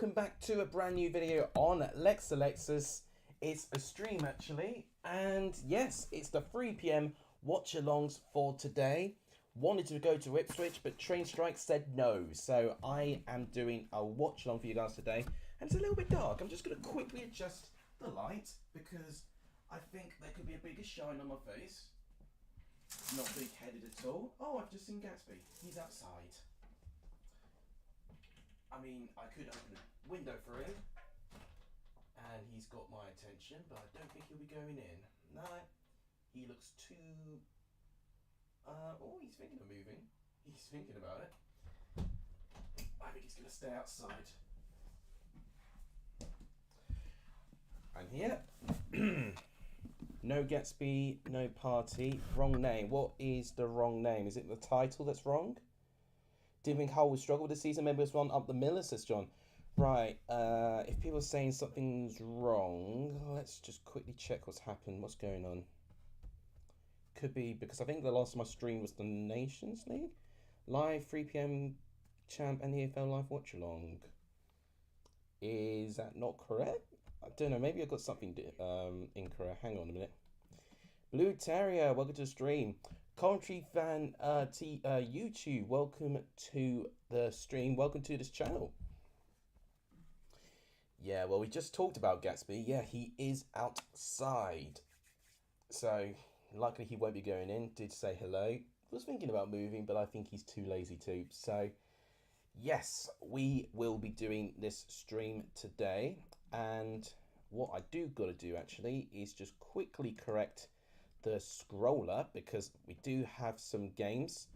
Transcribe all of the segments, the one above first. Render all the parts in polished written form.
welcome back to a brand new video on Lex Alexis. It's a stream actually, and yes, it's the 3 p.m. watch-alongs for today. Wanted to go to Ipswich, but train strike said no, so I am doing a watch-along for you guys today. And it's a little bit dark. I'm just going to quickly adjust the light because I think there could be a bigger shine on my face. Not big-headed at all. Oh, I've just seen Gatsby. He's outside. I mean, I could open a window for him, and he's got my attention, but I don't think he'll be going in. No, he looks too... oh, he's thinking of moving. He's thinking about it. I think he's going to stay outside. And here, no Gatsby, no party, wrong name. What is the wrong name? Is it the title that's wrong? Didn't think Hull would struggle this season. Maybe it's one up the Miller, says John. Right, if people are saying something's wrong, let's just quickly check what's happened. What's going on? Could be because I think the last time I streamed was the Nations League. Live 3 p.m. champ and the EFL live watch along. Is that not correct? I don't know. Maybe I got something incorrect. Hang on a minute. Blue Terrier, welcome to the stream. Coventry fan YouTube, welcome to the stream. Welcome to this channel. Yeah, well, we just talked about Gatsby. Yeah, he is outside. So, luckily he won't be going in. Did say hello. Was thinking about moving, but I think he's too lazy to. So, yes, we will be doing this stream today. And what I do got to do, actually, is just quickly correct the scroller, because we do have some games.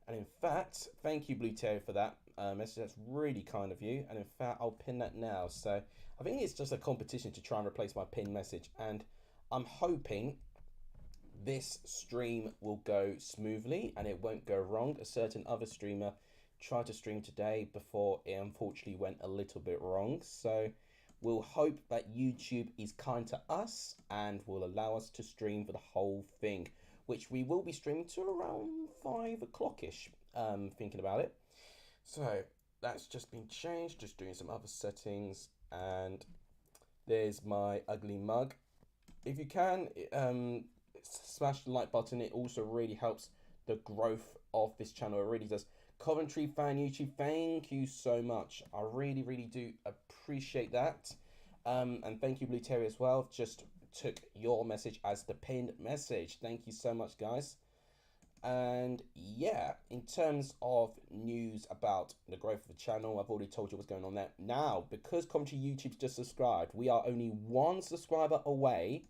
And in fact, thank you, Blue Terrier, for that message. That's really kind of you. And in fact, I'll pin that now. So I think it's just a competition to try and replace my pin message. And I'm hoping this stream will go smoothly and it won't go wrong. A certain other streamer tried to stream today before it unfortunately went a little bit wrong. So we'll hope that YouTube is kind to us and will allow us to stream for the whole thing, which we will be streaming to around 5 o'clock-ish, thinking about it. So that's just been changed, just doing some other settings, and there's my ugly mug. If you can, smash the like button. It also really helps the growth of this channel. It really does. Coventry fan YouTube, thank you so much. I really, really do appreciate that. And thank you, Blue Terrier, as well. Just took your message as the pinned message. Thank you so much, guys. And yeah, in terms of news about the growth of the channel, I've already told you what's going on there. Now, because Coventry YouTube's just subscribed, we are only 1 subscriber away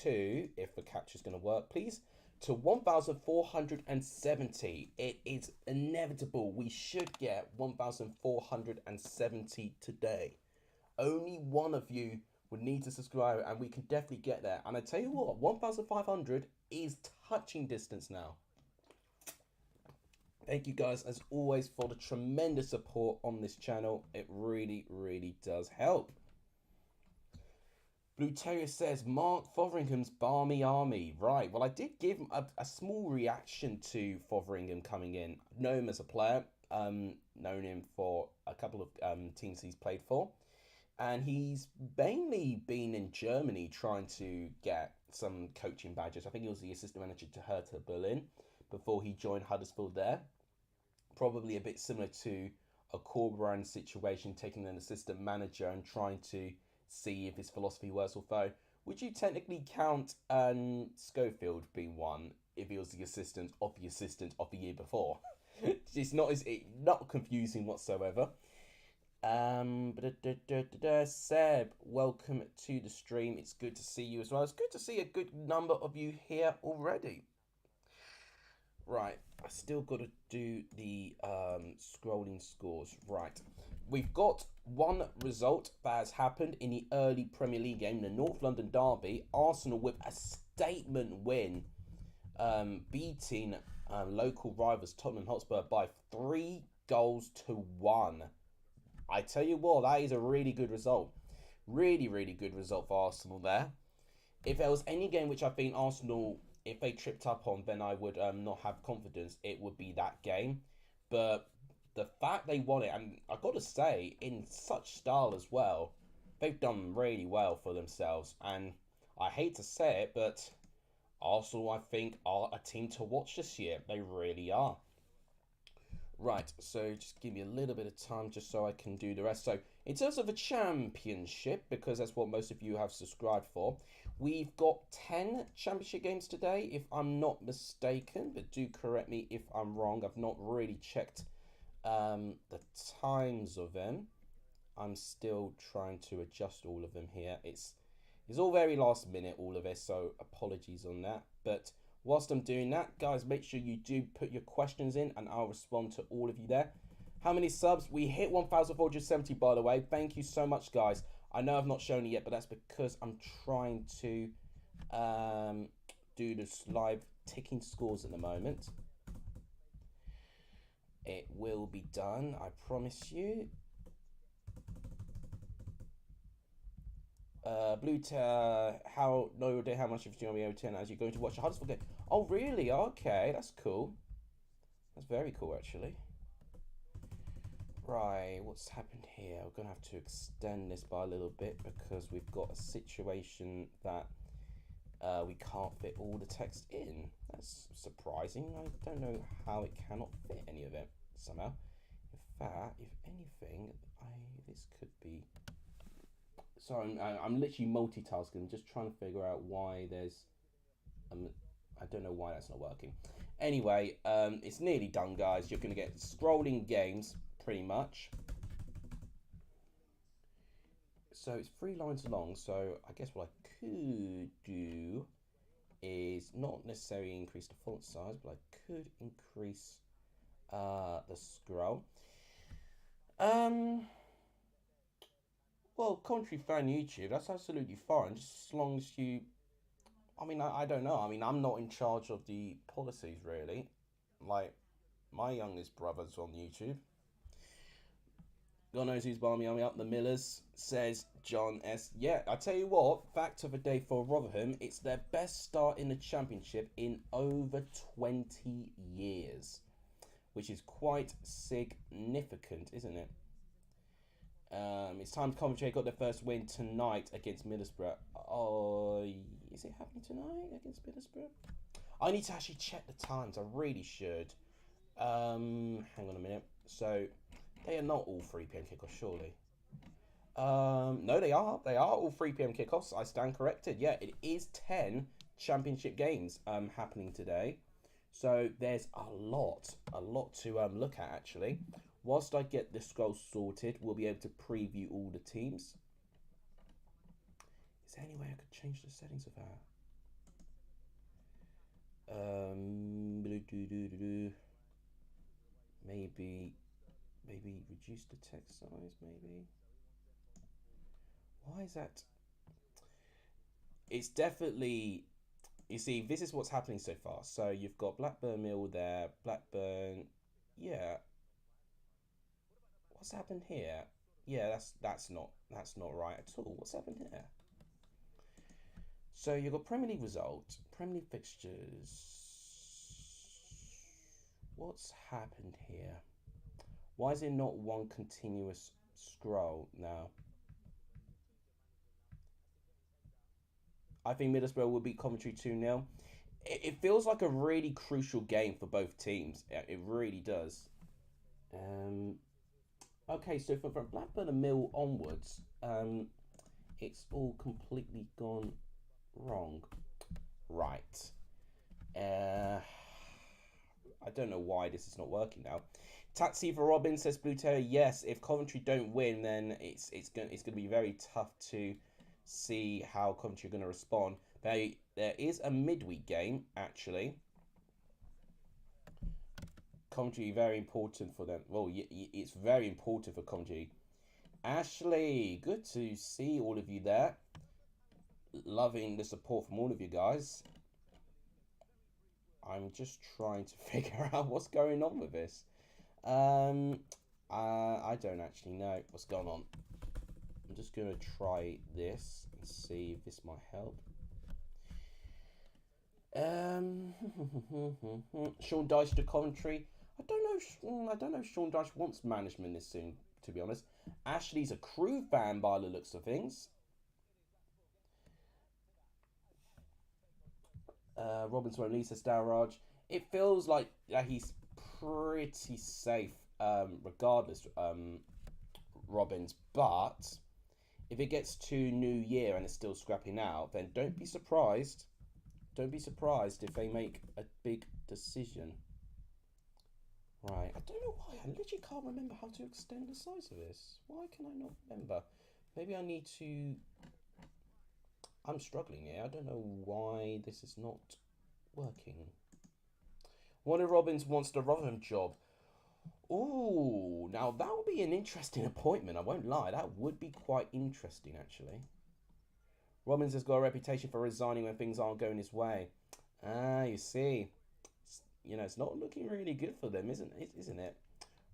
to, if the capture's going to work, please, to 1,470. It is inevitable. We should get 1,470 today. Only one of you would need to subscribe, and we can definitely get there. And I tell you what, 1,500 is touching distance now. Thank you guys, as always, for the tremendous support on this channel. It really, really does help. Blue Terrier says, Mark Fotheringham's Barmy Army. Right, well, I did give a small reaction to Fotheringham coming in. Know him as a player, known him for a couple of teams he's played for. And he's mainly been in Germany trying to get some coaching badges. I think he was the assistant manager to Hertha Berlin before he joined Huddersfield there. Probably a bit similar to a Corberán situation, taking an assistant manager and trying to see if his philosophy works. Although, would you technically count Schofield being one if he was the assistant of the year before? It's not confusing whatsoever. Seb, welcome to the stream. It's good to see you as well. It's good to see a good number of you here already. Right, I still got to do the scrolling scores. Right, we've got one result that has happened in the early Premier League game, the North London derby. Arsenal with a statement win, beating local rivals Tottenham Hotspur by 3-1. I tell you what, that is a really good result. Really, really good result for Arsenal there. If there was any game which I think Arsenal, if they tripped up on, then I would not have confidence, it would be that game. But the fact they won it, and I got to say, in such style as well, they've done really well for themselves. And I hate to say it, but Arsenal, I think, are a team to watch this year. They really are. Right, so just give me a little bit of time just so I can do the rest. So, in terms of a championship, because that's what most of you have subscribed for, we've got 10 championship games today, if I'm not mistaken, but do correct me if I'm wrong. I've not really checked the times of them. I'm still trying to adjust all of them here. It's all very last minute, all of this, so apologies on that. But whilst I'm doing that, guys, make sure you do put your questions in and I'll respond to all of you there. How many subs? We hit 1,470, by the way. Thank you so much, guys. I know I've not shown it yet, but that's because I'm trying to do this live ticking scores at the moment. It will be done, I promise you. How no day how much of you know 10 as you're going to watch a Huddersfield game. Oh really? Okay, that's cool. That's very cool actually. Right, what's happened here? We're gonna have to extend this by a little bit because we've got a situation that we can't fit all the text in. That's surprising. I don't know how it cannot fit any of it somehow. In fact, if anything, this could be. So I'm literally multitasking, just trying to figure out why there's. I don't know why that's not working. Anyway, it's nearly done, guys. You're going to get scrolling games, pretty much. So it's 3 lines long, so I guess what I could do is not necessarily increase the font size, but I could increase the scroll. Well, Country Fan YouTube, that's absolutely fine, just as long as you. I mean, I don't know. I mean, I'm not in charge of the policies, really. Like, my youngest brother's on YouTube. God knows who's barming me up. The Millers, says John S. Yeah, I tell you what, fact of the day for Rotherham, it's their best start in the Championship in over 20 years, which is quite significant, isn't it? It's time Coventry got their first win tonight against Middlesbrough. Oh, is it happening tonight against Middlesbrough? I need to actually check the times. I really should. Hang on a minute. So, they are not all 3 p.m. kickoffs, surely. No, they are. They are all 3 p.m. kickoffs. I stand corrected. Yeah, it is 10 championship games happening today. So there's a lot to look at actually. Whilst I get this goal sorted, we'll be able to preview all the teams. Is there any way I could change the settings of that? Maybe reduce the text size, maybe. Why is that? It's definitely. You see, this is what's happening so far. So you've got Blackburn Mill there, Blackburn. Yeah. What's happened here? Yeah, that's not right at all. What's happened here? So you've got Premier League result, Premier League fixtures. What's happened here? Why is it not one continuous scroll now? I think Middlesbrough will beat Coventry 2-0. It feels like a really crucial game for both teams. It really does. Okay, so from Blackburn and Mill onwards, it's all completely gone wrong. Right. I don't know why this is not working now. Taxi for Robin, says Blue Terror. Yes, if Coventry don't win, then it's going to be very tough to see how Coventry are going to respond. There is a midweek game actually. Coventry very important for them. Well, it's very important for Coventry. Ashley, good to see all of you there. Loving the support from all of you guys. I'm just trying to figure out what's going on with this. I don't actually know what's going on. I'm just going to try this and see if this might help. Sean Dyche to Coventry. I don't know if Sean Dyche wants management this soon, to be honest. Ashley's a Crew fan by the looks of things. Robinson and Lisa Starraj. It feels like he's pretty safe, regardless, Robbins. But if it gets to New Year and it's still scrapping out, then don't be surprised. Don't be surprised if they make a big decision. Right, I don't know why. I literally can't remember how to extend the size of this. Why can I not remember? Maybe I need to... I'm struggling here. I don't know why this is not working. Warner Robbins wants the Rotherham job. Ooh, now that would be an interesting appointment. I won't lie. That would be quite interesting, actually. Robbins has got a reputation for resigning when things aren't going his way. Ah, you see. You know, it's not looking really good for them, isn't it?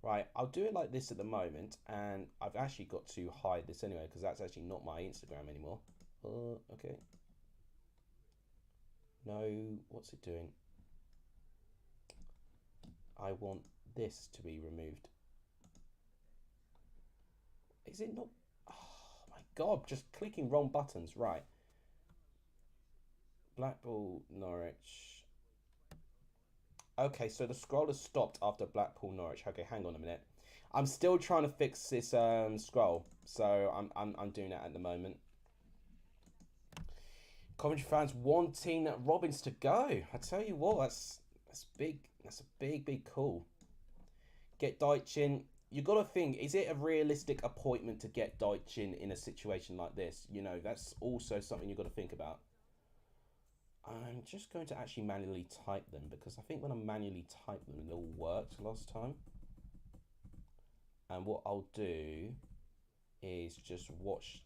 Right, I'll do it like this at the moment, and I've actually got to hide this anyway, because that's actually not my Instagram anymore. Okay. No, what's it doing? I want this to be removed. Is it not? Oh my god, just clicking wrong buttons. Right. Blackpool, Norwich. Okay, so the scroll has stopped after Blackpool, Norwich. Okay, hang on a minute. I'm still trying to fix this scroll, so I'm doing that at the moment. Coventry fans wanting Robbins to go. I tell you what, that's big. That's a big call. Get Dyche in. You got to think, is it a realistic appointment to get Dyche in a situation like this? You know, that's also something you've got to think about. I'm just going to actually manually type them, because I think when I manually type them, it all worked last time. And what I'll do is just watch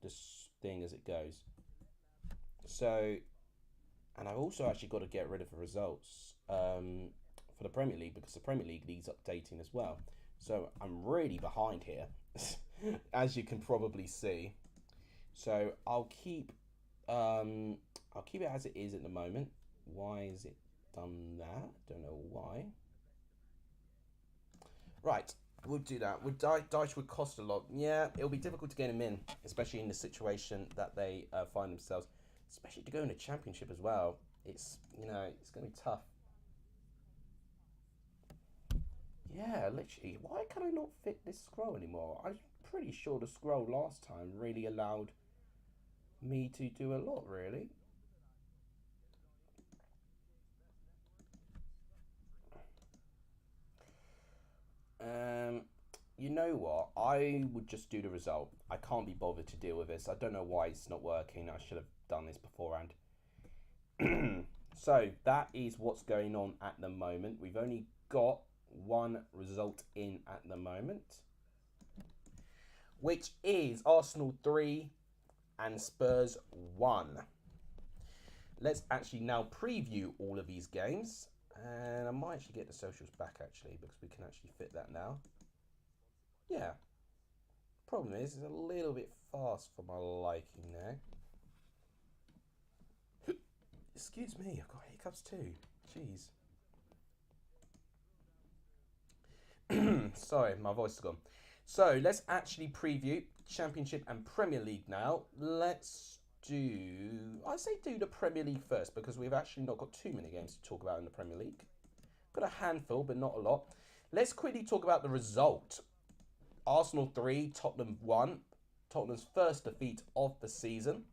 this thing as it goes. So, and I've also actually got to get rid of the results for the Premier League, because the Premier League needs updating as well. So I'm really behind here, as you can probably see. So I'll keep it as it is at the moment. Why is it done that? Don't know why. Right, we'll do that. Dyche would cost a lot. Yeah, it'll be difficult to get him in, especially in the situation that they find themselves. Especially to go in the Championship as well. It's, you know, it's going to be tough. Yeah, literally. Why can I not fit this scroll anymore? I'm pretty sure the scroll last time really allowed me to do a lot, really. You know what? I would just do the result. I can't be bothered to deal with this. I don't know why it's not working. I should have done this beforehand. So that is what's going on at the moment. We've only got one result in at the moment, which is Arsenal 3 and Spurs 1. Let's actually now preview all of these games. And I might actually get the socials back, actually, because we can actually fit that now. Yeah. Problem is, it's a little bit fast for my liking now. Excuse me, I've got hiccups too. Jeez. Sorry, my voice is gone. So let's actually preview Championship and Premier League now. Let's I say do the Premier League first, because we've actually not got too many games to talk about in the Premier League. Got a handful, but not a lot. Let's quickly talk about the result. Arsenal 3, Tottenham 1. Tottenham's first defeat of the season.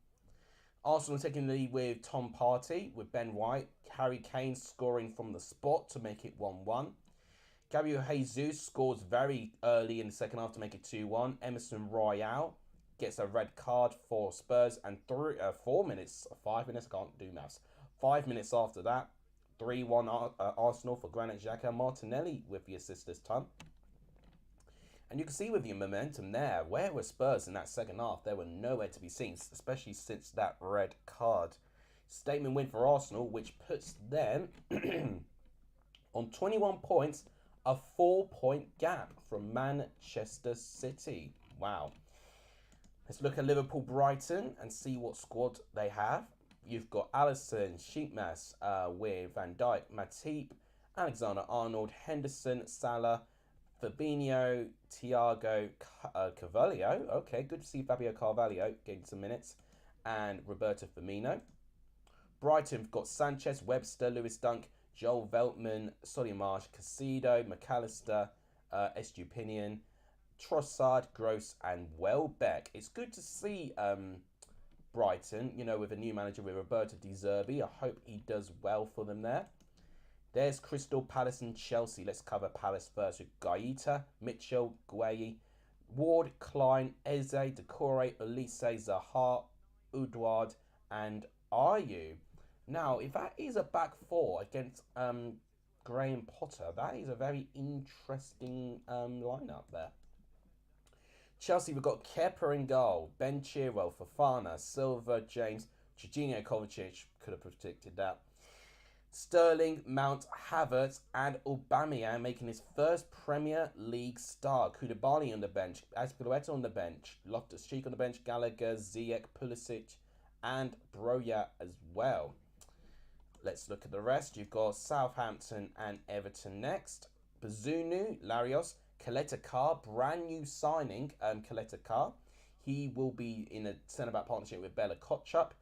Arsenal taking the lead with Tom Partey, with Ben White. Harry Kane scoring from the spot to make it 1-1. Gabriel Jesus scores very early in the second half to make it 2-1. Emerson Royale gets a red card for Spurs, and 5 minutes, I can't do maths. 5 minutes after that, 3-1 Arsenal for Granit Xhaka. Martinelli with the assist this time. And you can see with the momentum there, where were Spurs in that second half? They were nowhere to be seen, especially since that red card. Statement win for Arsenal, which puts them on 21 points, a 4-point gap from Manchester City. Wow. Let's look at Liverpool-Brighton and see what squad they have. You've got Alisson, Sheepmas with Van Dijk, Matip, Alexander-Arnold, Henderson, Salah, Fabinho, Thiago Carvalho. Okay, good to see Fabio Carvalho getting some minutes. And Roberto Firmino. Brighton have got Sanchez, Webster, Lewis Dunk, Joel Veltman, Solly Marsh, Casido, McAllister, Estupinian, Trossard, Gross, and Welbeck. It's good to see Brighton, with a new manager with Roberto De Zerbi. I hope he does well for them there. There's Crystal Palace and Chelsea. Let's cover Palace first with Gaeta, Mitchell, Gueye, Ward, Klein, Eze, Decore, Elise, Zaha, Udward, and Ayew. Now, if that is a back four against Graham Potter, that is a very interesting lineup there. Chelsea, we've got Kepa in goal, Ben Chilwell, Fofana, Silva, James, Jorginho, Kovacic, could have predicted that. Sterling, Mount, Havertz, and Aubameyang making his first Premier League start. Koulibaly on the bench, Azpilicueta on the bench, Loftus-Cheek on the bench, Gallagher, Ziyech, Pulisic, and Broja as well. Let's look at the rest. You've got Southampton and Everton next. Bazunu, Larios, Kaleta Carr, brand new signing, Kaleta Carr. He will be in a centre-back partnership with Bella Kotchup.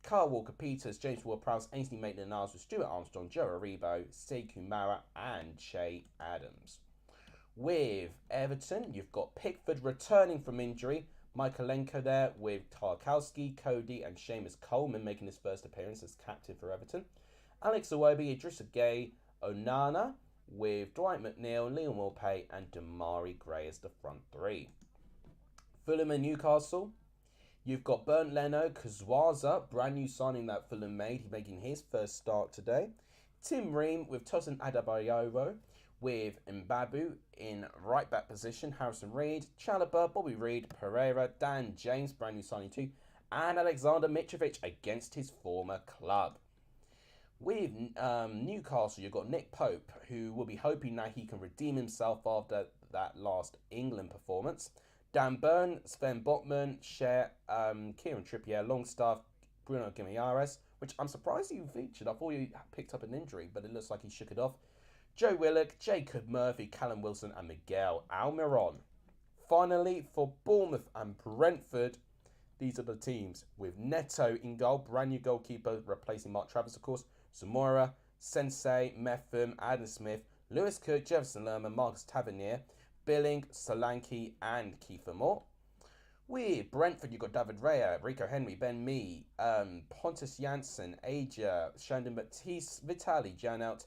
Kyle Walker-Peters, James Ward-Prowse, Ainsley Maitland-Niles with Stuart Armstrong, Joe Aribo, Sekou Mara, and Che Adams. With Everton, you've got Pickford returning from injury, Michaelenko there with Tarkowski, Cody, and Seamus Coleman making his first appearance as captain for Everton. Alex Iwobi, Idrissa Gueye, Onana, with Dwight McNeil, Liam Morpay, and Damari Gray as the front three. Fulham and Newcastle, you've got Bernd Leno, Kazwaza, brand new signing that Fulham made. He's making his first start today. Tim Ream with Tosin Adebayo, with Mbabu in right back position, Harrison Reed, Chalobah, Bobby Reed, Pereira, Dan James, brand new signing too, and Alexander Mitrovic against his former club. With Newcastle, you've got Nick Pope, who will be hoping that he can redeem himself after that last England performance. Dan Burn, Sven Botman, Cher, Kieran Trippier, Longstaff, Bruno Guimaraes, which I'm surprised you featured. I thought you picked up an injury, but it looks like he shook it off. Joe Willock, Jacob Murphy, Callum Wilson, and Miguel Almiron. Finally, for Bournemouth and Brentford, these are the teams with Neto in goal, brand new goalkeeper replacing Mark Travis, of course. Zamora, Sensei, Metham, Adam Smith, Lewis Cook, Jefferson Lerman, Marcus Tavernier, Billing, Solanke, and Kiefer Moore. With Brentford, you've got David Raya, Rico Henry, Ben Mee, Pontus Janssen, Aja, Shandon Baptiste, Vitali Janelt,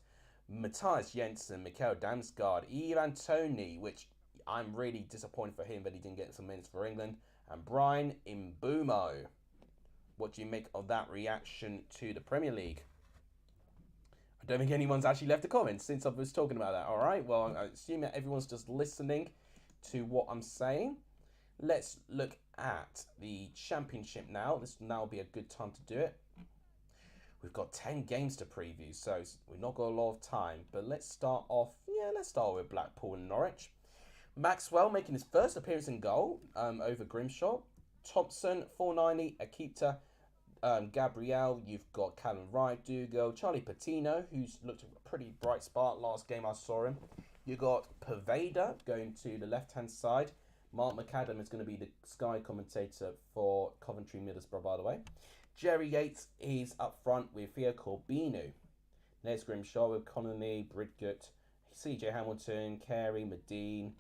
Matthias Jensen, Mikael Damsgaard, Ivan Toney, which I'm really disappointed for him that he didn't get some minutes for England, and Brian Mbumo. What do you make of that reaction to the Premier League? I don't think anyone's actually left a comment since I was talking about that. All right, well, I assume that everyone's just listening to what I'm saying. Let's look at the Championship now. This will now be a good time to do it. We've got 10 games to preview, so we've not got a lot of time. But let's start off, let's start with Blackpool and Norwich. Maxwell making his first appearance in goal over Grimshaw. Thompson, 490, Akita, Gabriel, you've got Callum Wright, Dougal, Charlie Patino, who's looked a pretty bright spark last game I saw him. You've got Pervader going to the left-hand side. Mark McAdam is going to be the Sky commentator for Coventry Middlesbrough, by the way. Jerry Yates is up front with Theo Corbino. There's Grimshaw with Connolly, Bridgut, CJ Hamilton, Carey, Medine.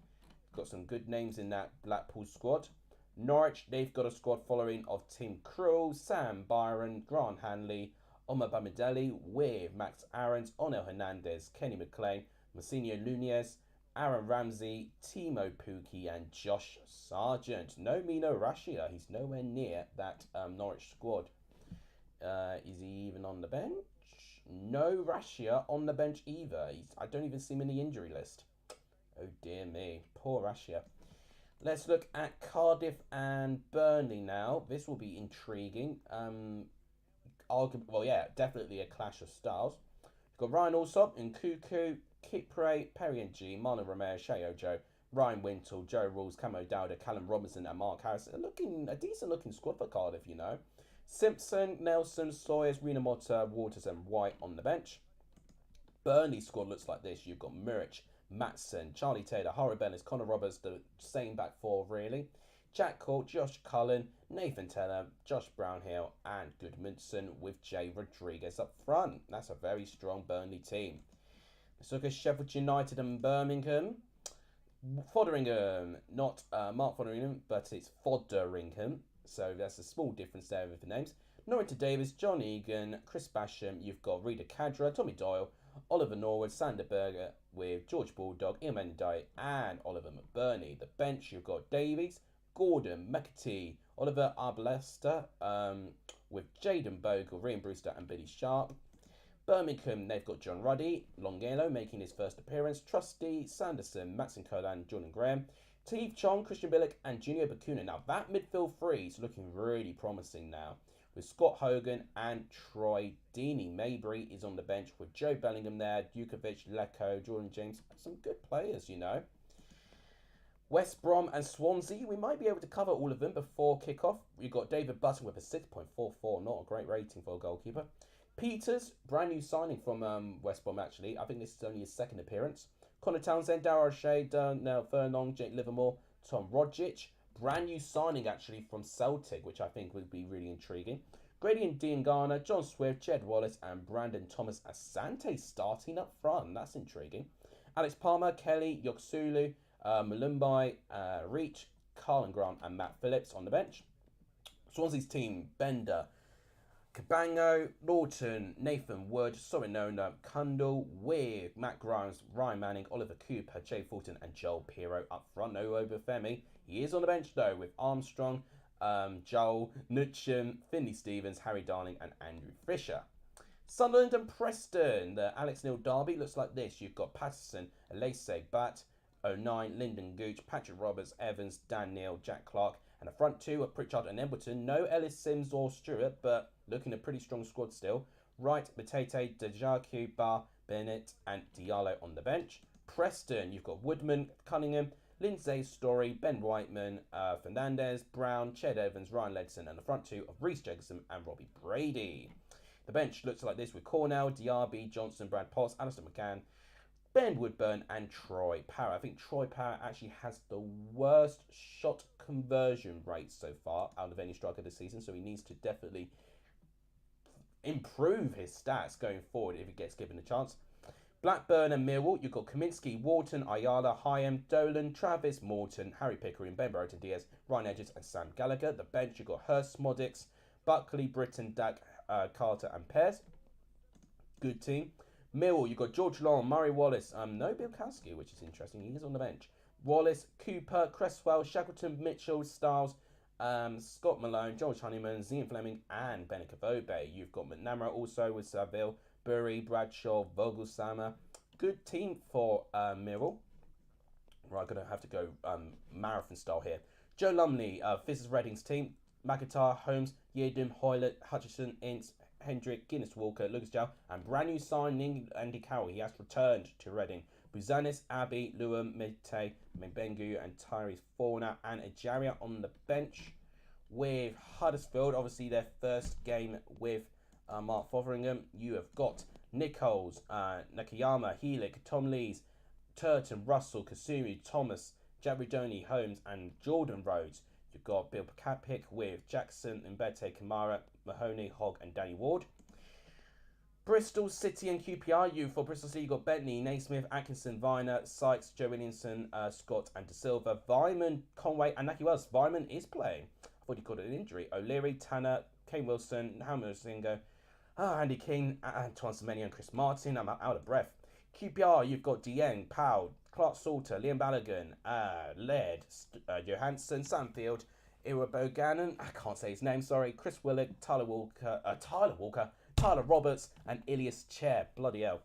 Got some good names in that Blackpool squad. Norwich, they've got a squad following of Tim Krul, Sam Byron, Grant Hanley, Omar Bamidele with Max Aarons, Onel Hernandez, Kenny McLean, Marcinho Nunez, Aaron Ramsey, Timo Pukki, and Josh Sargent. No Mino Rashia. He's nowhere near that Norwich squad. Is he even on the bench? No Rashia on the bench either. I don't even see him in the injury list. Oh dear me. Poor Rashia. Let's look at Cardiff and Burnley now. This will be intriguing. Definitely a clash of styles. We've got Ryan Alsop, Nkuku, Kipre, Perry and G, Mano Romero, Shea Ojo, Ryan Wintle, Joe Rules, Camo Dowder, Callum Robinson, and Mark Harris. A decent looking squad for Cardiff, Simpson, Nelson, Sawyers, Rena Motta, Waters, and White on the bench. Burnley squad looks like this. You've got Muric, Matson, Charlie Taylor, Harry Bennis, Connor Roberts, the same back four really. Jack Court, Josh Cullen, Nathan Taylor, Josh Brownhill, and Goodmanson with Jay Rodriguez up front. That's a very strong Burnley team. Let's look at Sheffield United and Birmingham. Fotheringham, not Mark Fotheringham, but it's Fotheringham. So that's a small difference there with the names. Norrington Davis, John Egan, Chris Basham. You've got Rita Cadra, Tommy Doyle, Oliver Norwood, Sander Berger with George Bulldog, Ian Dye, and Oliver McBurney. The bench, you've got Davies, Gordon, McAtee, Oliver Arbalesta, with Jaden Bogle, Ryan Brewster, and Billy Sharp. Birmingham, they've got John Ruddy, Longelo making his first appearance, Trusty, Sanderson, Matson Colan, Jordan Graham, Steve Chong, Christian Billick, and Junior Bakuna. Now that midfield three is looking really promising now, with Scott Hogan and Troy Deeney. Mabry is on the bench with Joe Bellingham there, Djukovic, Lecco, Jordan James. Some good players, you know. West Brom and Swansea, we might be able to cover all of them before kick-off. You've got David Button with a 6.44, not a great rating for a goalkeeper. Peters, brand new signing from West Brom actually. I think this is only his second appearance. Connor Townsend, Darrell O'Shea, Darnell Furlong, Jake Livermore, Tom Rogic. Brand new signing actually from Celtic, which I think would be really intriguing. Grady and Dean Garner, John Swift, Jed Wallace, and Brandon Thomas Asante starting up front. That's intriguing. Alex Palmer, Kelly, Yoksulu, Malumbai, Reach, Carlin Grant, and Matt Phillips on the bench. Swansea's team, Bender, Cabango, Lawton, Nathan Wood, Sorinona, Kundal, with Matt Grimes, Ryan Manning, Oliver Cooper, Jay Fulton, and Joel Pirro up front. No Obafemi. He is on the bench though with Armstrong, Joel, Nutchin, Finley Stevens, Harry Darling, and Andrew Fisher. Sunderland and Preston. The Alex Neil derby looks like this. You've got Patterson, Alese, Bat, 09, Lyndon Gooch, Patrick Roberts, Evans, Dan Neil, Jack Clark, and the front two are Pritchard and Embleton. No Ellis Sims or Stewart, but looking a pretty strong squad still. Wright, Matete, Dejaku, Barr, Bennett, and Diallo on the bench. Preston, you've got Woodman, Cunningham, Lindsay, Story, Ben Whiteman, Fernandez, Brown, Ched Evans, Ryan Ledson, and the front two of Reece Jacobson and Robbie Brady. The bench looks like this with Cornell, Diaby, Johnson, Brad Potts, Alistair McCann, Ben Woodburn, and Troy Parrott. I think Troy Parrott actually has the worst shot conversion rate so far out of any striker this season, so he needs to definitely improve his stats going forward if he gets given a chance. Blackburn and Millwall, you've got Kaminsky, Wharton, Ayala, Hyam, Dolan, Travis, Morton, Harry Pickering, Ben Burton Diaz, Ryan Edges, and Sam Gallagher. The bench, you've got Hurst, Moddix, Buckley, Britton, Dak, Carter, and Pears. Good team. Millwall, you've got George Long, Murray Wallace, no Bilkowski, which is interesting. He is on the bench. Wallace, Cooper, Cresswell, Shackleton, Mitchell, Stiles, Scott Malone, George Honeyman, Zian Fleming, and Benica Vobe. You've got McNamara also with Saville, Burry, Bradshaw, Vogelsama. Good team for Millwall. Right, I'm going to have to go marathon style here. Joe Lumley, Fizz's Reading's team. McIntyre, Holmes, Yeadum, Hoylett, Hutchison, Ince, Hendrick, Guinness Walker, Lucas Jow, and brand new signing Andy Carroll. He has returned to Reading. Buzanis, Abbey, Lewam, Mete, Mbengu, and Tyrese Forner, and Ejaria on the bench with Huddersfield. Obviously, their first game with Mark Fotheringham. You have got Nichols, Nakayama, Heelick, Tom Lees, Turton, Russell, Kasumi, Thomas, Jabridoni, Holmes, and Jordan Rhodes. You've got Bill Kapic with Jackson, Mbete, Kamara, Mahoney, Hogg, and Danny Ward. Bristol City and QPR. For Bristol City, you've got Bentley, Naismith, Atkinson, Viner, Sykes, Joe Williamson, Scott, and De Silva. Vyman, Conway, and Naki Wells. Vyman is playing. I thought he caught an injury. O'Leary, Tanner, Kane Wilson, Hammer Singer, Andy King, Antoine Semenyo, and Chris Martin. I'm out of breath. QPR, you've got Dieng, Powell, Clark Salter, Liam Balogun, Laird, Johansson, Samfield, Ira Bogannon, I can't say his name, sorry, Chris Willock, Tyler Walker, Tyler Roberts, and Ilias Chair. Bloody hell.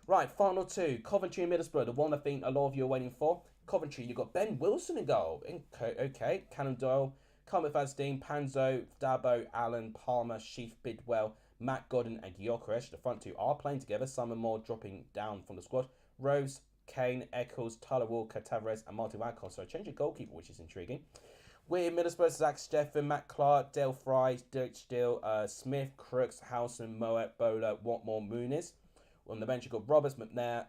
Right, final two. Coventry and Middlesbrough, the one I think a lot of you are waiting for. Coventry, you've got Ben Wilson in goal. Okay. Cannon Doyle, Carmel Fasdeen, Panzo, Dabo, Allen, Palmer, Sheaf, Bidwell, Matt Godden, and Gyökeres. The front two are playing together. Some are more dropping down from the squad. Rose, Kane, Eccles, Tyler Walker, Tavares, and Martin Wadcott. So a change of goalkeeper, which is intriguing. With Middlesbrough, Zach Steffen, Matt Clark, Dale Fry, Dirk Steele, Smith, Crooks, Howson, Moet, Bowler, Watmore, Muniz. On the bench, you've got Roberts, McNair,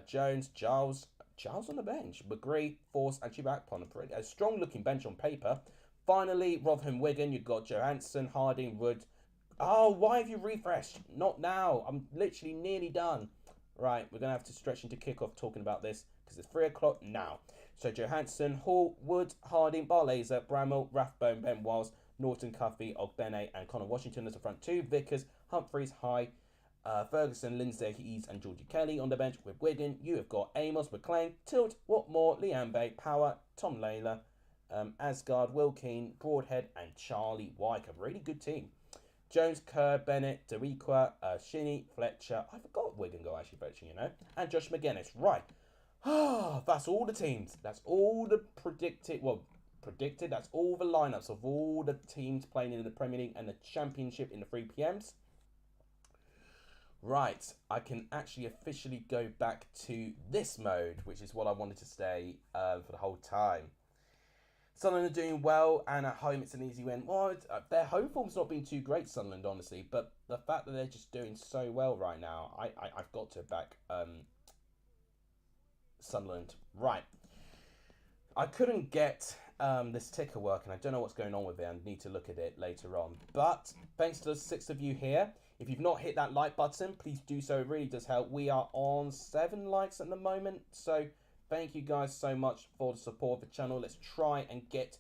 Jones, Giles on the bench, McGree, Force, and Chibakpon. A strong-looking bench on paper. Finally, Rotherham, Wigan, you've got Johansson, Harding, Wood. Oh, why have you refreshed? Not now. I'm literally nearly done. Right, we're going to have to stretch into kickoff talking about this because it's 3 o'clock now. So Johansson, Hall, Wood, Harding, Barlaser, Bramall, Rathbone, Ben Wiles, Norton, Cuffy, Ogbene, and Connor Washington as the front two. Vickers, Humphreys, High, Ferguson, Lindsay, Ease, and Georgie Kelly on the bench. With Wigan, you have got Amos, McLean, Tilt, Watmore, Liambe, Power, Tom Layla, Asgard, Will Keane, Broadhead, and Charlie Wyke. A really good team. Jones, Kerr, Bennett, Deriqua, Shinnie, Fletcher. I forgot Wigan go actually Fletcher, you know. And Josh McGuinness. Right. That's all the teams. That's all the predicted. That's all the lineups of all the teams playing in the Premier League and the Championship in the 3 PMs. Right. I can actually officially go back to this mode, which is what I wanted to stay for the whole time. Sunderland are doing well, and at home it's an easy win. Well, their home form's not been too great, Sunderland, honestly, but the fact that they're just doing so well right now, I've got to back Sunderland. Right. I couldn't get this ticker working. I don't know what's going on with it. I need to look at it later on. But thanks to the 6 of you here. If you've not hit that like button, please do so. It really does help. We are on 7 likes at the moment, so thank you guys so much for the support of the channel. Let's try and get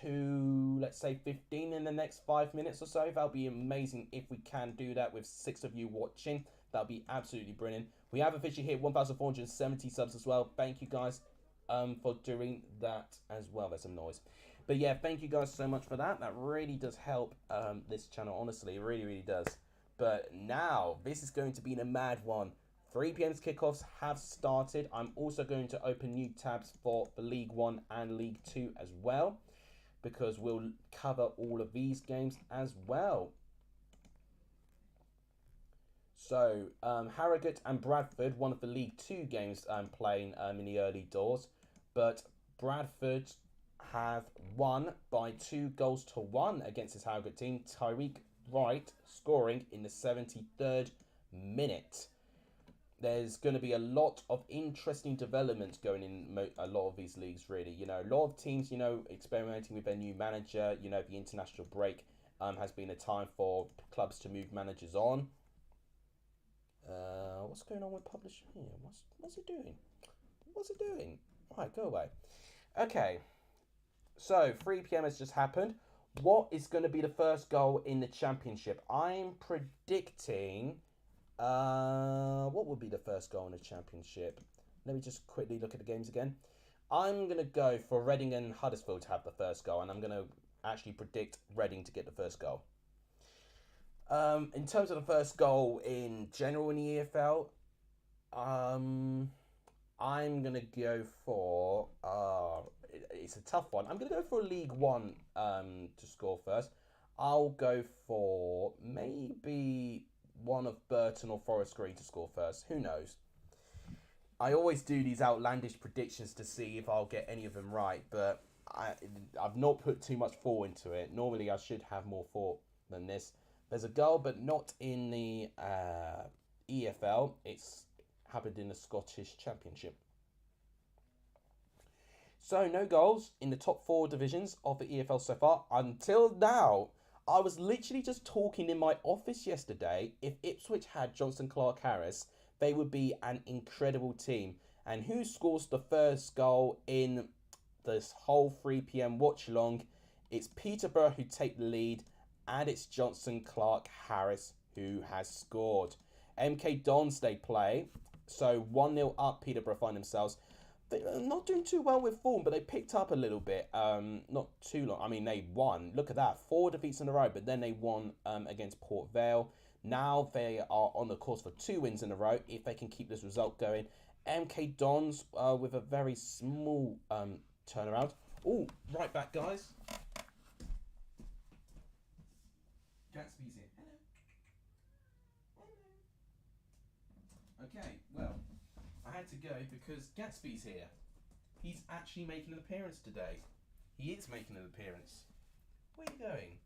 to, let's say, 15 in the next 5 minutes or so. That'll be amazing if we can do that with 6 of you watching. That'll be absolutely brilliant. We have officially hit 1,470 subs as well. Thank you guys for doing that as well. There's some noise. But yeah, thank you guys so much for that. That really does help this channel. Honestly, it really, really does. But now, this is going to be a mad one. 3 PM's kickoffs have started. I'm also going to open new tabs for the League 1 and League 2 as well, because we'll cover all of these games as well. So, Harrogate and Bradford, one of the League 2 games I'm playing in the early doors, but Bradford have won by 2-1 against this Harrogate team. Tyreek Wright scoring in the 73rd minute. There's going to be a lot of interesting developments going in a lot of these leagues, really. You know, a lot of teams, you know, experimenting with their new manager. You know, the international break has been a time for clubs to move managers on. What's going on with publishing here? What's it doing? What's it doing? Right, go away. Okay, so 3 PM has just happened. What is going to be the first goal in the Championship? I'm predicting... what would be the first goal in the Championship? Let me just quickly look at the games again. I'm going to go for Reading and Huddersfield to have the first goal, and I'm going to actually predict Reading to get the first goal. In terms of the first goal in general in the EFL, I'm going to go for... it's a tough one. I'm going to go for League 1 to score first. I'll go for maybe one of Burton or Forest Green to score first. Who knows? I always do these outlandish predictions to see if I'll get any of them right, but I've not put too much thought into it. Normally I should have more thought than this. There's a goal, but not in the EFL. It's happened in the Scottish Championship. So no goals in the top 4 divisions of the EFL so far until now. I was literally just talking in my office yesterday. If Ipswich had Johnson Clark Harris, they would be an incredible team. And who scores the first goal in this whole 3 PM watch along? It's Peterborough who take the lead, and it's Johnson Clark Harris who has scored. MK Dons they play, so 1-0 up. Peterborough find themselves. They're not doing too well with form, but they picked up a little bit. Not too long. I mean, they won. Look at that. 4 defeats in a row, but then they won against Port Vale. Now they are on the course for 2 wins in a row, if they can keep this result going. MK Dons with a very small turnaround. Oh, right back, guys. Gatsby's here. Hello. Okay, well, I had to go because Gatsby's here. He's actually making an appearance today. He is making an appearance. Where are you going?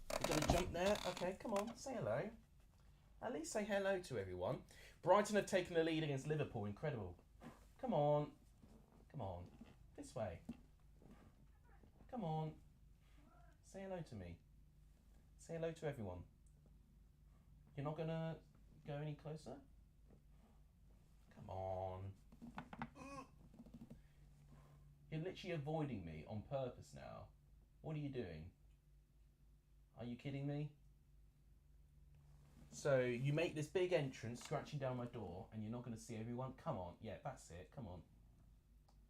You're going to jump there? Okay, come on, say hello. At least say hello to everyone. Brighton have taken the lead against Liverpool. Incredible. Come on. Come on. This way. Come on. Say hello to me. Say hello to everyone. You're not going to go any closer? Come on. You're literally avoiding me on purpose now. What are you doing? Are you kidding me? So you make this big entrance, scratching down my door, and you're not going to see everyone? Come on. Yeah, that's it. Come on.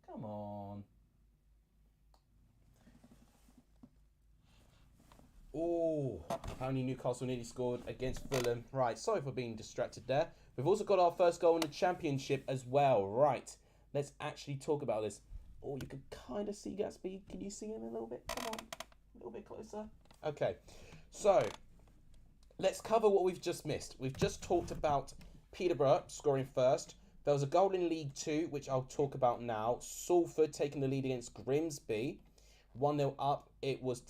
Come on. Oh, apparently Newcastle nearly scored against Fulham. Right, sorry for being distracted there. We've also got our first goal in the Championship as well. Right, let's actually talk about this. Oh, you can kind of see Gatsby. Can you see him a little bit? Come on, a little bit closer. Okay, so let's cover what we've just missed. We've just talked about Peterborough scoring first. There was a goal in League 2, which I'll talk about now. Salford taking the lead against Grimsby. 1-0 up. It was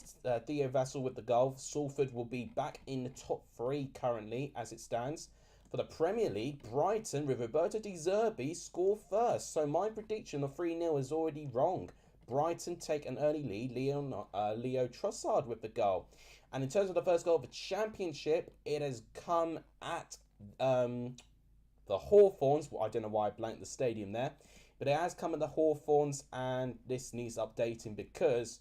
Theo Vassell with the goal. Salford will be back in the top 3 currently as it stands. For the Premier League, Brighton with Roberto De Zerbi score first. So my prediction of 3-0 is already wrong. Brighton take an early lead. Leo Trossard with the goal. And in terms of the first goal of the Championship, it has come at the Hawthorns. Well, I don't know why I blanked the stadium there. But it has come at the Hawthorns, and this needs updating because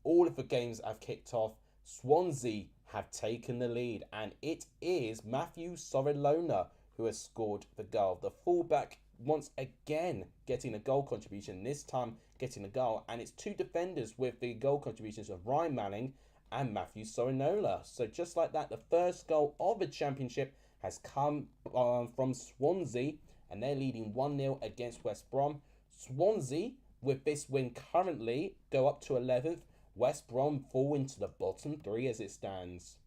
all of the games have kicked off. Swansea have taken the lead, and it is Matthew Sorelona who has scored the goal. The fullback once again getting a goal contribution, this time getting a goal, and it's 2 defenders with the goal contributions of Ryan Manning and Matthew Sorenola. So just like that, the first goal of the Championship has come from Swansea, and they're leading 1-0 against West Brom. Swansea, with this win currently, go up to 11th. West Brom fall into the bottom 3 as it stands.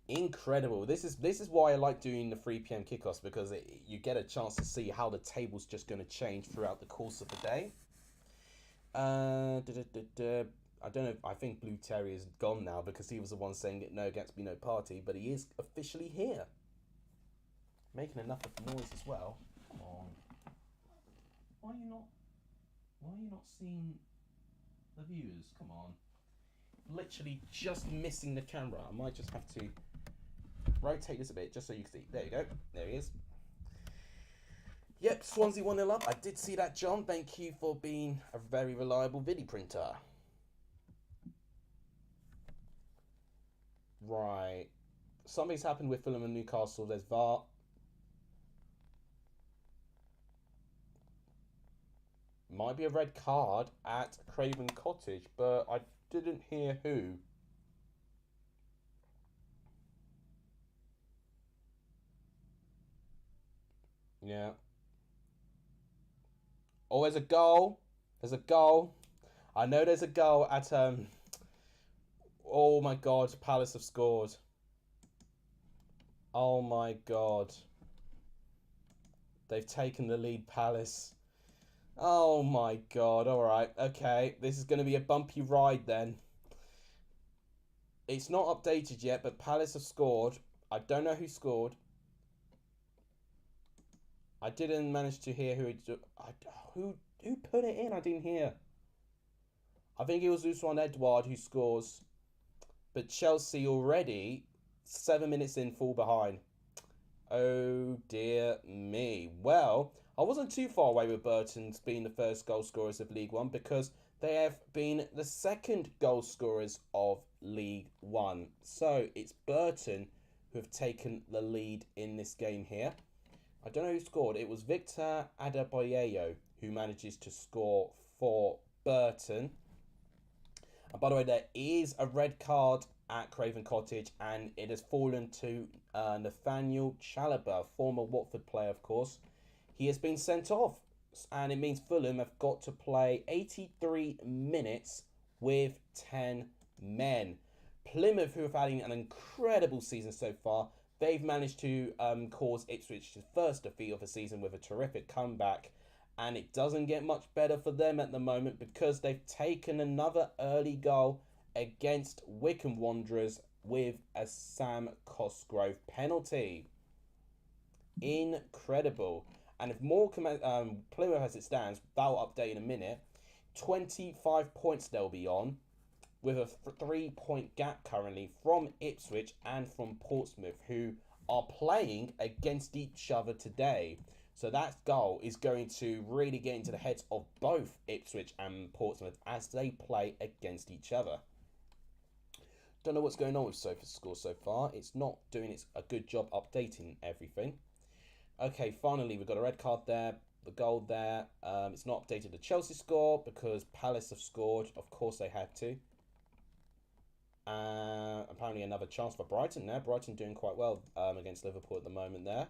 Incredible. This is why I like doing the 3 p.m. kickoffs, because you get a chance to see how the table's just going to change throughout the course of the day. I don't know. I think Blue Terrier's gone now because he was the one saying no Gatsby, no party, but he is officially here. Making enough of noise as well. Come on. Why are you not seeing the viewers? Come on. Literally just missing the camera. I might just have to rotate this a bit just so you can see. There you go. There he is. Yep, Swansea 1-0 up. I did see that, John. Thank you for being a very reliable video printer. Right. Something's happened with Fulham and Newcastle. There's VAR. Might be a red card at Craven Cottage, but I didn't hear who. Yeah. Oh, there's a goal. There's a goal. I know there's a goal at oh my God, Palace have scored. Oh my God. They've taken the lead, Palace. Oh my God. Alright, okay. This is going to be a bumpy ride then. It's not updated yet, but Palace have scored. I don't know who scored. I didn't manage to hear who put it in. I didn't hear. I think it was Usman Edouard who scores. But Chelsea already 7 minutes in, fall behind. Oh dear me. Well, I wasn't too far away with Burton's being the first goal scorers of League One, because they have been the second goal scorers of League One. So it's Burton who have taken the lead in this game here. I don't know who scored. It was Victor Adebayo who manages to score for Burton. And by the way, there is a red card at Craven Cottage, and it has fallen to Nathaniel Chalobah, former Watford player, of course. He has been sent off, and it means Fulham have got to play 83 minutes with 10 men. Plymouth, who have had an incredible season so far, they've managed to cause Ipswich's first defeat of the season with a terrific comeback. And it doesn't get much better for them at the moment, because they've taken another early goal against Wycombe Wanderers. with a Sam Cosgrove penalty. Incredible. And if more Plymouth as it stands, that'll update in a minute. 25 points they'll be on, with a 3-point gap currently from Ipswich and from Portsmouth, who are playing against each other today. So that goal is going to really get into the heads of both Ipswich and Portsmouth as they play against each other. Don't know what's going on with Sofa's score so far. It's not doing a good job updating everything. Okay, finally, we've got a red card there, the goal there. It's not updated the Chelsea score because Palace have scored. Of course, they had to. Apparently, another chance for Brighton there. Brighton doing quite well against Liverpool at the moment there.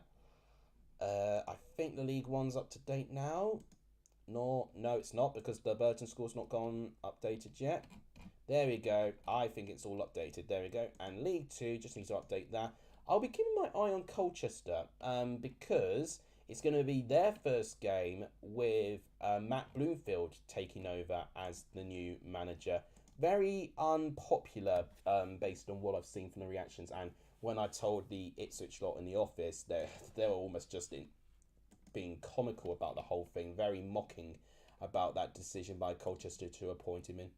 I think the League One's up to date now. No, it's not because the Burton score's not gone updated yet. There we go. I think it's all updated. There we go. And League 2 just needs to update that. I'll be keeping my eye on Colchester because it's going to be their first game with Matt Bloomfield taking over as the new manager. Very unpopular based on what I've seen from the reactions. And when I told the Ipswich lot in the office, they were almost just being comical about the whole thing. Very mocking about that decision by Colchester to appoint him in.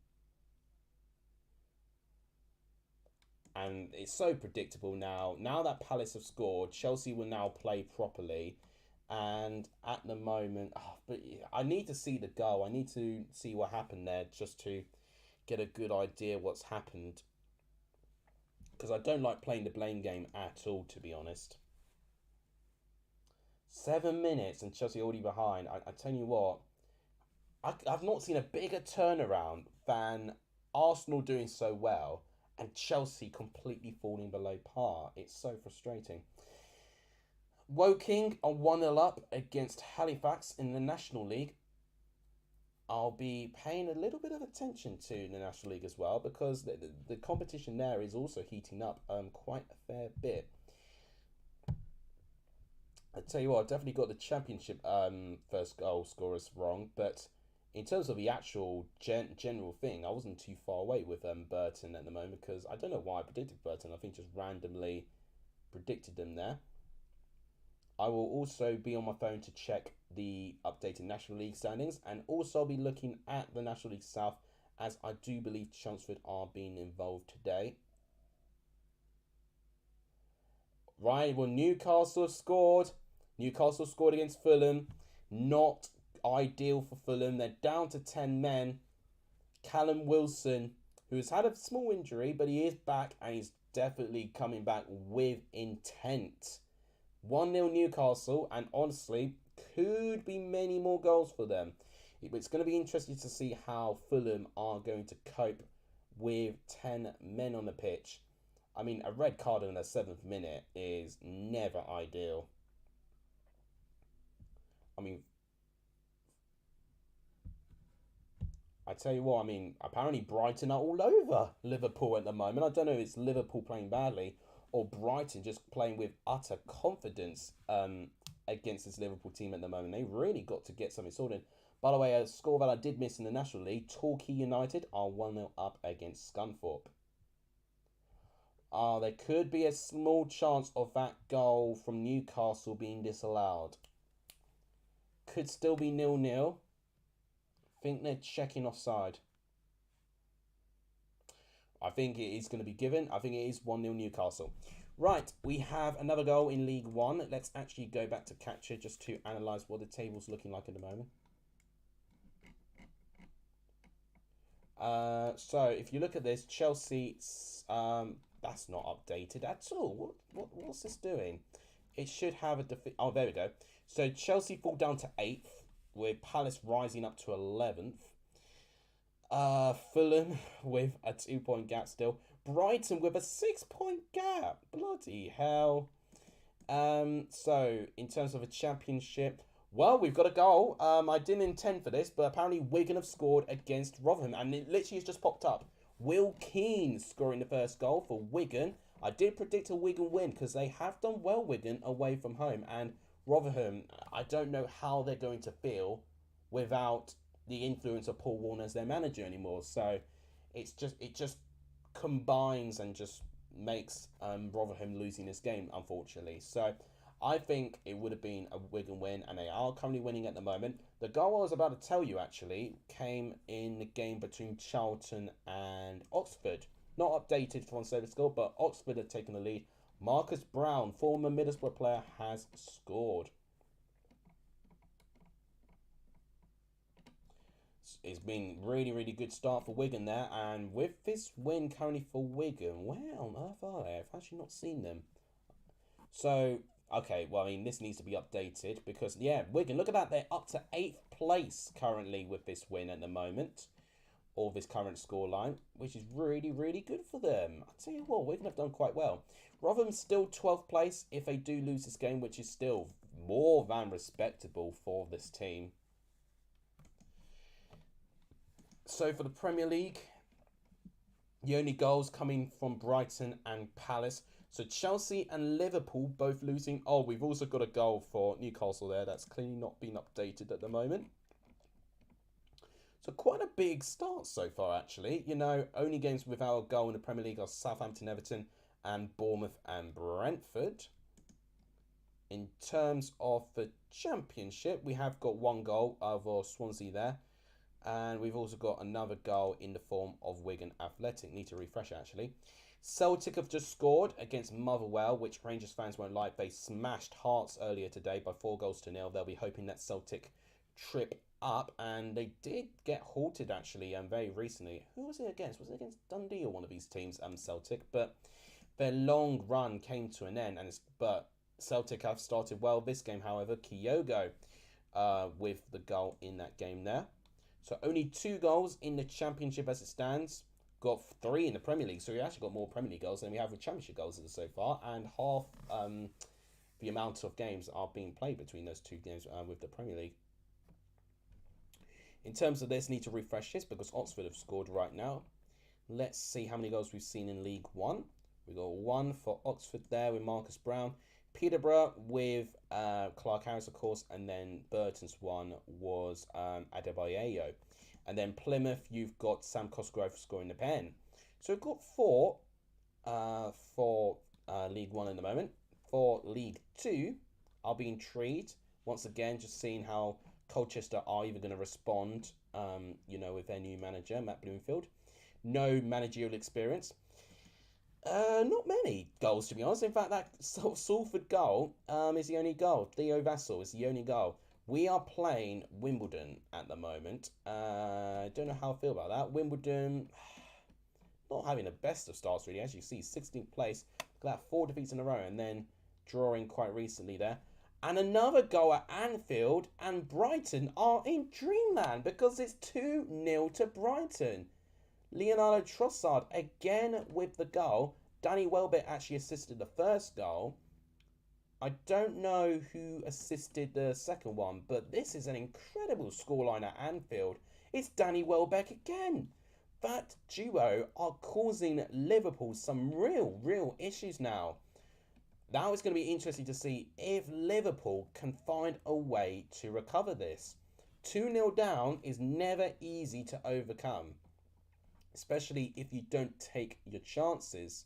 And it's so predictable now. Now that Palace have scored, Chelsea will now play properly. And at the moment, but I need to see the goal. I need to see what happened there just to get a good idea what's happened. Because I don't like playing the blame game at all, to be honest. 7 minutes and Chelsea already behind. I tell you what, I've not seen a bigger turnaround than Arsenal doing so well and Chelsea completely falling below par. It's so frustrating. Woking are 1-0 up against Halifax in the National League. I'll be paying a little bit of attention to the National League as well because the competition there is also heating up quite a fair bit. I tell you what, I've definitely got the Championship first goal scorers wrong, but in terms of the actual general thing, I wasn't too far away with Burton at the moment because I don't know why I predicted Burton. I think just randomly predicted them there. I will also be on my phone to check the updated National League standings and also be looking at the National League South as I do believe Chelmsford are being involved today. Right, well, Newcastle have scored. Newcastle scored against Fulham. Not ideal for Fulham. They're down to 10 men. Callum Wilson, who has had a small injury, but he is back and he's definitely coming back with intent. 1-0 Newcastle, and honestly, could be many more goals for them. It's going to be interesting to see how Fulham are going to cope with 10 men on the pitch. I mean, a red card in the 7th minute is never ideal. I mean, I tell you what, apparently Brighton are all over Liverpool at the moment. I don't know if it's Liverpool playing badly or Brighton just playing with utter confidence against this Liverpool team at the moment. They really got to get something sorted. By the way, a score that I did miss in the National League, Torquay United are 1-0 up against Scunthorpe. There could be a small chance of that goal from Newcastle being disallowed. Could still be 0-0. Think they're checking offside. I think it is going to be given. I think it is 1-0 Newcastle. Right, we have another goal in League One. Let's actually go back to Capture just to analyse what the table's looking like at the moment. So, if you look at this, Chelsea, that's not updated at all. What's this doing? It should have a defeat. Oh, there we go. So, Chelsea fall down to 8th, with Palace rising up to 11th. Fulham with a 2-point gap still. Brighton with a 6-point gap. Bloody hell. So, in terms of a championship, well, we've got a goal. I didn't intend for this, but apparently Wigan have scored against Rotherham, and it literally has just popped up. Will Keane scoring the first goal for Wigan. I did predict a Wigan win because they have done well, Wigan, away from home. And Rotherham, I don't know how they're going to feel without the influence of Paul Warner as their manager anymore. So it just combines and just makes Rotherham losing this game, unfortunately. So I think it would have been a Wigan win, and they are currently winning at the moment. The goal I was about to tell you, actually, came in the game between Charlton and Oxford. Not updated for on score, but Oxford have taken the lead. Marcus Brown, former Middlesbrough player, has scored. It's been really, really good start for Wigan there. And with this win currently for Wigan, where on earth are they? I've actually not seen them. So, okay, well, I mean, this needs to be updated because, yeah, Wigan, look at that. They're up to 8th place currently with this win at the moment, or this current scoreline, which is really, really good for them. I'll tell you what, Wigan have done quite well. Rotherham's still 12th place if they do lose this game, which is still more than respectable for this team. So for the Premier League, the only goals coming from Brighton and Palace. So Chelsea and Liverpool both losing. Oh, we've also got a goal for Newcastle there. That's clearly not been updated at the moment. So quite a big start so far, actually. You know, only games without a goal in the Premier League are Southampton, Everton, and Bournemouth and Brentford. In terms of the Championship, we have got one goal over Swansea there. And we've also got another goal in the form of Wigan Athletic. Need to refresh, actually. Celtic have just scored against Motherwell, which Rangers fans won't like. They smashed Hearts earlier today by 4-0. They'll be hoping that Celtic trip up, and they did get halted, actually, very recently. Who was it against? Was it against Dundee or one of these teams, Celtic? But their long run came to an end, but Celtic have started well this game, however. Kyogo with the goal in that game there. So only 2 goals in the Championship as it stands. Got 3 in the Premier League, so we actually got more Premier League goals than we have with Championship goals so far, and half the amount of games are being played between those 2 games with the Premier League. In terms of this, need to refresh this because Oxford have scored right now. Let's see how many goals we've seen in League One. We got 1 for Oxford there with Marcus Brown. Peterborough with Clark Harris, of course, and then Burton's one was Adebayo. And then Plymouth, you've got Sam Cosgrove scoring the pen. So we've got 4 for League One at the moment. For League Two, I'll be intrigued. Once again, just seeing how Colchester are even going to respond, with their new manager, Matt Bloomfield. No managerial experience. Not many goals, to be honest. In fact, that Salford goal is the only goal. Theo Vassell is the only goal. We are playing Wimbledon at the moment. I don't know how I feel about that. Wimbledon, not having the best of starts, really. As you see, 16th place. Look at that, 4 defeats in a row, and then drawing quite recently there. And another goal at Anfield, and Brighton are in dreamland because it's 2-0 to Brighton. Leonardo Trossard again with the goal. Danny Welbeck actually assisted the first goal. I don't know who assisted the second one, but this is an incredible scoreline at Anfield. It's Danny Welbeck again. That duo are causing Liverpool some real issues now. Now it's going to be interesting to see if Liverpool can find a way to recover this. 2-0 down is never easy to overcome, especially if you don't take your chances.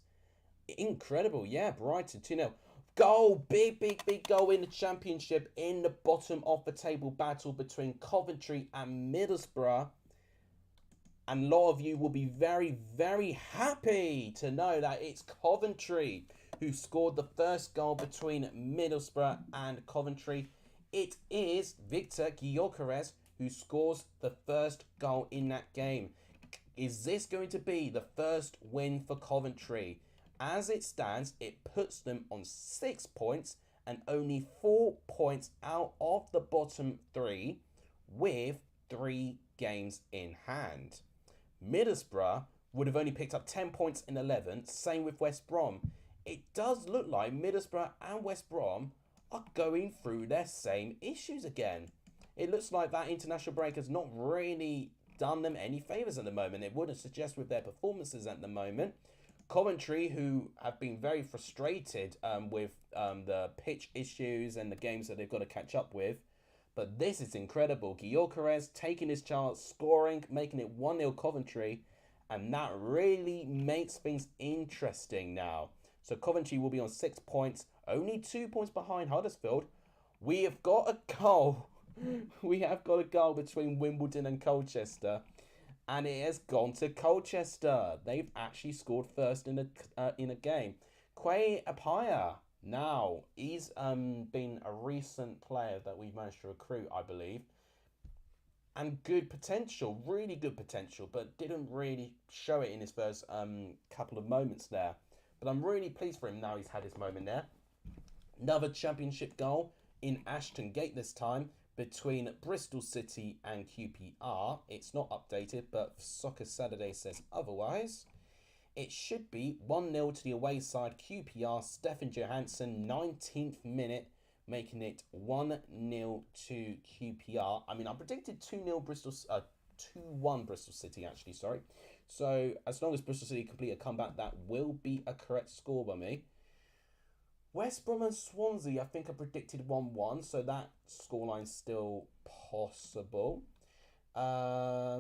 Incredible, yeah, Brighton 2-0. Goal, big goal in the Championship in the bottom of the table battle between Coventry and Middlesbrough. And a lot of you will be very happy to know that it's Coventry who scored the first goal between Middlesbrough and Coventry. It is Victor Gyökeres who scores the first goal in that game. Is this going to be the first win for Coventry? As it stands, it puts them on 6 points and only 4 points out of the bottom 3 with 3 games in hand. Middlesbrough would have only picked up 10 points in 11th, same with West Brom. It does look like Middlesbrough and West Brom are going through their same issues again. It looks like that international break has not really done them any favours at the moment. It wouldn't suggest with their performances at the moment. Coventry, who have been very frustrated with the pitch issues and the games that they've got to catch up with. But this is incredible. Gyökeres taking his chance, scoring, making it 1-0 Coventry. And that really makes things interesting now. So Coventry will be on 6 points, only 2 points behind Huddersfield. We have got a goal. We have got a goal between Wimbledon and Colchester, and it has gone to Colchester. They've actually scored first in a game. Quay Apaya. Now he's been a recent player that we've managed to recruit, I believe, and good potential, really good potential, but didn't really show it in his first couple of moments there. But I'm really pleased for him now he's had his moment there. Another championship goal in Ashton Gate this time between Bristol City and QPR. It's not updated, but Soccer Saturday says otherwise. It should be 1-0 to the away side QPR. Stefan Johansson, 19th minute, making it 1-0 to QPR. I mean, I predicted 2-0 Bristol, 2-1 Bristol City actually, sorry. So as long as Bristol City complete a comeback, that will be a correct score by me. West Brom and Swansea, I think I predicted 1-1, so that scoreline's still possible. I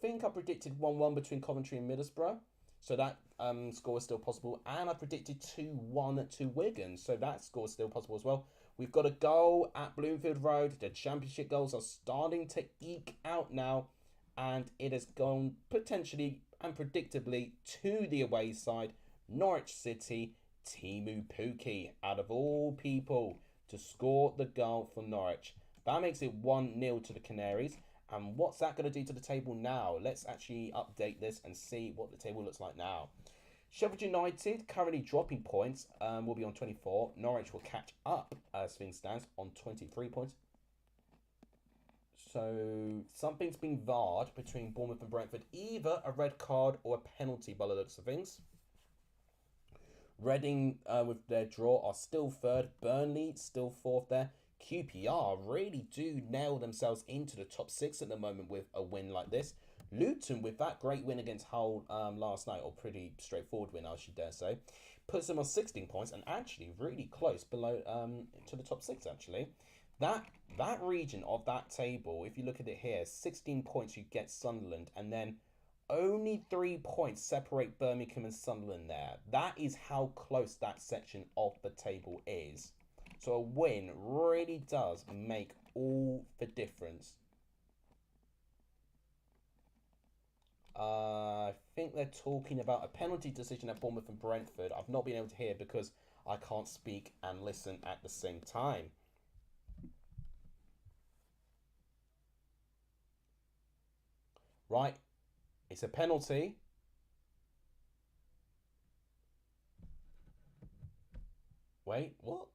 think I predicted 1-1 between Coventry and Middlesbrough, so that score is still possible. And I predicted 2-1 to Wigan, so that score is still possible as well. We've got a goal at Bloomfield Road. The championship goals are starting to eke out now, and it has gone potentially and predictably to the away side, Norwich City. Timu Puki, out of all people, to score the goal for Norwich. That makes it 1-0 to the Canaries. And what's that going to do to the table now? Let's actually update this and see what the table looks like now. Sheffield United, currently dropping points, will be on 24. Norwich will catch up as things stands on 23 points. So something's been VAR'd between Bournemouth and Brentford. Either a red card or a penalty by the looks of things. Reading with their draw are still third. Burnley still fourth there. QPR really do nail themselves into the top six at the moment with a win like this. Luton, with that great win against Hull last night, or pretty straightforward win, I should dare say, puts them on 16 points and actually really close below to the top six, actually. That region of that table, if you look at it here, 16 points you get Sunderland, and then only 3 points separate Birmingham and Sunderland there. That is how close that section of the table is. So a win really does make all the difference. I think they're talking about a penalty decision at Bournemouth and Brentford. I've not been able to hear because I can't speak and listen at the same time. Right. It's a penalty. Wait, what?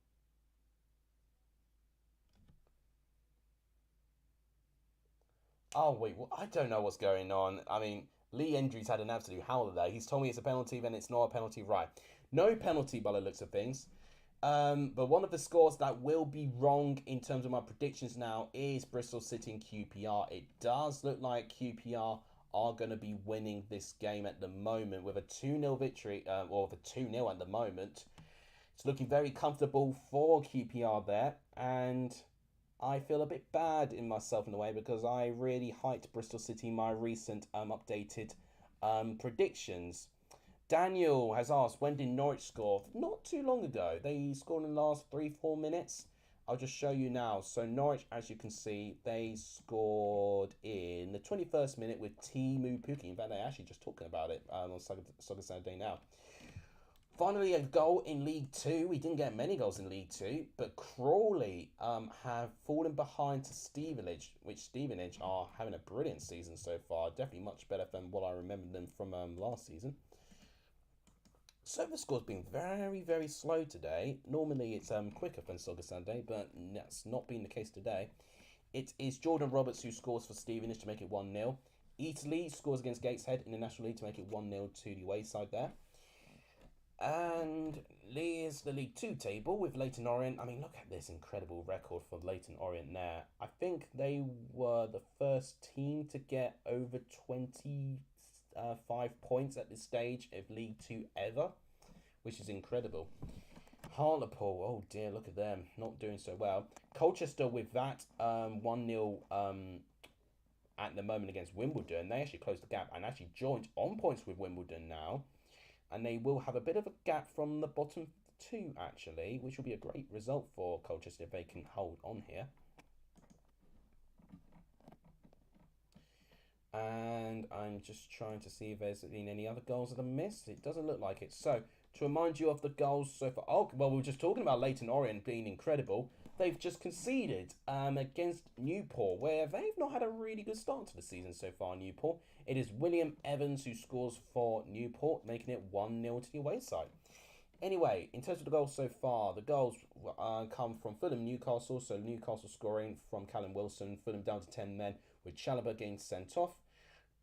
Oh, wait, what? I don't know what's going on. I mean, Lee Endry's had an absolute howler there. He's told me it's a penalty, then it's not a penalty. Right. No penalty by the looks of things. But one of the scores that will be wrong in terms of my predictions now is Bristol City and QPR. It does look like QPR are going to be winning this game at the moment with a 2-0 victory, or with a 2-0 at the moment. It's looking very comfortable for QPR there, and I feel a bit bad in myself in a way because I really hyped Bristol City in my recent updated predictions. Daniel has asked, when did Norwich score? Not too long ago. They scored in the last 3-4 minutes. I'll just show you now. So Norwich, as you can see, they scored in the 21st minute with Timu Puki. In fact, they're actually just talking about it on Soccer Saturday now. Finally, a goal in League Two. We didn't get many goals in League Two, but Crawley have fallen behind to Stevenage, which Stevenage are having a brilliant season so far. Definitely much better than what I remember them from last season. So the score's been very, very slow today. Normally it's quicker than Soccer Sunday, but that's not been the case today. It is Jordan Roberts who scores for Stevenage to make it 1-0. Italy scores against Gateshead in the National League to make it 1-0 to the wayside there. And here's the League Two table with Leyton Orient. I mean, look at this incredible record for Leyton Orient there. I think they were the first team to get over 25 points at this stage of League Two ever, which is incredible. Hartlepool, oh dear, look at them, not doing so well. Colchester with that 1-0 at the moment against Wimbledon. They actually closed the gap and actually joined on points with Wimbledon now. And they will have a bit of a gap from the bottom two, actually, which will be a great result for Colchester if they can hold on here. And I'm just trying to see if there's been any other goals that are missed. It doesn't look like it. So, to remind you of the goals so far. Oh, well, we were just talking about Leyton Orient being incredible. They've just conceded against Newport, where they've not had a really good start to the season so far, Newport. It is William Evans who scores for Newport, making it 1-0 to the away side. Anyway, in terms of the goals so far, the goals come from Fulham Newcastle. So Newcastle scoring from Callum Wilson. Fulham down to 10 men with Chalobah getting sent off.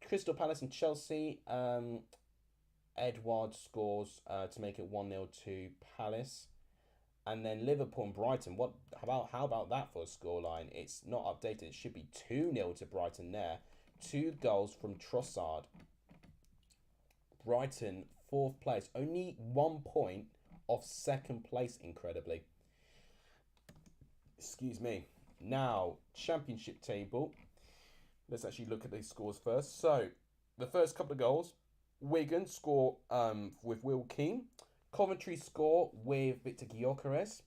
Crystal Palace and Chelsea. Edouard scores to make it 1-0 to Palace. And then Liverpool and Brighton. How about that for a scoreline? It's not updated. It should be 2-0 to Brighton there. 2 goals from Trossard. Brighton, 4th place. Only 1 point off 2nd place, incredibly. Excuse me. Now, Championship table. Let's actually look at these scores first. So, the first couple of goals. Wigan score with Will Keane. Coventry score with Victor Gyökeres.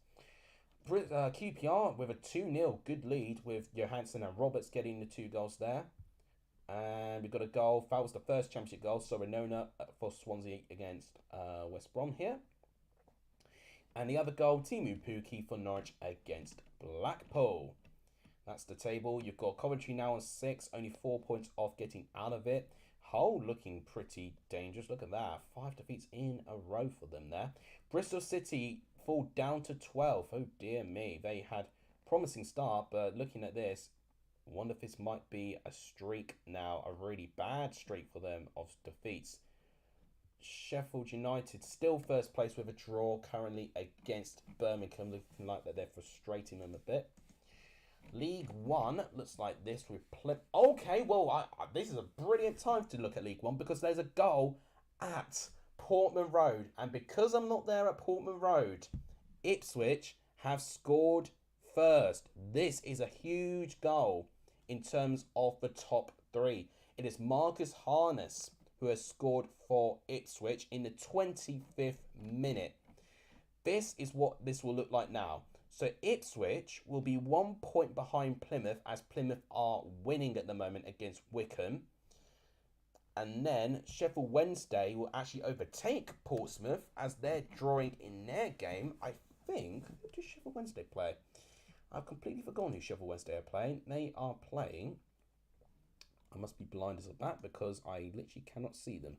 QPR with a 2-0 good lead with Johansson and Roberts getting the 2 goals there. And we've got a goal. That was the first Championship goal. Sorinona for Swansea against West Brom here. And the other goal, Timu Pukki for Norwich against Blackpool. That's the table. You've got Coventry now on 6, only 4 points off getting out of it. Hull looking pretty dangerous. Look at that. 5 defeats in a row for them there. Bristol City fall down to 12. Oh dear me. They had a promising start, but looking at this, I wonder if this might be a streak now. A really bad streak for them of defeats. Sheffield United still first place with a draw currently against Birmingham. Looking like that they're frustrating them a bit. League One looks like this with Plymouth. Okay, well, this is a brilliant time to look at League One because there's a goal at Portman Road. And because I'm not there at Portman Road, Ipswich have scored first. This is a huge goal in terms of the top 3. It is Marcus Harness who has scored for Ipswich in the 25th minute. This is what this will look like now. So Ipswich will be 1 point behind Plymouth as Plymouth are winning at the moment against Wycombe. And then Sheffield Wednesday will actually overtake Portsmouth as they're drawing in their game. I think, who does Sheffield Wednesday play? I've completely forgotten who Sheffield Wednesday are playing. They are playing, I must be blind as a bat because I literally cannot see them.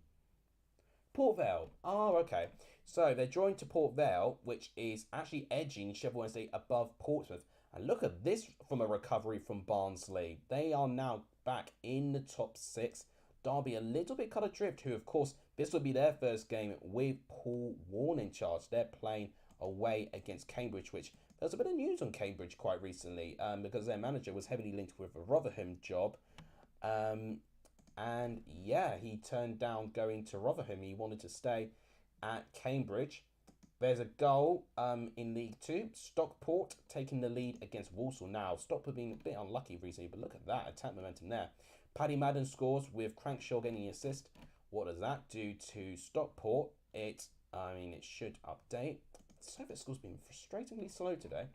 Port Vale. Oh, okay. So they're drawing to Port Vale, which is actually edging Sheffield Wednesday above Portsmouth. And look at this from a recovery from Barnsley. They are now back in the top 6. Derby a little bit cut adrift, who, of course, this will be their first game with Paul Warne in charge. They're playing away against Cambridge, which there's a bit of news on Cambridge quite recently because their manager was heavily linked with a Rotherham job. And yeah, he turned down going to Rotherham. He wanted to stay at Cambridge. There's a goal in League 2. Stockport taking the lead against Walsall. Now, Stockport being a bit unlucky recently, but look at that attack momentum there. Paddy Madden scores with Crankshaw getting the assist. What does that do to Stockport? It should update. Service score's been frustratingly slow today.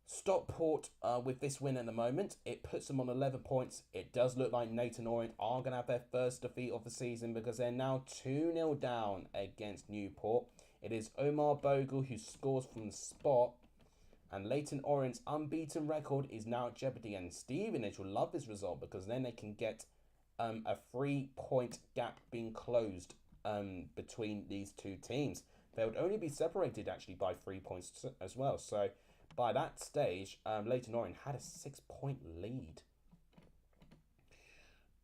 Stockport with this win at the moment, it puts them on 11 points. It does look like Leyton Orient are going to have their first defeat of the season because they're now 2-0 down against Newport. It is Omar Bogle who scores from the spot. And Leyton Orient's unbeaten record is now at jeopardy. And Stevenage will love this result because then they can get a 3-point gap being closed between these two teams. They would only be separated actually by 3 points as well. So by that stage, Leyton Orient had a 6-point lead.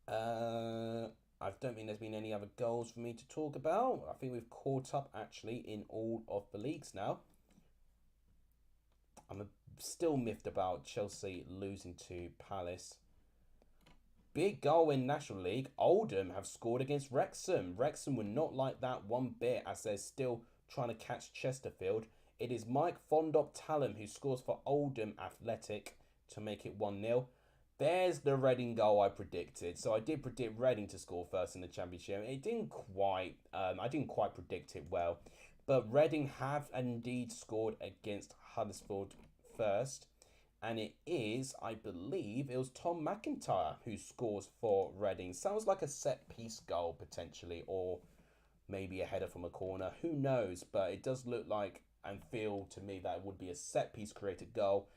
I don't think there's been any other goals for me to talk about. I think we've caught up actually in all of the leagues now. I'm still miffed about Chelsea losing to Palace. Big goal in National League. Oldham have scored against Wrexham. Wrexham were not like that one bit as they're still trying to catch Chesterfield. It is Mike Fondop Tallum who scores for Oldham Athletic to make it 1-0. There's the Reading goal I predicted. So I did predict Reading to score first in the Championship. It didn't quite. I didn't quite predict it well, but Reading have indeed scored against Huddersfield first, and it is, I believe, it was Tom McIntyre who scores for Reading. Sounds like a set piece goal potentially, or maybe a header from a corner. Who knows? But it does look like and feel to me that it would be a set piece created goal.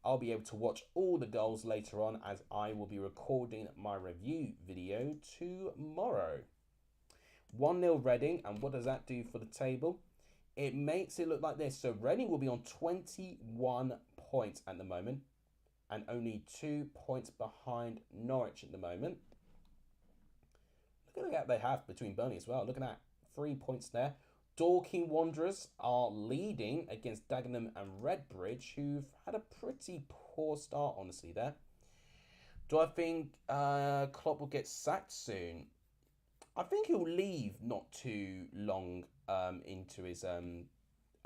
I'll be able to watch all the goals later on as I will be recording my review video tomorrow. 1-0 Reading, and what does that do for the table? It makes it look like this. So Reading will be on 21 points at the moment and only 2 points behind Norwich at the moment. Look at the gap they have between Burnley as well. Look at that. 3 points there. Dorking Wanderers are leading against Dagenham and Redbridge, who've had a pretty poor start, honestly, there. Do I think Klopp will get sacked soon? I think he'll leave not too long into his... I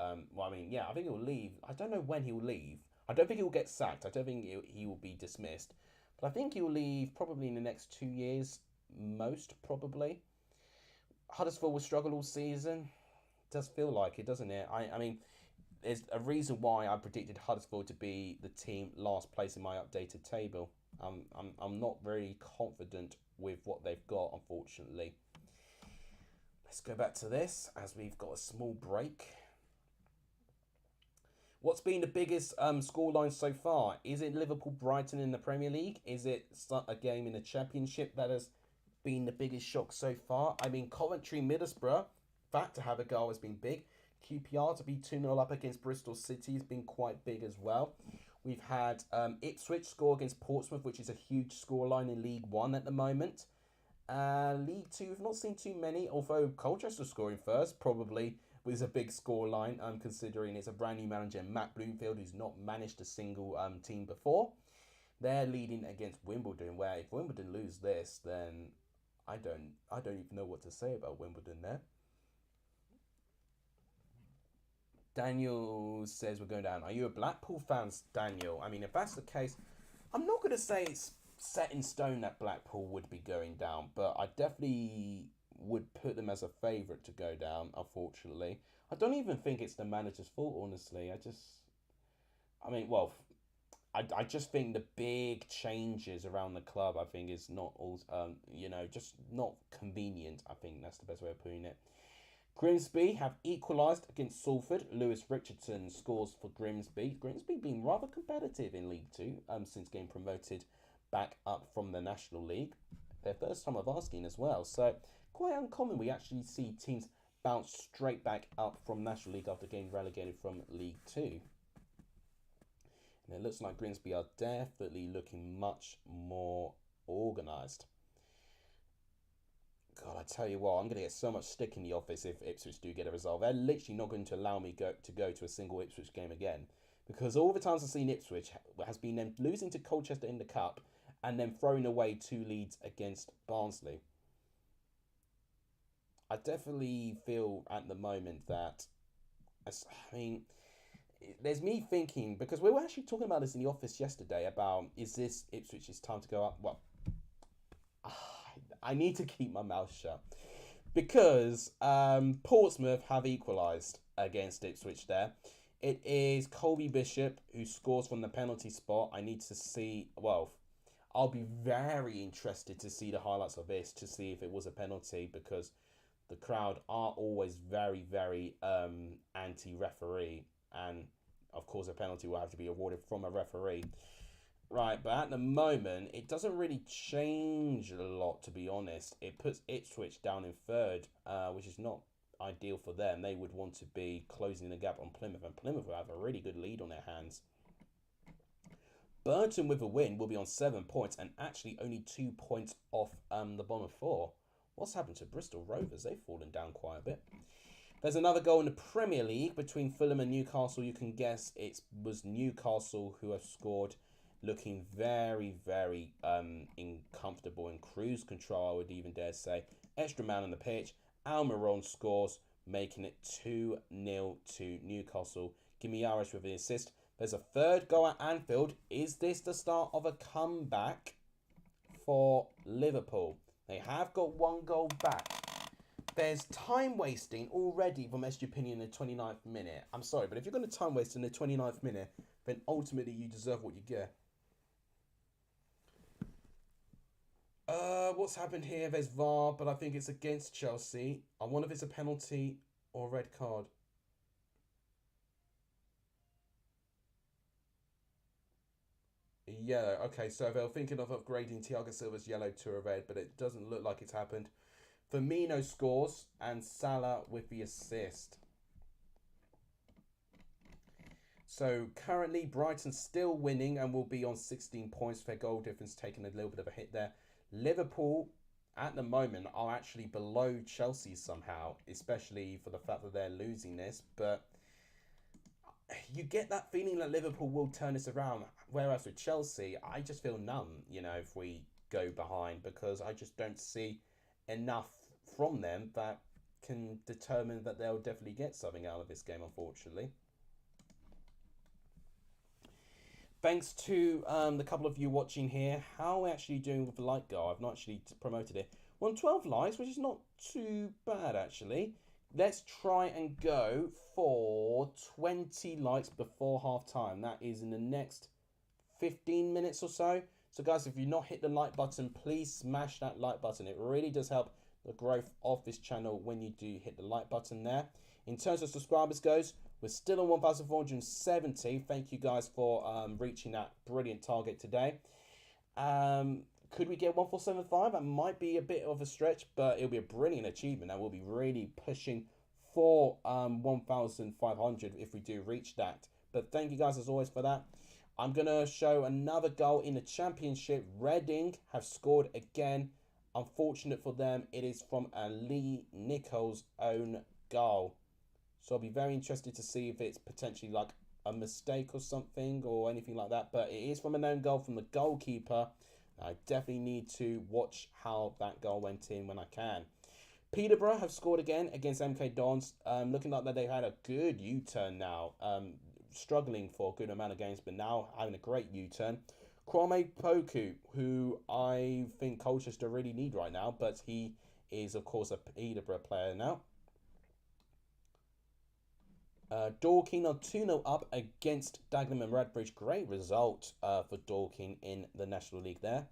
think he'll leave. I don't know when he'll leave. I don't think he'll get sacked. I don't think he will be dismissed. But I think he'll leave probably in the next 2 years, most probably. Huddersfield will struggle all season. Does feel like it, doesn't it? I mean, there's a reason why I predicted Huddersfield to be the team last place in my updated table. I'm not very confident with what they've got, unfortunately. Let's go back to this as we've got a small break. What's been the biggest scoreline so far? Is it Liverpool-Brighton in the Premier League? Is it a game in the Championship that has been the biggest shock so far? I mean, Coventry Middlesbrough, fact to have a goal has been big. QPR to be 2-0 up against Bristol City has been quite big as well. We've had Ipswich score against Portsmouth, which is a huge scoreline in League One at the moment. League Two, we've not seen too many, although Colchester scoring first probably was a big scoreline, considering it's a brand new manager, Matt Bloomfield, who's not managed a single team before. They're leading against Wimbledon, where if Wimbledon lose this, then I don't even know what to say about Wimbledon there. Daniel says we're going down. Are you a Blackpool fan, Daniel? I mean, if that's the case, I'm not going to say it's set in stone that Blackpool would be going down, but I definitely would put them as a favourite to go down, unfortunately. I don't even think it's the manager's fault, honestly. I just think the big changes around the club, I think, is not all, just not convenient. I think that's the best way of putting it. Grimsby have equalised against Salford. Lewis Richardson scores for Grimsby. Grimsby being rather competitive in League Two since getting promoted back up from the National League. Their first time of asking as well. So quite uncommon we actually see teams bounce straight back up from National League after getting relegated from League Two. And it looks like Grimsby are definitely looking much more organised. God, I tell you what, I'm going to get so much stick in the office if Ipswich do get a result. They're literally not going to allow me to go to a single Ipswich game again. Because all the times I've seen Ipswich has been them losing to Colchester in the Cup and then throwing away 2 leads against Barnsley. I definitely feel at the moment that, there's me thinking, because we were actually talking about this in the office yesterday about, is this Ipswich's time to go up? Well, I need to keep my mouth shut because Portsmouth have equalised against Ipswich there. It is Colby Bishop who scores from the penalty spot. I need to see, I'll be very interested to see the highlights of this to see if it was a penalty, because the crowd are always very, very anti-referee, and of course a penalty will have to be awarded from a referee. Right, but at the moment, it doesn't really change a lot, to be honest. It puts Ipswich down in third, which is not ideal for them. They would want to be closing the gap on Plymouth, and Plymouth will have a really good lead on their hands. Burton with a win will be on 7 points, and actually only 2 points off the bottom of 4. What's happened to Bristol Rovers? They've fallen down quite a bit. There's another goal in the Premier League between Fulham and Newcastle. You can guess it was Newcastle who have scored, looking very, very uncomfortable in cruise control, I would even dare say. Extra man on the pitch. Almiron scores, making it 2-0 to Newcastle. Gimiaris with the assist. There's a third goal at Anfield. Is this the start of a comeback for Liverpool? They have got 1 goal back. There's time wasting already from Estupinian in the 29th minute. I'm sorry, but if you're going to time waste in the 29th minute, then ultimately you deserve what you get. What's happened here? There's VAR, but I think it's against Chelsea. I wonder if it's a penalty or a red card. Yellow. Okay, so they were thinking of upgrading Thiago Silva's yellow to a red, but it doesn't look like it's happened. Firmino scores and Salah with the assist. So currently Brighton still winning and will be on 16 points. Their goal difference taking a little bit of a hit there. Liverpool at the moment are actually below Chelsea somehow, especially for the fact that they're losing this. But you get that feeling that Liverpool will turn this around. Whereas with Chelsea, I just feel numb, if we go behind, because I just don't see enough from them that can determine that they'll definitely get something out of this game, unfortunately. Thanks to the couple of you watching here. How are we actually doing with the like goal? I've not actually promoted it. We're on 12 likes, which is not too bad, actually. Let's try and go for 20 likes before half time. That is in the next 15 minutes or so. So, guys, if you've not hit the like button, please smash that like button. It really does help the growth of this channel when you do hit the like button there. In terms of subscribers goes, we're still on 1,470. Thank you guys for reaching that brilliant target today. Could we get 1,475? That might be a bit of a stretch, but it'll be a brilliant achievement. And we'll be really pushing for 1,500 if we do reach that. But thank you guys as always for that. I'm going to show another goal in the Championship. Reading have scored again. Unfortunate for them, it is from a Lee Nichols' own goal. So I'll be very interested to see if it's potentially like a mistake or something or anything like that. But it is from an own goal from the goalkeeper. I definitely need to watch how that goal went in when I can. Peterborough have scored again against MK Dons. Looking like that they've had a good U-turn now. Struggling for a good amount of games, but now having a great U-turn. Kwame Poku, who I think Colchester really need right now, but he is, of course, a Peterborough player now. Dorking are 2-0 up against Dagenham and Redbridge. Great result for Dorking in the National League there.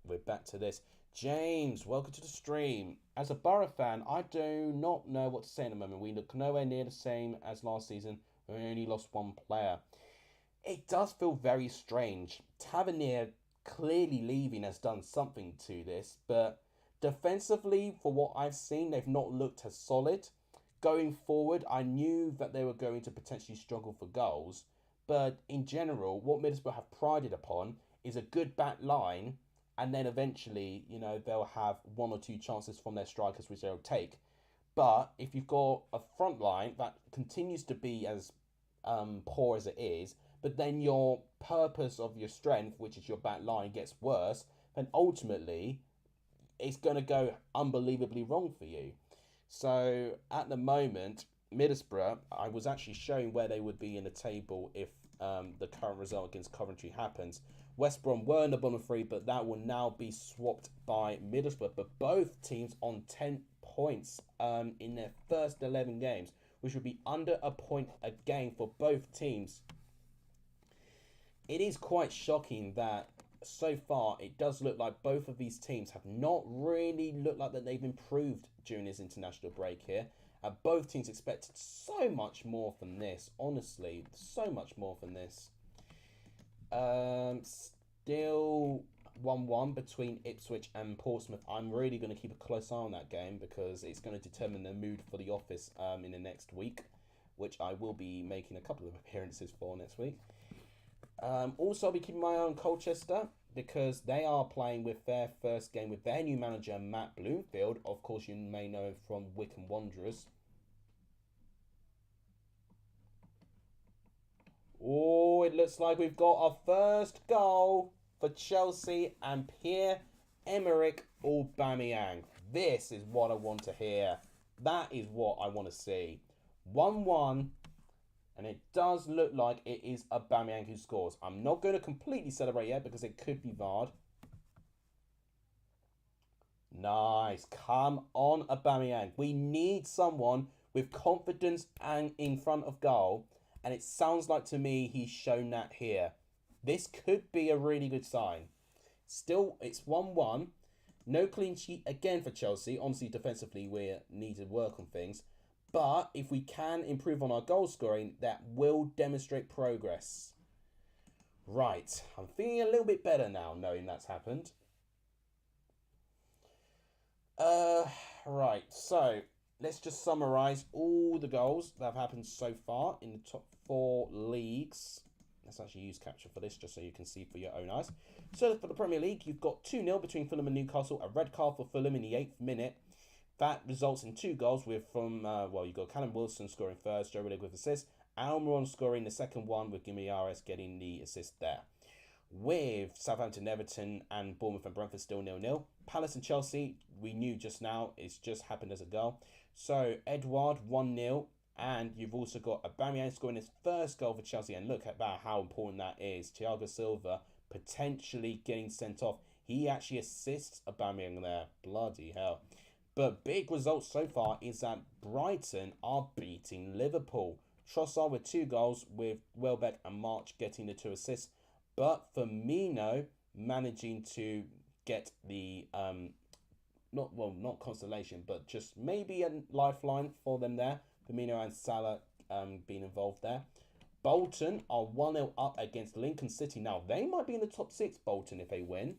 We're back to this. James, welcome to the stream. As a Borough fan, I do not know what to say at the moment. We look nowhere near the same as last season. We only lost 1 player. It does feel very strange. Tavernier clearly leaving has done something to this, but defensively, for what I've seen, they've not looked as solid. Going forward, I knew that they were going to potentially struggle for goals, but in general, what Middlesbrough have prided upon is a good back line, and then eventually, they'll have 1 or 2 chances from their strikers, which they'll take. But if you've got a front line that continues to be as poor as it is, but then your purpose of your strength, which is your back line, gets worse, then ultimately it's going to go unbelievably wrong for you. So at the moment, Middlesbrough, I was actually showing where they would be in the table if the current result against Coventry happens. West Brom were in the bottom 3, but that will now be swapped by Middlesbrough. But both teams on 10 points in their first 11 games, which would be under a point a game for both teams. It is quite shocking that so far it does look like both of these teams have not really looked like that they've improved during this international break here. Both teams expected so much more from this, honestly, so much more from this. Still 1-1 between Ipswich and Portsmouth. I'm really going to keep a close eye on that game because it's going to determine the mood for the office in the next week, which I will be making a couple of appearances for next week. Also, I'll be keeping my eye on Colchester because they are playing with their first game with their new manager, Matt Bloomfield. Of course, you may know him from Wycombe Wanderers. Oh, it looks like we've got our first goal for Chelsea and Pierre-Emerick Aubameyang. This is what I want to hear. That is what I want to see. 1-1 And it does look like it is Aubameyang who scores. I'm not going to completely celebrate yet because it could be VAR'd. Nice. Come on, Aubameyang. We need someone with confidence and in front of goal. And it sounds like to me he's shown that here. This could be a really good sign. Still, it's 1-1. No clean sheet again for Chelsea. Honestly, defensively, we need to work on things. But if we can improve on our goal scoring, that will demonstrate progress. Right. I'm feeling a little bit better now knowing that's happened. Right. So, let's just summarise all the goals that have happened so far in the top 4 leagues. Let's actually use capture for this just so you can see for your own eyes. So for the Premier League, you've got 2-0 between Fulham and Newcastle. A red card for Fulham in the 8th minute. That results in 2 goals with you've got Callum Wilson scoring first, Joe Willock with assist. Almiron scoring the second one with Guimaraes getting the assist there. With Southampton, Everton and Bournemouth and Brentford still 0-0. Palace and Chelsea, we knew just now, it's just happened as a goal. So Edouard 1-0. And you've also got Aubameyang scoring his first goal for Chelsea. And look about how important that is. Thiago Silva potentially getting sent off. He actually assists Aubameyang there. Bloody hell. But big results so far is that Brighton are beating Liverpool. Trossard with 2 goals with Welbeck and March getting the 2 assists. But Firmino managing to get the, not consolation, but just maybe a lifeline for them there. Firmino and Salah being involved there. Bolton are 1-0 up against Lincoln City. Now, they might be in the top 6, Bolton, if they win.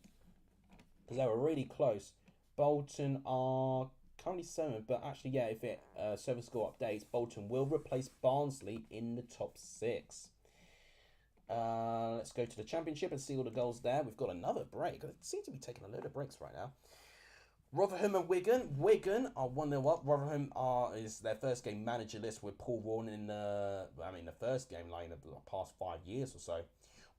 Because they were really close. Bolton are currently 7th. But actually, yeah, if it server score updates, Bolton will replace Barnsley in the top 6. Let's go to the Championship and see all the goals there. We've got another break. It seems to be taking a load of breaks right now. Rotherham and Wigan. Wigan are 1-0 up. Rotherham is their first game managerless with Paul Warren in the first game like in the past 5 years or so.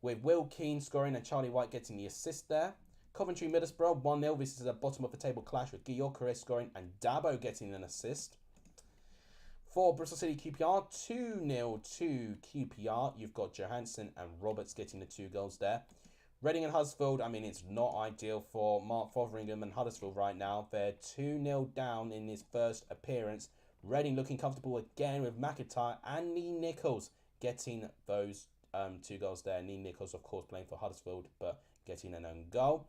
With Will Keane scoring and Charlie White getting the assist there. Coventry Middlesbrough 1-0. This is a bottom of the table clash with Gyökeres scoring and Dabo getting an assist. For Bristol City QPR, 2-0 to QPR. You've got Johansson and Roberts getting the 2 goals there. Reading and Huddersfield, it's not ideal for Mark Fotheringham and Huddersfield right now. They're 2-0 down in his first appearance. Reading looking comfortable again with McIntyre and Nee Nichols getting those 2 goals there. Nee Nichols, of course, playing for Huddersfield, but getting an own goal.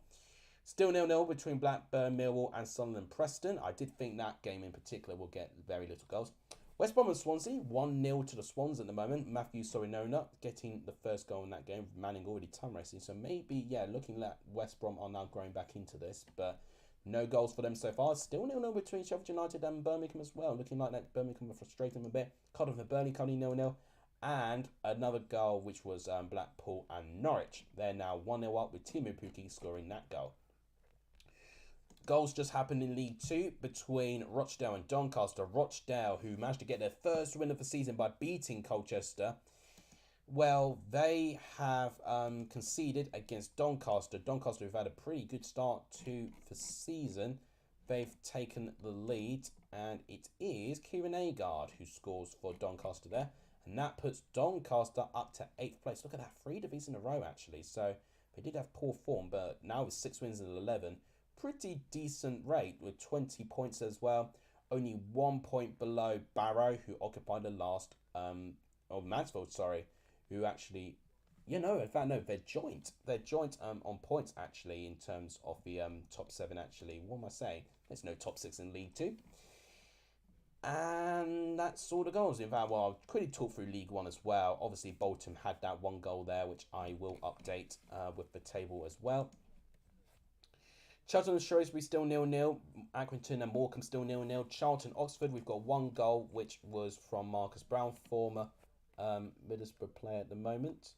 Still 0-0 between Blackburn, Millwall and Sunderland Preston. I did think that game in particular will get very little goals. West Brom and Swansea, 1-0 to the Swans at the moment. Matthew Sorinona getting the first goal in that game. Manning already ton racing. So maybe, looking like West Brom are now growing back into this. But no goals for them so far. Still 0-0 between Sheffield United and Birmingham as well. Looking like that Birmingham are frustrating them a bit. Cardiff and Burnley currently 0-0. And another goal, which was Blackpool and Norwich. They're now 1-0 up with Timu Pukki scoring that goal. Goals just happened in League 2 between Rochdale and Doncaster. Rochdale, who managed to get their first win of the season by beating Colchester. Well, they have conceded against Doncaster. Doncaster have had a pretty good start to the season. They've taken the lead, and it is Kieran Agard who scores for Doncaster there. And that puts Doncaster up to 8th place. Look at that, 3 defeats in a row, actually. So they did have poor form, but now with 6 wins and 11, pretty decent rate with 20 points as well. Only 1 point below Barrow, who occupied the last, Mansfield, who actually, in fact, no, they're joint. They're joint on points, actually, in terms of the top 7, actually. What am I saying? There's no top 6 in League 2. And that's all the goals. In fact, I'll quickly talk through League 1 as well. Obviously, Bolton had that 1 goal there, which I will update with the table as well. Charlton and Shrewsbury still 0-0. Accrington and Morecambe still 0-0. Charlton, Oxford, we've got 1 goal, which was from Marcus Brown, former Middlesbrough player at the moment.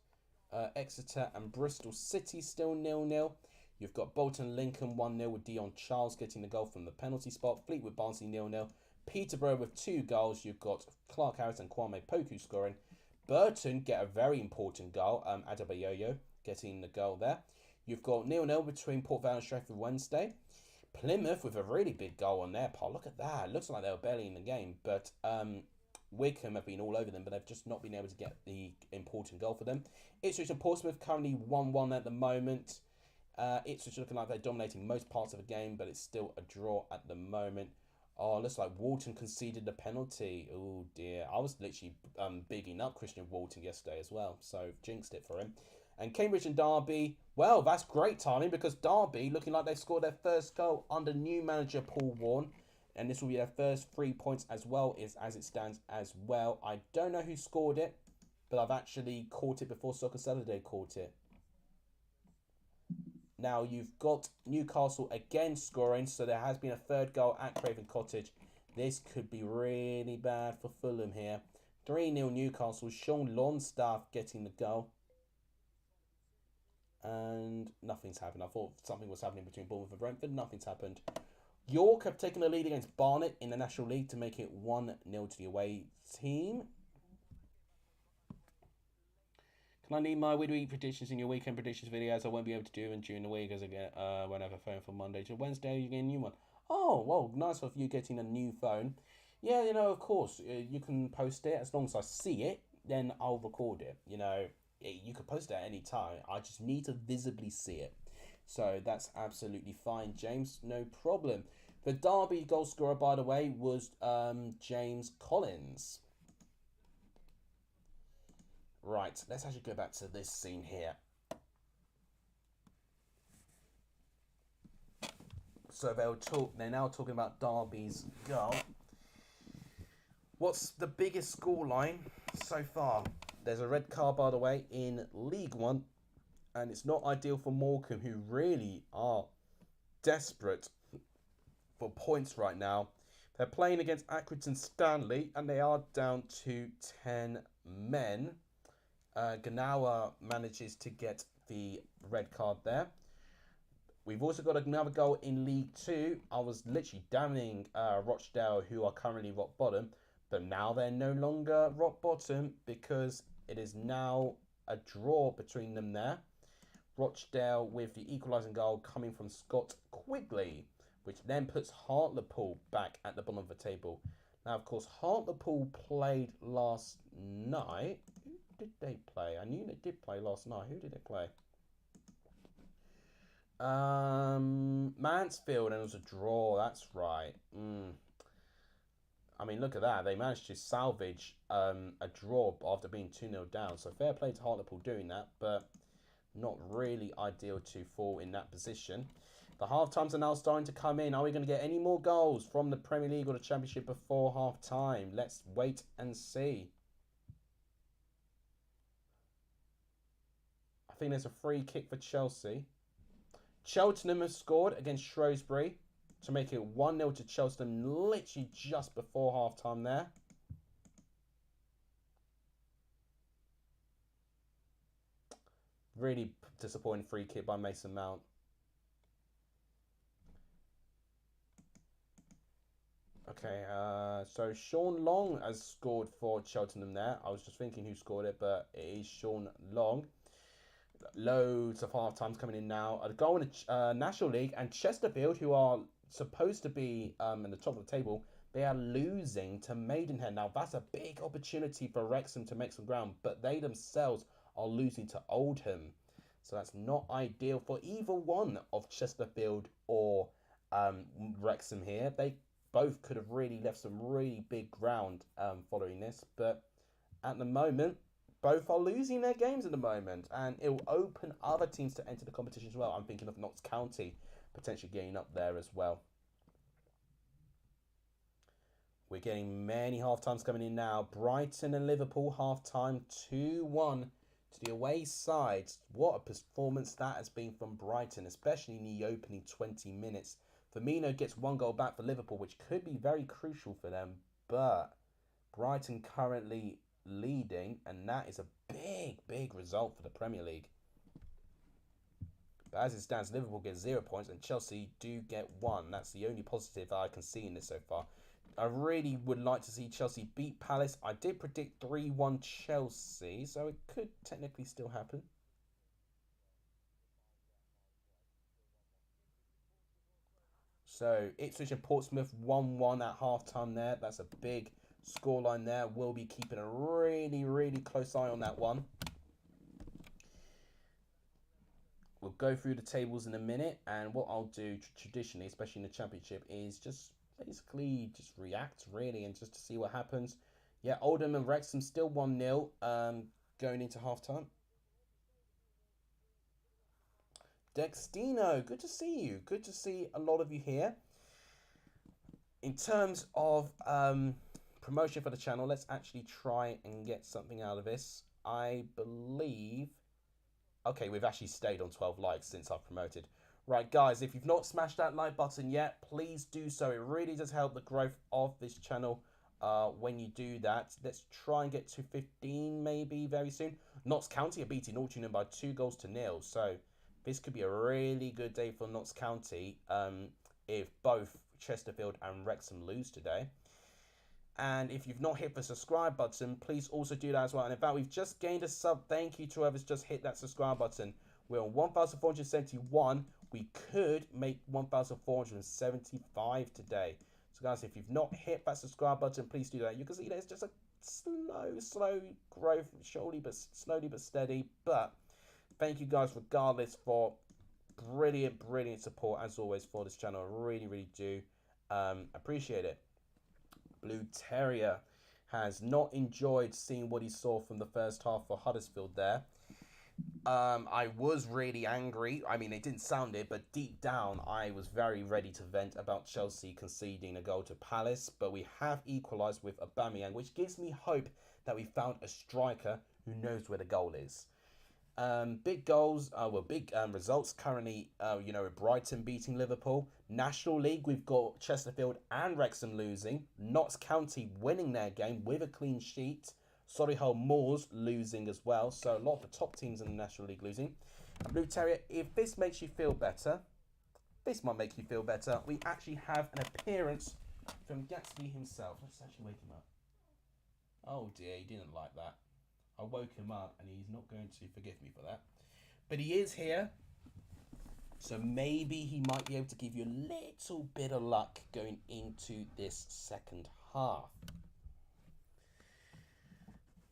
Exeter and Bristol City still 0-0. You've got Bolton Lincoln 1-0 with Dion Charles getting the goal from the penalty spot. Fleetwood Barnsley 0-0. Peterborough with 2 goals. You've got Clark Harris and Kwame Poku scoring. Burton get a very important goal. Adebayoyo getting the goal there. You've got 0-0 between Port Vale and Sheffield Wednesday. Plymouth with a really big goal on their part. Look at that. It looks like they were barely in the game. But Wickham have been all over them, but they've just not been able to get the important goal for them. Ipswich and Portsmouth currently 1-1 at the moment. Ipswich looking like they're dominating most parts of the game, but it's still a draw at the moment. Oh, looks like Walton conceded a penalty. Oh dear. I was literally bigging up Christian Walton yesterday as well, so jinxed it for him. And Cambridge and Derby, well, that's great timing because Derby looking like they've scored their first goal under new manager Paul Warne. And this will be their first 3 points as well, as it stands as well. I don't know who scored it, but I've actually caught it before Soccer Saturday caught it. Now you've got Newcastle again scoring, so there has been a third goal at Craven Cottage. This could be really bad for Fulham here. 3-0 Newcastle. Sean Longstaff getting the goal. And nothing's happened. I thought something was happening between Bournemouth and Brentford. Nothing's happened. York have taken the lead against Barnet in the National League to make it 1-0 to the away team. Can I leave my midweek predictions in your weekend predictions videos? I won't be able to do them during the week as I get when I have a phone from Monday to Wednesday. You get a new one. Oh, well, nice of you getting a new phone. Yeah, of course, you can post it. As long as I see it, then I'll record it. You can post it at any time. I just need to visibly see it. So that's absolutely fine, James. No problem. The Derby goal scorer, by the way, was James Collins. Right, let's actually go back to this scene here. So they're now talking about Derby's goal. What's the biggest scoreline so far? There's a red card, by the way, in League One. And it's not ideal for Morecambe, who really are desperate for points right now. They're playing against Accrington Stanley, and they are down to 10 men. Ganawa manages to get the red card there. We've also got another goal in League 2. I was literally damning Rochdale, who are currently rock bottom. But now they're no longer rock bottom because it is now a draw between them there. Rochdale with the equalising goal coming from Scott Quigley, which then puts Hartlepool back at the bottom of the table. Now, of course, Hartlepool played last night. Who did they play? I knew they did play last night. Who did they play? Mansfield, and it was a draw. That's right. I mean, look at that. They managed to salvage a draw after being 2-0 down. So fair play to Hartlepool doing that, but not really ideal to fall in that position. The half times are now starting to come in. Are we going to get any more goals from the Premier League or the Championship before half time? Let's wait and see. I think there's a free kick for Chelsea. Cheltenham has scored against Shrewsbury to make it 1-0 to Cheltenham, literally just before half time there. Really disappointing free kick by Mason Mount. Okay, so Sean Long has scored for Cheltenham there. I was just thinking who scored it, but it is Sean Long. Loads of half times coming in now. A goal in the National League, and Chesterfield, who are supposed to be in the top of the table, they are losing to Maidenhead. Now, that's a big opportunity for Wrexham to make some ground, but they themselves are losing to Oldham. So that's not ideal for either one of Chesterfield or Wrexham here. They both could have really left some really big ground following this, but at the moment, both are losing their games at the moment, and it will open other teams to enter the competition as well. I'm thinking of Notts County potentially getting up there as well. We're getting many half-times coming in now. Brighton and Liverpool half-time 2-1 to the away side. What a performance that has been from Brighton, especially in the opening 20 minutes. Firmino gets one goal back for Liverpool, which could be very crucial for them, but Brighton currently leading, and that is a big result for the Premier League. But as it stands, Liverpool get 0 points and Chelsea do get 1. That's the only positive that I can see in this so far. I really would like to see Chelsea beat Palace. I did predict 3-1 Chelsea, so it could technically still happen. So Ipswich and Portsmouth 1-1 at half-time there. That's a big scoreline there. We'll be keeping a really, really close eye on that one. We'll go through the tables in a minute, and what I'll do traditionally, especially in the Championship, is just basically just react, really, and just to see what happens. Yeah, Oldham and Wrexham still 1-0 going into half-time. Dextino, good to see you. Good to see a lot of you here. In terms of promotion for the channel, let's actually try and get something out of this. I believe... Okay, we've actually stayed on 12 likes since I've promoted. Right, guys, if you've not smashed that like button yet, please do so. It really does help the growth of this channel when you do that. Let's try and get to 15 maybe very soon. Notts County are beating Altrincham by 2-0. So this could be a really good day for Notts County if both Chesterfield and Wrexham lose today. And if you've not hit the subscribe button, please also do that as well. And in fact, we've just gained a sub. Thank you to whoever's just hit that subscribe button. We're on 1,471. We could make 1,475 today. So guys, if you've not hit that subscribe button, please do that. You can see there's just a slow growth, slowly but steady. But thank you guys regardless for brilliant support as always for this channel. I really do appreciate it. Blue Terrier has not enjoyed seeing what he saw from the first half for Huddersfield there. I was really angry. I mean, it didn't sound it, but deep down, I was very ready to vent about Chelsea conceding a goal to Palace. But we have equalised with Aubameyang, which gives me hope that we found a striker who knows where the goal is. Big goals, big results currently, with Brighton beating Liverpool. National League, we've got Chesterfield and Wrexham losing. Notts County winning their game with a clean sheet. Solihull Moors losing as well. So a lot of the top teams in the National League losing. Blue Terrier, if this makes you feel better, this might make you feel better. We actually have an appearance from Gatsby himself. Let's actually wake him up. Oh dear, he didn't like that. I woke him up and he's not going to forgive me for that. But he is here. So maybe he might be able to give you a little bit of luck going into this second half.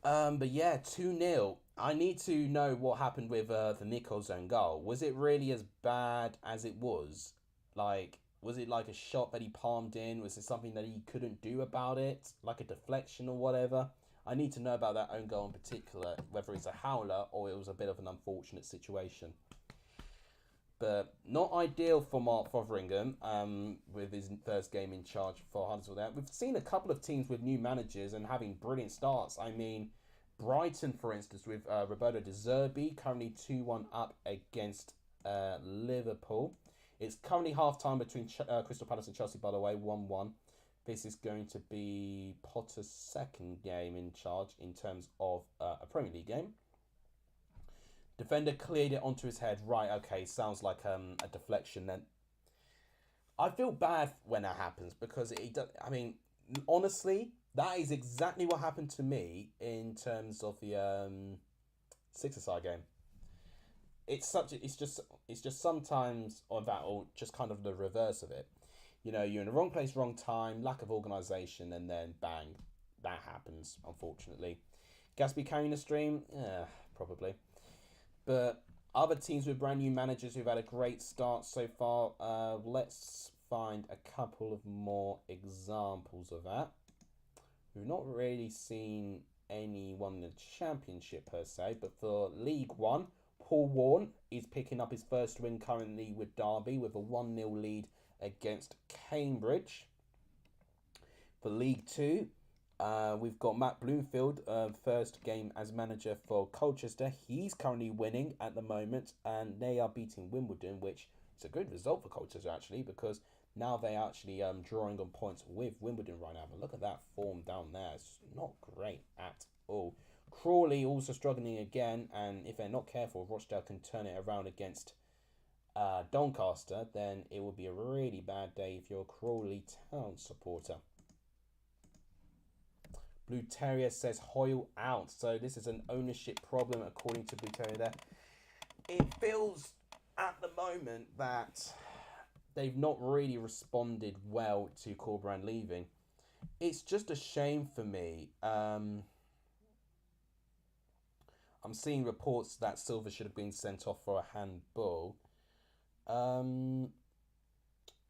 But yeah, 2-0. I need to know what happened with the Nico's own goal. Was it really as bad as it was? Like, was it like a shot that he palmed in? Was it something that he couldn't do about it? Like a deflection or whatever? I need to know about that own goal in particular, whether it's a howler or it was a bit of an unfortunate situation. But not ideal for Mark Fotheringham with his first game in charge for Huddersfield. We've seen a couple of teams with new managers and having brilliant starts. I mean, Brighton, for instance, with Roberto De Zerbi, currently 2-1 up against Liverpool. It's currently half-time between Crystal Palace and Chelsea, by the way, 1-1. This is going to be Potter's second game in charge in terms of a Premier League game. Defender cleared it onto his head. Right, okay, sounds like a deflection then. I feel bad when that happens because it does. I mean, honestly, that is exactly what happened to me in terms of the six-a-side game. It's just sometimes or that or just kind of the reverse of it. You know, you're in the wrong place, wrong time, lack of organisation, and then bang, that happens, unfortunately. Gatsby carrying the stream? Yeah, probably. But other teams with brand new managers who've had a great start so far, let's find a couple of more examples of that. We've not really seen anyone in the Championship per se, but for League One, Paul Warne is picking up his first win currently with Derby with a 1-0 lead against Cambridge. For League Two, we've got Matt Bloomfield, first game as manager for Colchester. He's currently winning at the moment, and they are beating Wimbledon, which is a good result for Colchester actually, because now they're actually drawing on points with Wimbledon right now. But look at that form down there; it's not great at all. Crawley also struggling again, and if they're not careful, Rochdale can turn it around against Doncaster, then it will be a really bad day if you're a Crawley Town supporter. Blue Terrier says Hoyle out. So this is an ownership problem according to Blue Terrier there. It feels at the moment that they've not really responded well to Corberán leaving. It's just a shame for me. I'm seeing reports that Silva should have been sent off for a handball. Um,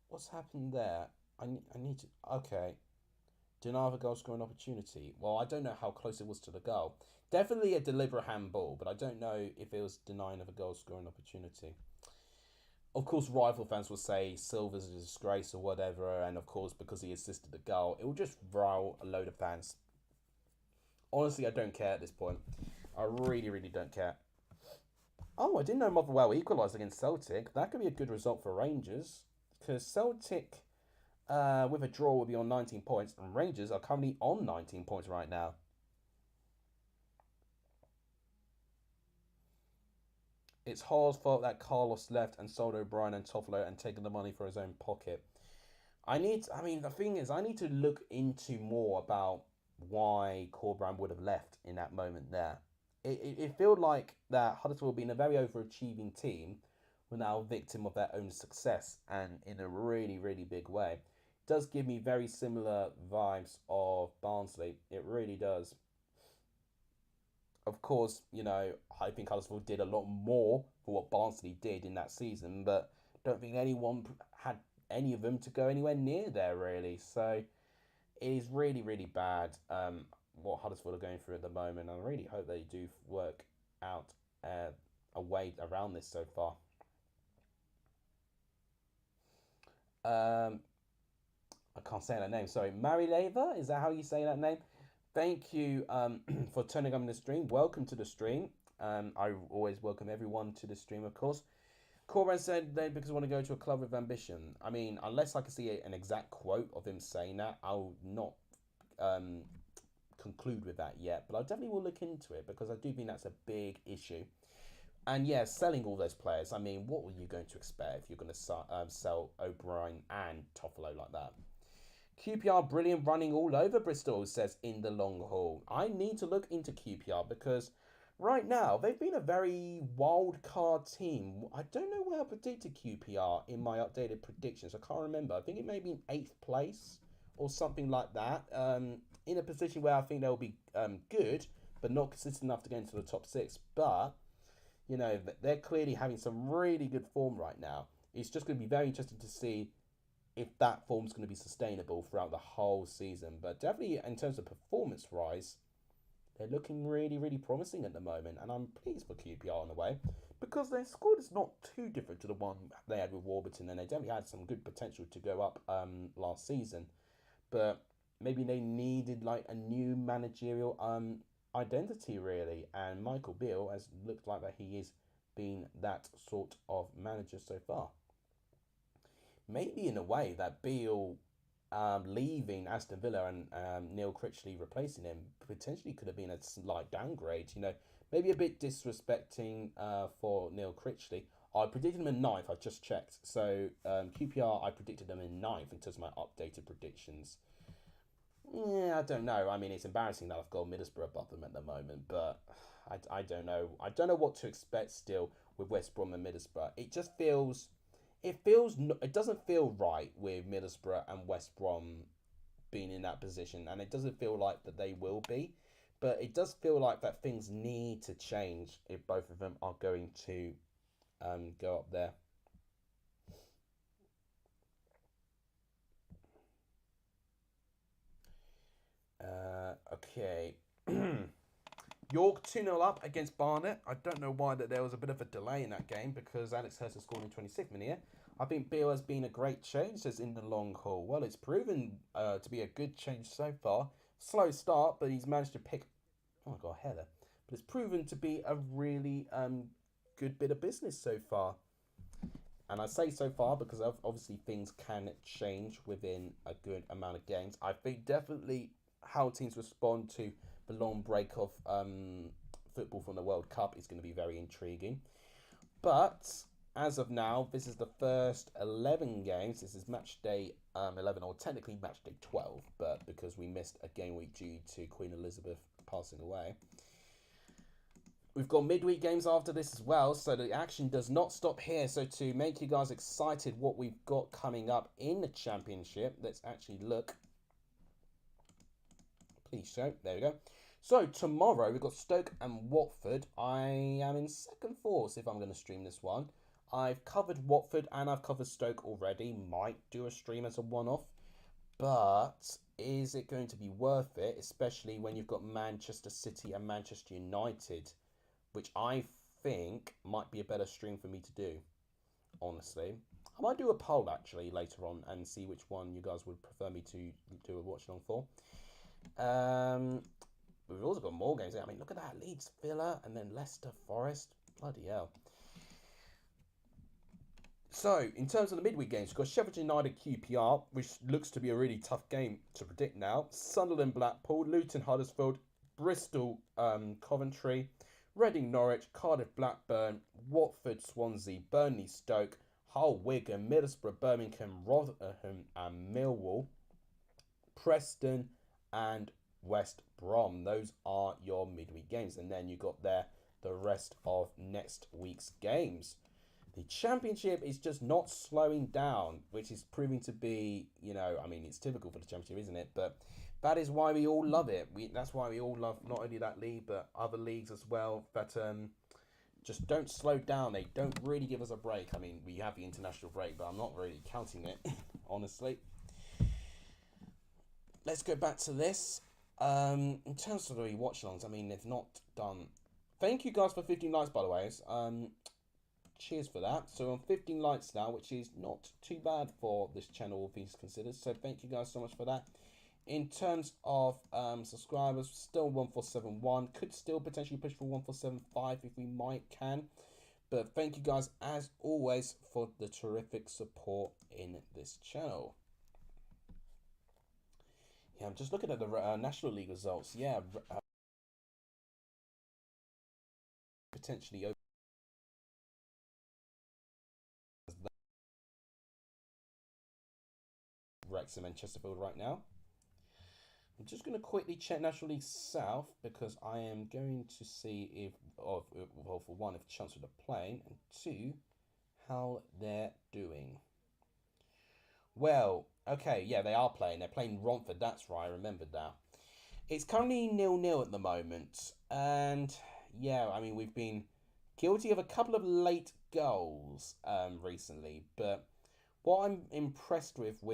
what's happened there? I need to. Okay. Deny of a goal scoring opportunity. Well, I don't know how close it was to the goal. Definitely a deliberate handball, but I don't know if it was denying of a goal scoring opportunity. Of course, rival fans will say Silva's a disgrace or whatever, and of course, because he assisted the goal, it will just rile a load of fans. Honestly, I don't care at this point. I really, really don't care. Oh, I didn't know Motherwell equalised against Celtic. That could be a good result for Rangers, because Celtic, with a draw, will be on 19 points, and Rangers are currently on 19 points right now. It's Hall's fault that Carlos left and sold O'Brien and Toffolo and taken the money for his own pocket. The thing is, I need to look into more about why Corberán would have left in that moment there. It felt like that Huddersfield, being a very overachieving team, were now a victim of their own success, and in a really, really big way. It does give me very similar vibes of Barnsley. It really does. Of course, I think Huddersfield did a lot more for what Barnsley did in that season, but don't think anyone had any of them to go anywhere near there, really. So it is really, really bad what Huddersfield are going through at the moment. I really hope they do work out a way around this so far. Um, I can't say that name. Sorry, Marileva. Is that how you say that name? Thank you for turning on the stream. Welcome to the stream. I always welcome everyone to the stream, of course. Corban said they because I want to go to a club with ambition. I mean, unless I can see an exact quote of him saying that, I'll not conclude with that yet. But I definitely will look into it because I do think that's a big issue. And yeah, selling all those players. I mean, what were you going to expect if you're going to sell O'Brien and Toffolo like that? QPR brilliant running all over Bristol, says in the long haul. I need to look into QPR because right now they've been a very wild card team. I don't know where I predicted QPR in my updated predictions. I can't remember. I think it may be in 8th place or something like that. In a position where I think they'll be good, but not consistent enough to get into the top 6. But they're clearly having some really good form right now. It's just going to be very interesting to see if that form's going to be sustainable throughout the whole season. But definitely in terms of performance rise, they're looking really, really promising at the moment. And I'm pleased for QPR in a way because their squad is not too different to the one they had with Warburton, and they definitely had some good potential to go up last season. But maybe they needed like a new managerial identity really, and Michael Beale has looked like that he is being that sort of manager so far. Maybe in a way that Beale leaving Aston Villa and Neil Critchley replacing him potentially could have been a slight downgrade. Maybe a bit disrespecting for Neil Critchley. I predicted them in 9th. I just checked. So QPR, I predicted them in 9th in terms of my updated predictions. Yeah, I don't know. I mean, it's embarrassing that I've got Middlesbrough above them at the moment, but I don't know. I don't know what to expect still with West Brom and Middlesbrough. It doesn't feel right with Middlesbrough and West Brom being in that position, and it doesn't feel like that they will be, but it does feel like that things need to change if both of them are going to go up there. Okay. York 2-0 up against Barnet. I don't know why that there was a bit of a delay in that game because Alex Hurst has scored in 26th minute. I think Beale has been a great change, says in the long haul. Well, it's proven to be a good change so far. Slow start, but he's managed to pick... Oh, I got a header. But it's proven to be a really good bit of business so far. And I say so far because obviously things can change within a good amount of games. I think definitely how teams respond to the long break of football from the World Cup is going to be very intriguing. But as of now, this is the first 11 games. This is match day 11, or technically match day 12, but because we missed a game week due to Queen Elizabeth passing away. We've got midweek games after this as well, so the action does not stop here. So to make you guys excited what we've got coming up in the Championship, let's actually look. Please show. There we go. So tomorrow we've got Stoke and Watford. I am in second thoughts if I'm going to stream this one. I've covered Watford and I've covered Stoke already. Might do a stream as a one-off. But is it going to be worth it? Especially when you've got Manchester City and Manchester United, which I think might be a better stream for me to do, honestly. I might do a poll actually later on and see which one you guys would prefer me to do a watch along for. We've also got more games. I mean, look at that. Leeds, Villa, and then Leicester, Forest. Bloody hell. So, in terms of the midweek games, we've got Sheffield United QPR, which looks to be a really tough game to predict now. Sunderland, Blackpool, Luton, Huddersfield, Bristol, Coventry, Reading, Norwich, Cardiff, Blackburn, Watford, Swansea, Burnley, Stoke, Hull, Wigan, Middlesbrough, Birmingham, Rotherham, and Millwall, Preston, and West Brom. Those are your midweek games. And then you got there the rest of next week's games. The Championship is just not slowing down, which is proving to be, you know, I mean, it's typical for the Championship, isn't it? But that is why we all love it. That's why we all love not only that league, but other leagues as well. But just don't slow down. They don't really give us a break. I mean, we have the international break, but I'm not really counting it, honestly. Let's go back to this. In terms of the watch-alongs, I mean, they've not done... Thank you guys for 15 likes, by the way. Cheers for that. So on 15 likes now, which is not too bad for this channel, all things considered. So thank you guys so much for that. In terms of subscribers, still 1471. Could still potentially push for 1475 if we can. But thank you guys, as always, for the terrific support in this channel. Yeah, I'm just looking at the National League results. Yeah, potentially open Wrexham and Chesterfield right now. I'm just going to quickly check National League South because I am going to see if, well, for one, if Chelmsford are playing, and two, how they're doing. Well, okay, yeah, they are playing. They're playing Romford. That's right. I remembered that. It's currently 0-0 at the moment, and yeah, I mean, we've been guilty of a couple of late goals recently, but what I'm impressed with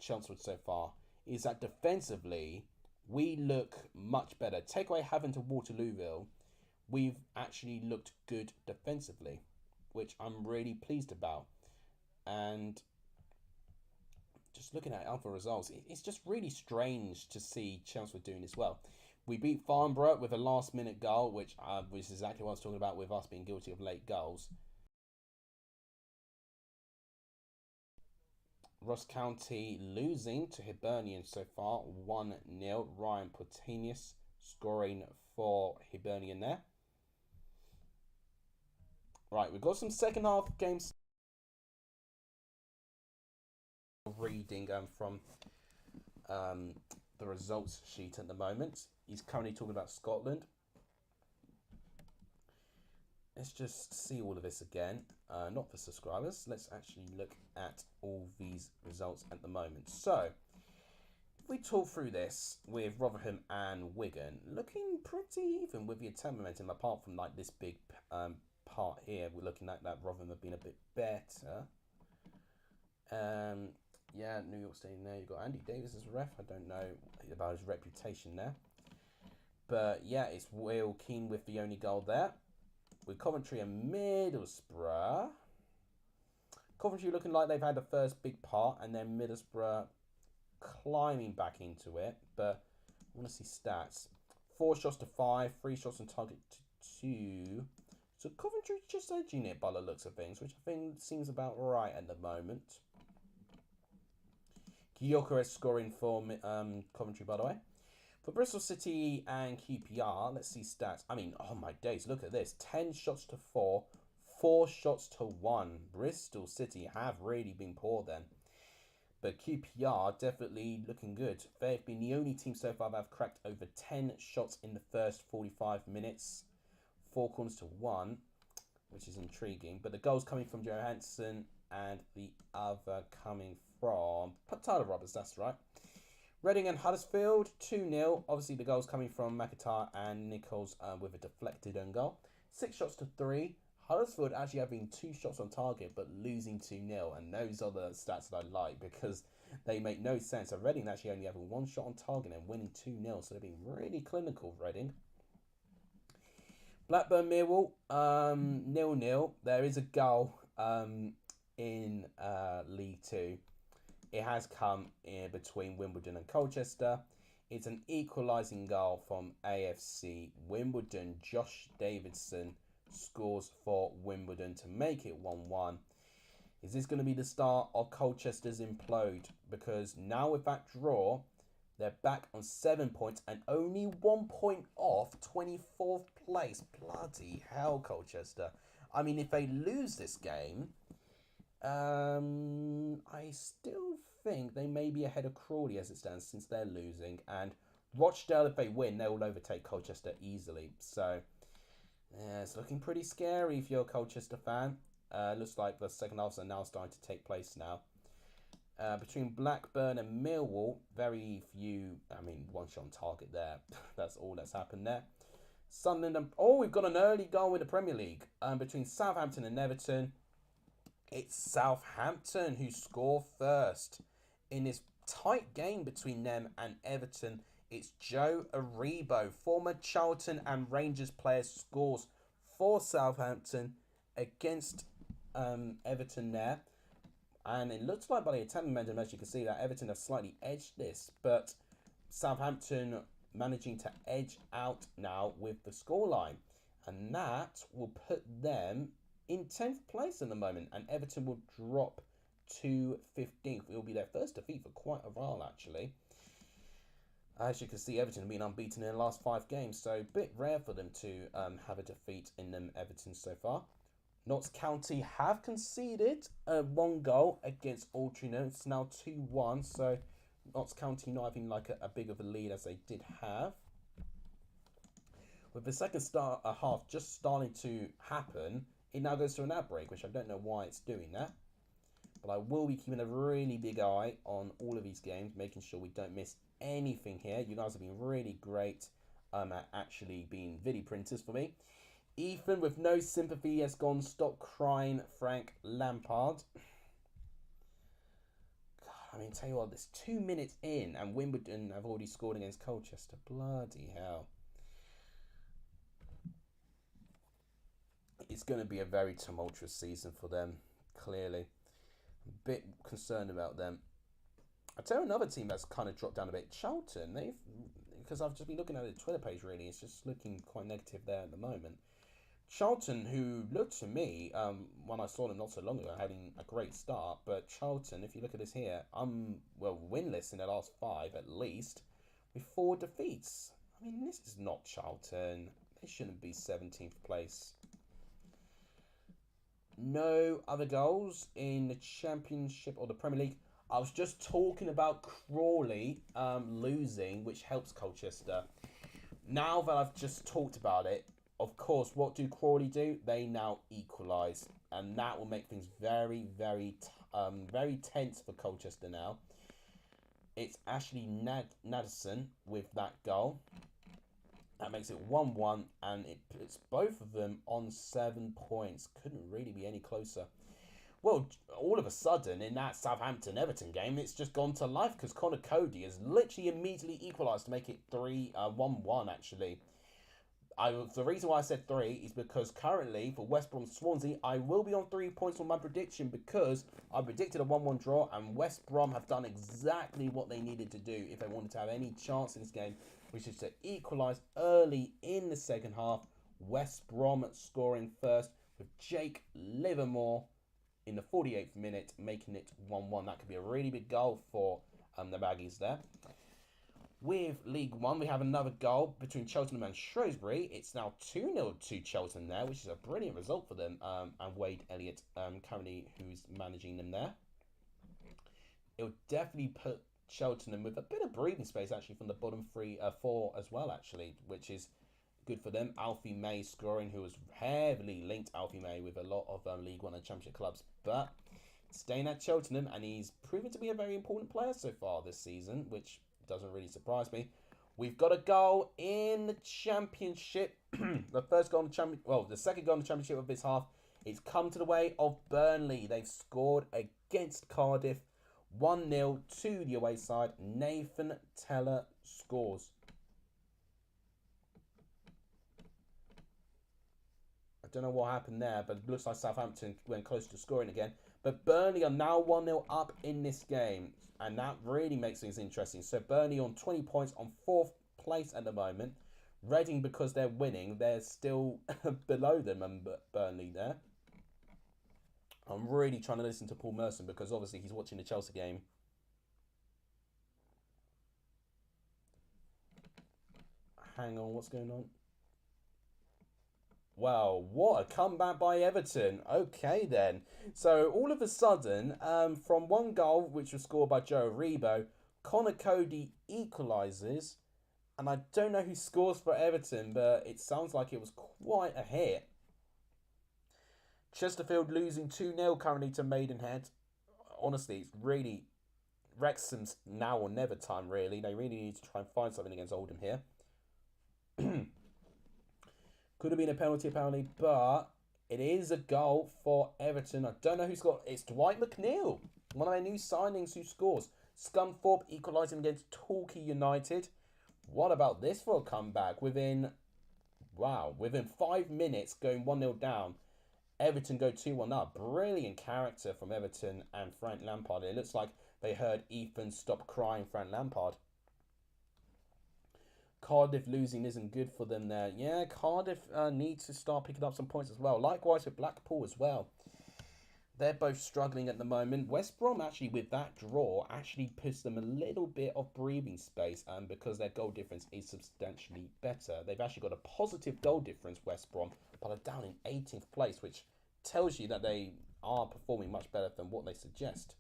Chelmsford so far is that defensively we look much better. Take away having to Waterlooville, we've actually looked good defensively, which I'm really pleased about. And just looking at other results, it's just really strange to see Chelmsford doing this well. We beat Farnborough with a last-minute goal, which is exactly what I was talking about with us being guilty of late goals. Ross County losing to Hibernian so far, 1-0. Ryan Portenius scoring for Hibernian there. Right, we've got some second half games. Reading from the results sheet at the moment. He's currently talking about Scotland. Let's just see all of this again. Not for subscribers. Let's actually look at all these results at the moment. So, if we talk through this with Rotherham and Wigan, looking pretty even with the attack momentum, apart from like this big part here. We're looking at that Rotherham have been a bit better. Yeah, New York State there. You've got Andy Davis as a ref. I don't know about his reputation there. But yeah, it's Will Keane with the only goal there. With Coventry and Middlesbrough. Coventry looking like they've had the first big part, and then Middlesbrough climbing back into it. But I want to see stats. 4 shots to 5, 3 shots on target to 2. So Coventry just edging it by the looks of things, which I think seems about right at the moment. Gyökeres scoring for Coventry, by the way. For Bristol City and QPR, let's see stats. I mean, oh my days, look at this. 10 shots to 4, 4 shots to 1. Bristol City have really been poor then. But QPR definitely looking good. They've been the only team so far that have cracked over 10 shots in the first 45 minutes. 4 corners to 1, which is intriguing. But the goals coming from Johansson and the other coming from Tyler Roberts, that's right. Reading and Huddersfield, 2-0. Obviously, the goals coming from McIntyre and Nichols with a deflected own goal. 6 shots to 3. Huddersfield actually having 2 shots on target, but losing 2-0. And those are the stats that I like because they make no sense. So Reading actually only having 1 shot on target and winning 2-0. So they're being really clinical, Reading. Blackburn Millwall, 0-0. There is a goal in League 2. It has come in between Wimbledon and Colchester. It's an equalising goal from AFC Wimbledon. Josh Davidson scores for Wimbledon to make it 1-1. Is this going to be the start of Colchester's implode? Because now with that draw, they're back on 7 points and only 1 point off 24th place. Bloody hell, Colchester. I mean, if they lose this game, I still think they may be ahead of Crawley as it stands since they're losing. And Rochdale, if they win, they will overtake Colchester easily. So, yeah, it's looking pretty scary if you're a Colchester fan. Looks like the second halves are now starting to take place now. Between Blackburn and Millwall, very few, 1 shot on target there. That's all that's happened there. Sunderland, we've got an early goal in the Premier League. Between Southampton and Everton. It's Southampton who score first. In this tight game between them and Everton, it's Joe Aribo, former Charlton and Rangers player, scores for Southampton against Everton there. And it looks like by the attacking momentum, as you can see, that Everton have slightly edged this. But Southampton managing to edge out now with the scoreline. And that will put them in 10th place at the moment, and Everton will drop to 15th. It will be their first defeat for quite a while, actually. As you can see, Everton have been unbeaten in the last 5 games, so a bit rare for them to have a defeat in them Everton so far. Notts County have conceded 1 goal against Altrincham. It's now 2-1, so Notts County not having like a big of a lead as they did have. With the second half just starting to happen, it now goes to an ad break, which I don't know why it's doing that. But I will be keeping a really big eye on all of these games, making sure we don't miss anything here. You guys have been really great at actually being video printers for me. Ethan, with no sympathy, has gone, stop crying, Frank Lampard. God, tell you what, there's 2 minutes in and Wimbledon have already scored against Colchester. Bloody hell. It's going to be a very tumultuous season for them, clearly. I'm a bit concerned about them. I'll tell you another team that's kind of dropped down a bit. Charlton, because I've just been looking at the Twitter page, really. It's just looking quite negative there at the moment. Charlton, who looked to me, when I saw them not so long ago, having a great start. But Charlton, if you look at this here, winless in the last 5 at least, with 4 defeats. This is not Charlton. They shouldn't be 17th place. No other goals in the Championship or the Premier League. I was just talking about Crawley losing, which helps Colchester. Now that I've just talked about it, of course, what do Crawley do? They now equalise. And that will make things very, very, very tense for Colchester now. It's Ashley Nadesan with that goal. That makes it 1-1, and it puts both of them on 7 points. Couldn't really be any closer. Well, all of a sudden, in that Southampton-Everton game, it's just gone to life because Connor Cody has literally immediately equalised to make it 1-1, actually. The reason why I said 3 is because currently, for West Brom Swansea, I will be on 3 points on my prediction because I predicted a 1-1 draw, and West Brom have done exactly what they needed to do if they wanted to have any chance in this game, which is to equalise early in the second half. West Brom scoring first with Jake Livermore in the 48th minute, making it 1-1. That could be a really big goal for the Baggies there. With League One, we have another goal between Cheltenham and Shrewsbury. It's now 2-0 to Cheltenham there, which is a brilliant result for them. And Wade Elliott, currently, who's managing them there. It will definitely put Cheltenham with a bit of breathing space, actually, from the bottom 4 as well, actually, which is good for them. Alfie May scoring, who was heavily linked, Alfie May, with a lot of League One and Championship clubs. But staying at Cheltenham, and he's proven to be a very important player so far this season, which doesn't really surprise me. We've got a goal in the Championship. The first goal in the Championship, well, the second goal in the Championship of this half. It's come to the way of Burnley. They've scored against Cardiff. 1-0 to the away side. Nathan Teller scores. I don't know what happened there, but it looks like Southampton went close to scoring again. But Burnley are now 1-0 up in this game. And that really makes things interesting. So Burnley on 20 points on 4th place at the moment. Reading, because they're winning, they're still below them and Burnley there. I'm really trying to listen to Paul Merson because obviously he's watching the Chelsea game. Hang on, what's going on? Wow, what a comeback by Everton. Okay then. So all of a sudden, from one goal, which was scored by Joe Aribo, Connor Cody equalises. And I don't know who scores for Everton, but it sounds like it was quite a hit. Chesterfield losing 2-0 currently to Maidenhead. Honestly, it's really Wrexham's now or never time, really. They really need to try and find something against Oldham here. Could have been a penalty, apparently, but it is a goal for Everton. I don't know who scored. It's Dwight McNeil, one of their new signings, who scores. Scunthorpe equalising against Torquay United. What about this for a comeback? Within 5 minutes, going 1-0 down, Everton go 2-1 up. Brilliant character from Everton and Frank Lampard. It looks like they heard Ethan stop crying Frank Lampard. Cardiff losing isn't good for them there. Yeah, Cardiff need to start picking up some points as well. Likewise with Blackpool as well. They're both struggling at the moment. West Brom, actually, with that draw, actually puts them a little bit of breathing space because their goal difference is substantially better. They've actually got a positive goal difference, West Brom, but are down in 18th place, which tells you that they are performing much better than what they suggest.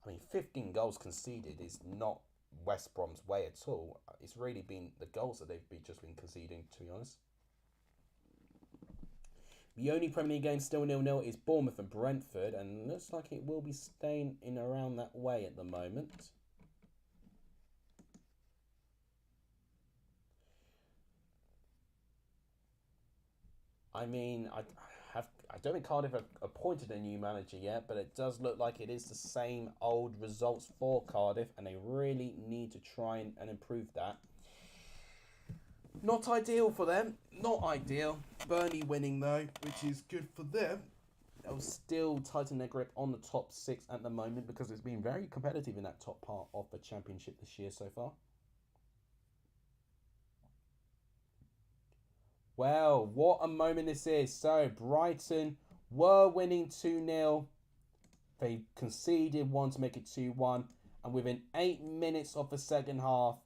I mean, 15 goals conceded is not West Brom's way at all. It's really been the goals that they've just been conceding, to be honest. The only Premier League game still 0-0 is Bournemouth and Brentford, and looks like it will be staying in around that way at the moment. I mean, I don't think Cardiff have appointed a new manager yet, but it does look like it is the same old results for Cardiff, and they really need to try and improve that. Not ideal for them. Not ideal. Burnley winning, though, which is good for them. They'll still tighten their grip on the top 6 at the moment because it's been very competitive in that top part of the Championship this year so far. Well, what a moment this is. So, Brighton were winning 2-0. They conceded one to make it 2-1. And within 8 minutes of the second half,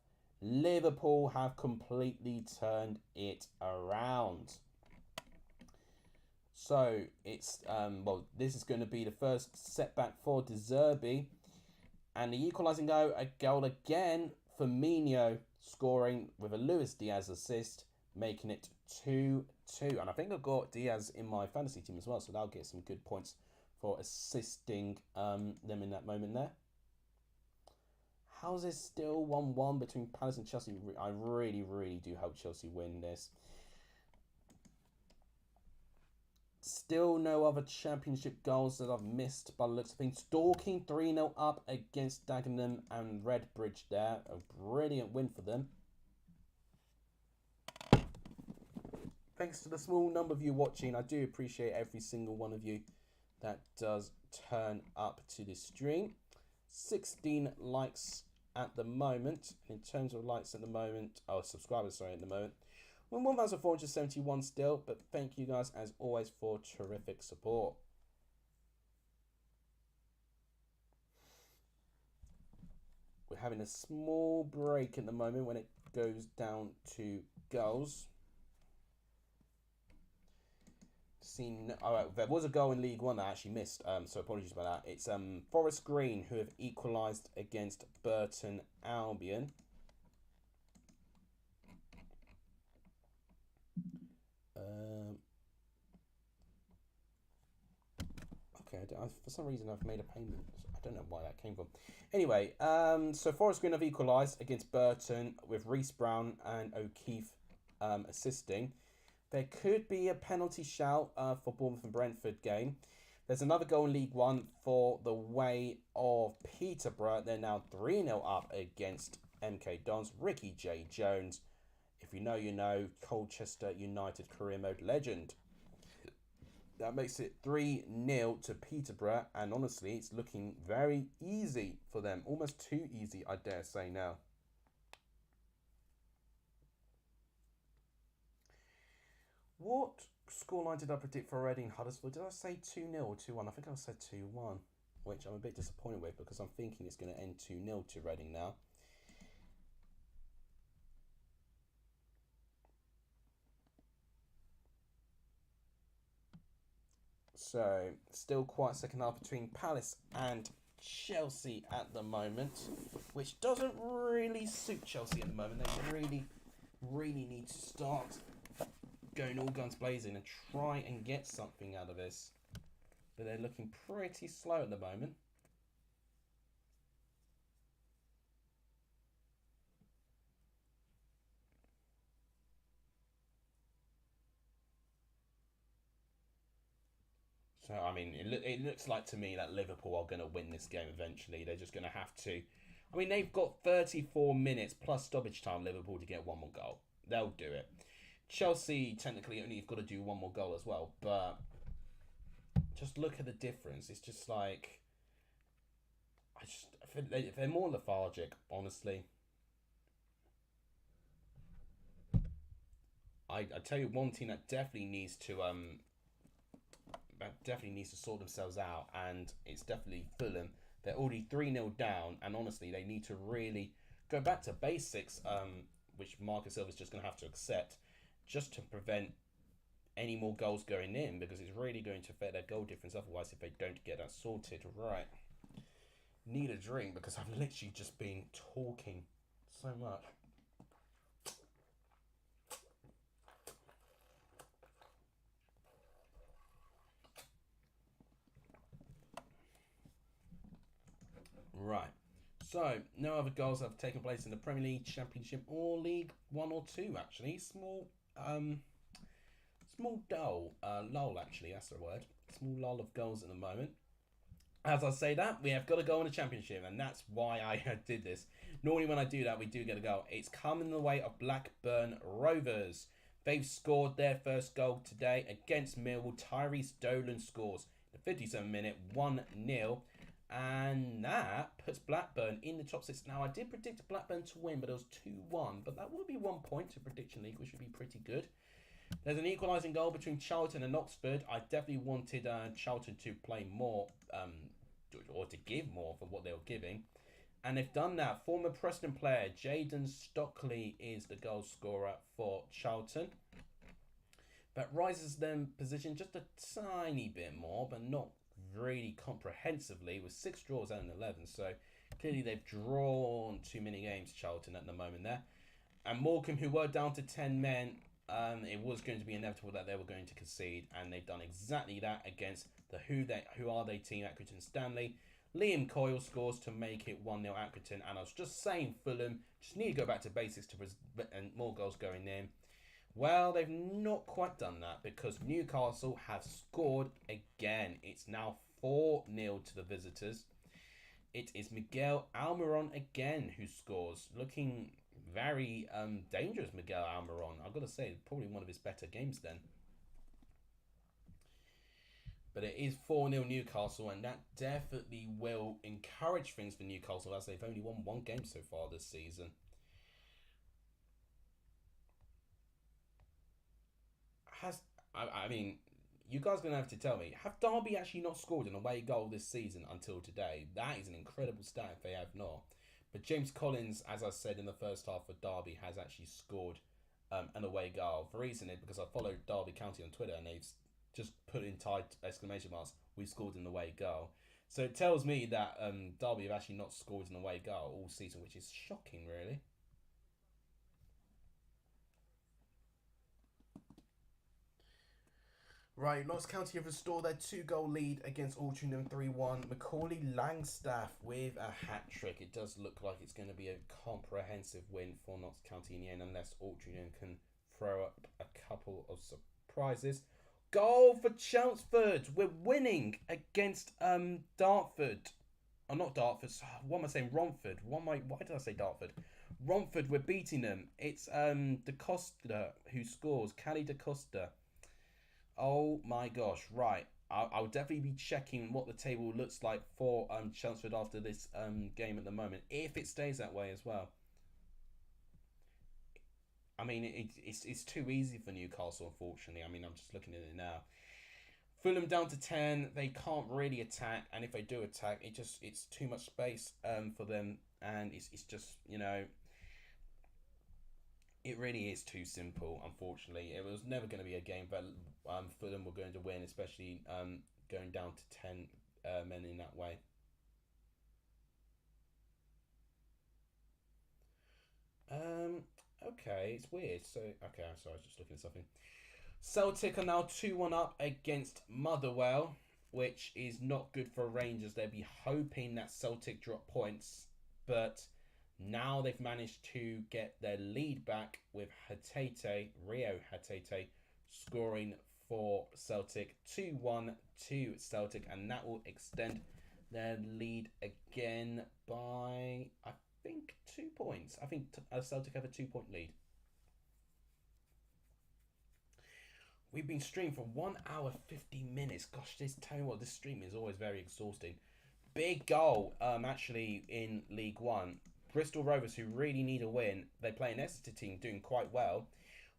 Liverpool have completely turned it around. So, it's, this is going to be the first setback for De Zerbi. And the equalising goal, a goal again, Firmino scoring with a Luis Diaz assist, making it 2-2. And I think I've got Diaz in my fantasy team as well, so that'll get some good points for assisting them in that moment there. How's it still 1-1 between Palace and Chelsea? I really, really do hope Chelsea win this. Still no other Championship goals that I've missed by the looks of things. Dorking 3-0 up against Dagenham and Redbridge there. A brilliant win for them. Thanks to the small number of you watching. I do appreciate every single one of you that does turn up to this stream. 16 likes at the moment. In terms of likes at the moment, subscribers, sorry, at the moment. We're 1,471 still, but thank you guys as always for terrific support. We're having a small break at the moment when it goes down to goals. There was a goal in League One that I actually missed, so apologies about that. It's Forest Green who have equalised against Burton Albion. okay. For some reason, I've made a payment. I don't know why that came from. Anyway, so Forest Green have equalised against Burton with Reece Brown and O'Keefe assisting. There could be a penalty shout for Bournemouth and Brentford game. There's another goal in League One for the way of Peterborough. They're now 3-0 up against MK Dons. Ricky J. Jones, if you know, you know, Colchester United career mode legend. That makes it 3-0 to Peterborough, and honestly, it's looking very easy for them. Almost too easy, I dare say now. What scoreline did I predict for Reading Huddersfield? Did I say 2-0 or 2-1? I think I said 2-1, which I'm a bit disappointed with because I'm thinking it's going to end 2-0 to Reading now. So, still quite second half between Palace and Chelsea at the moment, which doesn't really suit Chelsea at the moment. They really need to start going all guns blazing and try and get something out of this. But they're looking pretty slow at the moment. So, I mean, it looks like to me that Liverpool are going to win this game eventually. They're just going to have to. I mean, they've got 34 minutes plus stoppage time, Liverpool, to get one more goal. They'll do it. Chelsea, technically, only have got to do one more goal as well. But just look at the difference. It's just like... if they're more lethargic, honestly. I tell you one team that definitely needs to sort themselves out, and it's definitely Fulham. They're already 3-0 down, and honestly, they need to really go back to basics, which Marcus Silva's just going to have to accept, just to prevent any more goals going in, because it's really going to affect their goal difference otherwise if they don't get that sorted. Right. Need a drink because I've literally just been talking so much. Right. So, no other goals have taken place in the Premier League, Championship, or League 1 or 2, actually. Small dull. Lull, actually, that's the word. Small lull of goals at the moment. As I say that, we have got to go in the Championship, and that's why I did this. Normally when I do that, we do get a goal. It's come in the way of Blackburn Rovers. They've scored their first goal today against Millwall. Tyrese Dolan scores in the 57th minute, 1-0. And that puts Blackburn in the top 6. Now, I did predict Blackburn to win, but it was 2-1. But that would be 1 point to Prediction League, which would be pretty good. There's an equalising goal between Charlton and Oxford. I definitely wanted Charlton to play more, or to give more for what they were giving. And they've done that. Former Preston player Jayden Stockley is the goal scorer for Charlton. That rises them position just a tiny bit more, but not really comprehensively, with 6 draws out of 11. So clearly they've drawn too many games, Charlton, at the moment there. And Morecambe, who were down to 10 men, it was going to be inevitable that they were going to concede, and they've done exactly that against the Who Are They team, Accrington Stanley. Liam Coyle scores to make it 1-0 Accrington, and I was just saying Fulham just need to go back to basics and more goals going in. Well, they've not quite done that because Newcastle have scored again. It's now 4-0 to the visitors. It is Miguel Almiron again who scores, looking very dangerous. Miguel Almiron, I've got to say, probably one of his better games then. But it is 4-0 Newcastle, and that definitely will encourage things for Newcastle, as they've only won 1 game so far this season. I mean, you guys are going to have to tell me, have Derby actually not scored an away goal this season until today? That is an incredible stat if they have not. But James Collins, as I said in the first half for Derby, has actually scored an away goal. The reason is because I followed Derby County on Twitter, and they've just put in tight exclamation marks, we scored an away goal. So it tells me that Derby have actually not scored an away goal all season, which is shocking, really. Right, Notts County have restored their 2-goal lead against Altrincham 3-1. Macaulay Langstaff with a hat-trick. It does look like it's going to be a comprehensive win for Notts County in the end, unless Altrincham can throw up a couple of surprises. Goal for Chelmsford. We're winning against Dartford. Oh, not Dartford. What am I saying? Romford. Why did I say Dartford? Romford, we're beating them. It's De Costa who scores. Cali De Costa. Oh my gosh, right. I'll definitely be checking what the table looks like for Chelmsford after this game at the moment, if it stays that way as well. I mean, it's too easy for Newcastle, unfortunately. I mean, I'm just looking at it now. Fulham down to 10. They can't really attack, and if they do attack, it's too much space for them, and it's just, it really is too simple, unfortunately. It was never going to be a game that Fulham were going to win, especially going down to 10 men in that way. Okay, it's weird. So, okay, I'm sorry, I was just looking at something. Celtic are now 2-1 up against Motherwell, which is not good for Rangers. They'd be hoping that Celtic drop points, but now they've managed to get their lead back with Rio Hatete, scoring for Celtic 2-1 to Celtic, and that will extend their lead again by, I think, 2 points. I think Celtic have a 2-point lead. We've been streaming for 1 hour 50 minutes. Gosh, tell you what, this stream is always very exhausting. Big goal, actually, in League One. Bristol Rovers, who really need a win, they play an Exeter team doing quite well.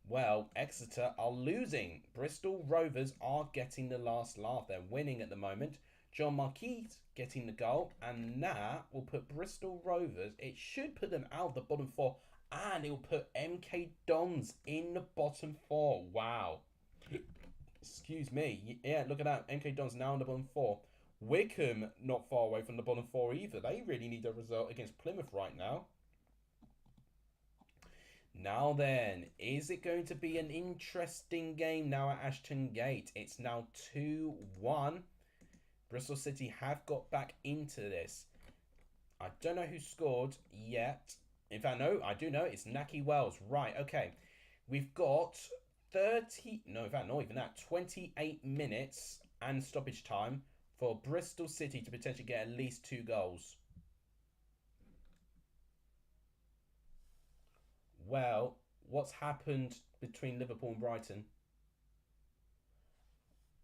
Well, Exeter are losing. Bristol Rovers are getting the last laugh. They're winning at the moment. John Marquis getting the goal, and that will put Bristol Rovers, it should put them out of the bottom four, and it will put MK Dons in the bottom four. Wow. Excuse me. Yeah, look at that. MK Dons now in the bottom four. Wickham not far away from the bottom four either. They really need a result against Plymouth right now. Now then, is it going to be an interesting game now at Ashton Gate? It's now 2-1. Bristol City have got back into this. I don't know who scored yet. In fact, no, I do know. It's Naki Wells. Right, okay. We've got 28 minutes and stoppage time for Bristol City to potentially get at least 2 goals. Well, what's happened between Liverpool and Brighton?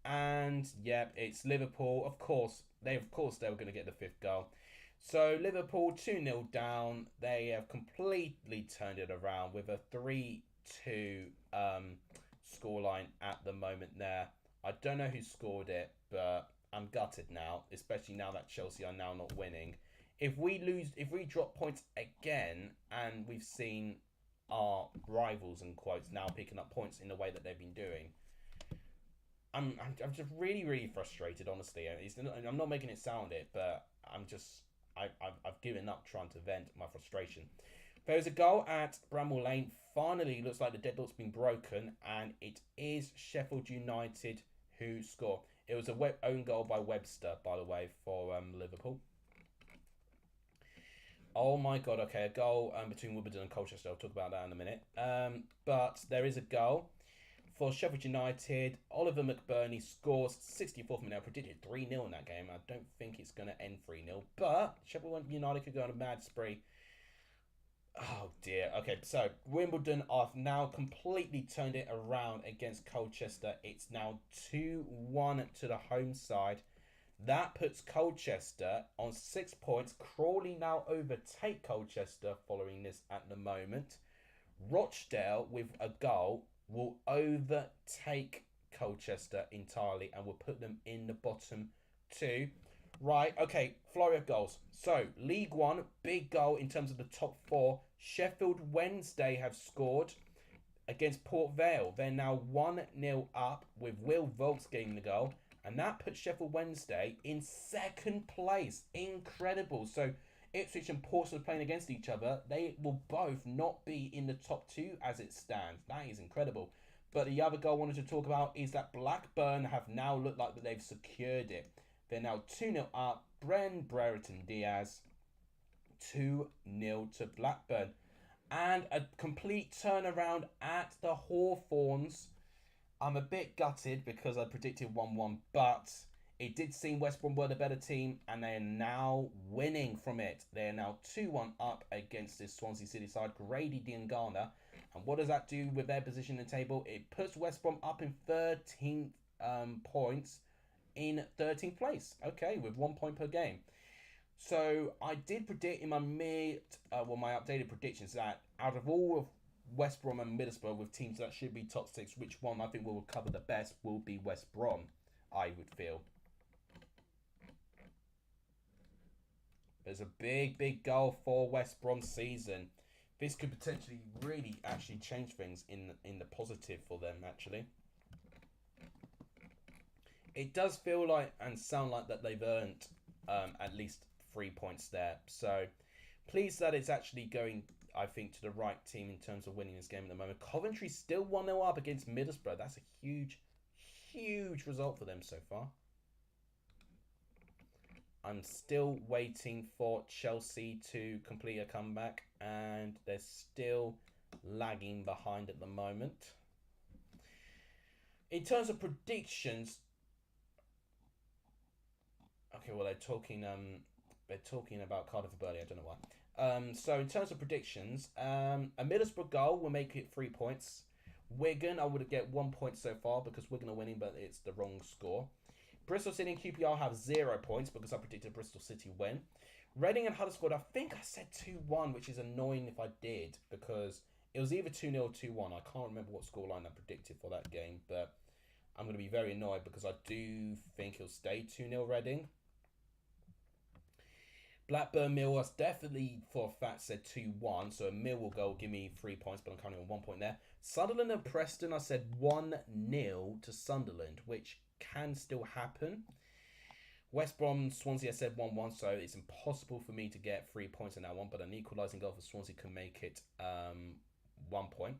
And yeah, it's Liverpool. Of course they were going to get the 5th goal. So Liverpool 2-0 down. They have completely turned it around with a 3-2 scoreline at the moment there. I don't know who scored it, but I'm gutted now, especially now that Chelsea are now not winning. If we drop points again, and we've seen our rivals and quotes now picking up points in the way that they've been doing, I'm just really frustrated, honestly. I'm not making it sound it, but I've given up trying to vent my frustration. There was a goal at Bramall Lane. Finally, looks like the deadlock's been broken, and it is Sheffield United who score. It was a own goal by Webster, by the way, for Liverpool. Oh my god, okay, a goal between Wimbledon and Colchester. I'll talk about that in a minute. But there is a goal for Sheffield United. Oliver McBurney scores 64th minute. I predicted 3-0 in that game. I don't think it's going to end 3-0, but Sheffield United could go on a mad spree. Oh dear. Okay, so Wimbledon have now completely turned it around against Colchester. It's now 2-1 to the home side. That puts Colchester on 6 points. Crawley now overtake Colchester following this at the moment. Rochdale with a goal will overtake Colchester entirely and will put them in the bottom 2. Right, okay, flurry of goals. So, League One, big goal in terms of the top 4. Sheffield Wednesday have scored against Port Vale. They're now 1-0 up with Will Volks getting the goal. And that puts Sheffield Wednesday in 2nd place. Incredible. So, Ipswich and Portsmouth playing against each other. They will both not be in the top 2 as it stands. That is incredible. But the other goal I wanted to talk about is that Blackburn have now looked like that they've secured it. They're now 2-0 up. Brereton Diaz 2-0 to Blackburn. And a complete turnaround at the Hawthorns. I'm a bit gutted because I predicted 1-1, but it did seem West Brom were the better team, and they are now winning from it. They are now 2-1 up against this Swansea City side, Grady Diangana. And what does that do with their position in the table? It puts West Brom up in 13th points in 13th place. Okay, with 1 point per game. So I did predict in my my updated predictions that out of all of West Brom and Middlesbrough with teams that should be top six, which one I think will recover the best will be West Brom, I would feel. There's a big goal for West Brom's season. This could potentially really actually change things in the positive for them, actually. It does feel like and sound like that they've earned at least 3 points there. So pleased that it's actually going, I think, to the right team in terms of winning this game at the moment. Coventry still 1-0 up against Middlesbrough. That's a huge result for them so far. I'm still waiting for Chelsea to complete a comeback, and they're still lagging behind at the moment. In terms of predictions, okay, well they're talking about Cardiff and Burnley. I don't know why. So in terms of predictions, a Middlesbrough goal will make it 3 points. Wigan, I would get 1 point so far because Wigan are winning, but it's the wrong score. Bristol City and QPR have 0 points because I predicted Bristol City win. Reading and Huddersfield, I think I said 2-1, which is annoying if I did because it was either 2-0 or 2-1. I can't remember what scoreline I predicted for that game, but I'm going to be very annoyed because I do think it'll stay 2-0 Reading. Blackburn Mill, I definitely for a fact said 2-1, so a Mill will go give me 3 points, but I'm currently on 1 point there. Sunderland and Preston, I said 1-0 to Sunderland, which can still happen. West Brom, Swansea, I said 1-1, so it's impossible for me to get 3 points in that one, but an equalising goal for Swansea can make it 1 point.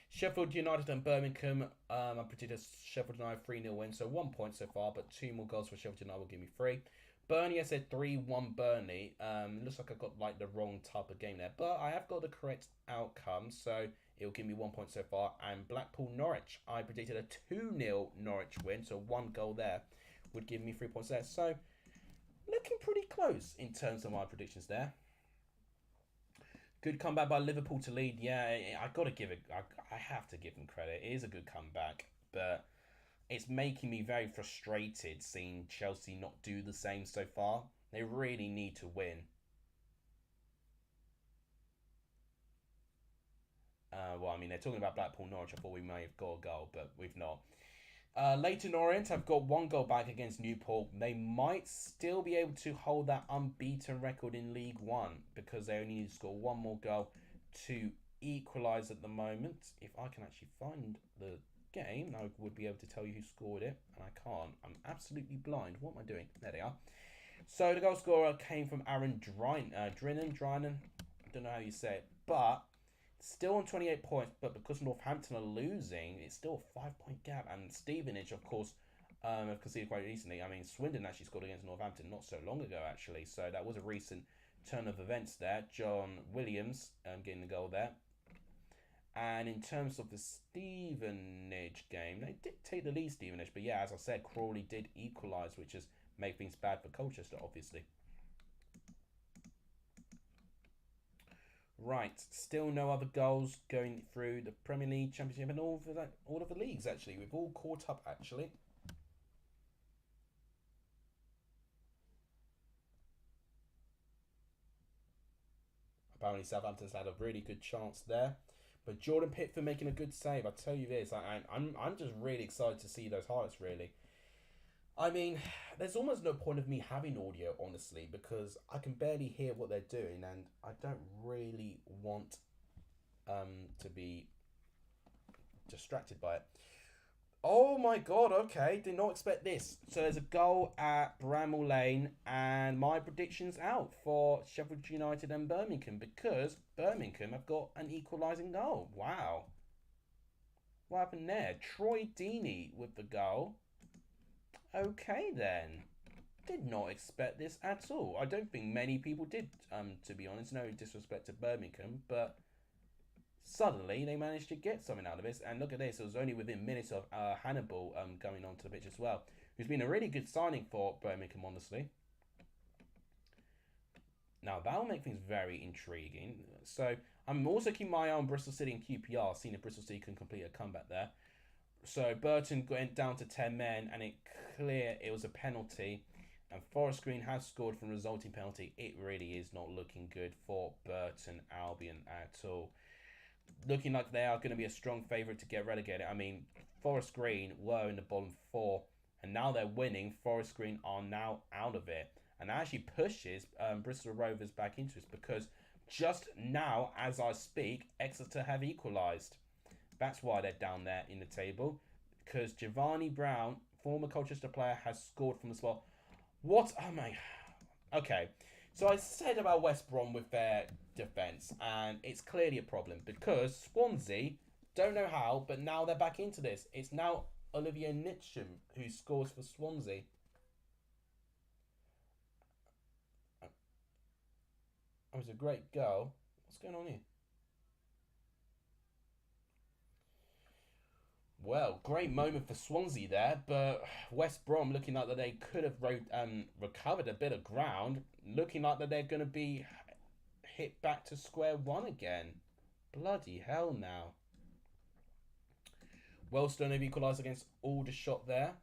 Sheffield United and Birmingham, I predicted Sheffield United 3-0 win, so 1 point so far, but 2 more goals for Sheffield United will give me 3. Burnley, I said 3-1 Burnley. Looks like I got like the wrong type of game there, but I have got the correct outcome, so it'll give me 1 point so far. And Blackpool Norwich, I predicted a 2-0 Norwich win, so 1 goal there would give me 3 points there. So looking pretty close in terms of my predictions there. Good comeback by Liverpool to lead. Yeah, I got to give it. I have to give them credit. It is a good comeback, but it's making me very frustrated seeing Chelsea not do the same so far. They really need to win. Well, I mean, they're talking about Blackpool Norwich. I thought we may have got a goal, but we've not. Leyton Orient have got 1 goal back against Newport. They might still be able to hold that unbeaten record in League One because they only need to score 1 more goal to equalise at the moment. If I can actually find the game, I would be able to tell you who scored it, and I can't. I'm absolutely blind. What am I doing? There they are. So the goal scorer came from Aaron Drinan. I don't know how you say it, but still on 28 points. But because Northampton are losing, it's still a 5-point gap. And Stevenage, of course, have conceded quite recently. I mean, Swindon actually scored against Northampton not so long ago, actually. So that was a recent turn of events there. John Williams getting the goal there. And in terms of the Stevenage game, they did take the lead, Stevenage. But yeah, as I said, Crawley did equalise, which has made things bad for Colchester, obviously. Right, still no other goals going through the Premier League, Championship, and all of the leagues, actually. We've all caught up, actually. Apparently, Southampton's had a really good chance there. But Jordan Pickford making a good save. I tell you this, I'm just really excited to see those highlights, really. I mean, there's almost no point of me having audio, honestly, because I can barely hear what they're doing, and I don't really want to be distracted by it. Oh my god, okay, did not expect this. So there's a goal at Bramall Lane, and my prediction's out for Sheffield United and Birmingham because Birmingham have got an equalising goal. Wow. What happened there? Troy Deeney with the goal. Okay then. Did not expect this at all. I don't think many people did, to be honest. No disrespect to Birmingham, but suddenly they managed to get something out of this. And look at this, it was only within minutes of Hannibal going onto the pitch as well, who's been a really good signing for Birmingham, honestly. Now that'll make things very intriguing. So I'm also keeping my eye on Bristol City and QPR, seeing if Bristol City can complete a comeback there. So Burton went down to 10 men, and it was a penalty. And Forest Green has scored from a resulting penalty. It really is not looking good for Burton Albion at all. Looking like they are going to be a strong favourite to get relegated. I mean, Forest Green were in the bottom four, and now they're winning. Forest Green are now out of it, and that actually pushes Bristol Rovers back into it, because just now, as I speak, Exeter have equalised. That's why they're down there in the table, because Giovanni Brown, former Colchester player, has scored from the spot. What? Oh my. Okay. So I said about West Brom with their defence, and it's clearly a problem because Swansea don't know how, but now they're back into this. It's now Olivier Nitschum who scores for Swansea. It was a great goal. What's going on here? Well, great moment for Swansea there, but West Brom looking like that they could have recovered a bit of ground. Looking like that they're going to be hit back to square one again. Bloody hell now. Wellstone have equalised against Aldershot there.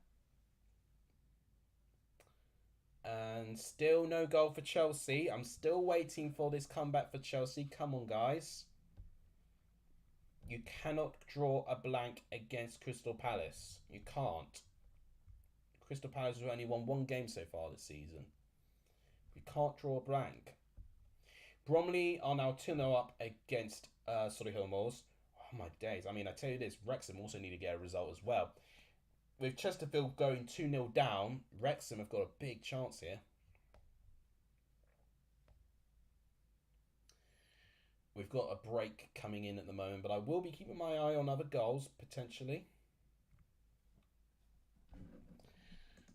And still no goal for Chelsea. I'm still waiting for this comeback for Chelsea. Come on, guys. You cannot draw a blank against Crystal Palace. You can't. Crystal Palace have only won one game so far this season. We can't draw a blank. Bromley are now 2-0 up against Solihull Moors. Oh my days. I mean, I tell you this, Wrexham also need to get a result as well. With Chesterfield going 2-0 down, Wrexham have got a big chance here. We've got a break coming in at the moment, but I will be keeping my eye on other goals, potentially.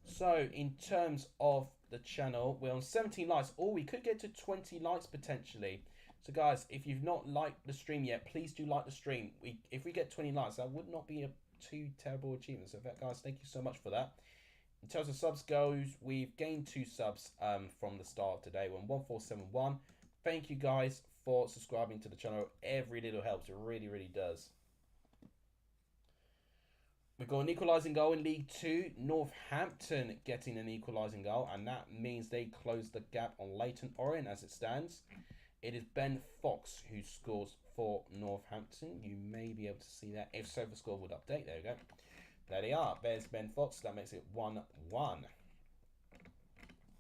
So, in terms of the channel, we're on 17 likes. Or we could get to 20 likes, potentially. So, guys, if you've not liked the stream yet, please do like the stream. If we get 20 likes, that would not be a too terrible achievement. So, guys, thank you so much for that. In terms of subs goes, we've gained 2 subs from the start of today. We're on 1471. Thank you guys for subscribing to the channel. Every little helps. It really, really does. We've got an equalising goal in League 2. Northampton getting an equalising goal, and that means they close the gap on Leyton Orient as it stands. It is Ben Fox who scores for Northampton. You may be able to see that. If so, the score would update. There we go. There they are. There's Ben Fox. That makes it 1-1.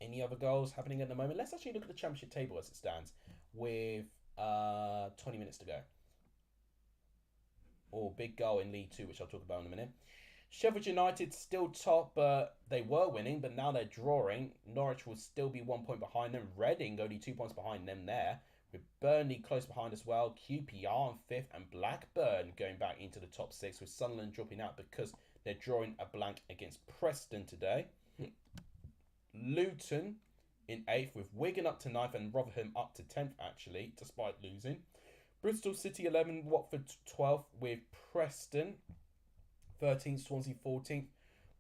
Any other goals happening at the moment? Let's actually look at the championship table as it stands with 20 minutes to go. Oh, big goal in League 2, which I'll talk about in a minute. Sheffield United still top, but they were winning, but now they're drawing. Norwich will still be 1 point behind them. Reading only 2 points behind them there. With Burnley close behind as well. QPR in 5th, and Blackburn going back into the top 6, with Sunderland dropping out because they're drawing a blank against Preston today. Luton in 8th, with Wigan up to 9th and Rotherham up to 10th, actually, despite losing. Bristol City 11th, Watford 12th, with Preston 13th, Swansea 14th.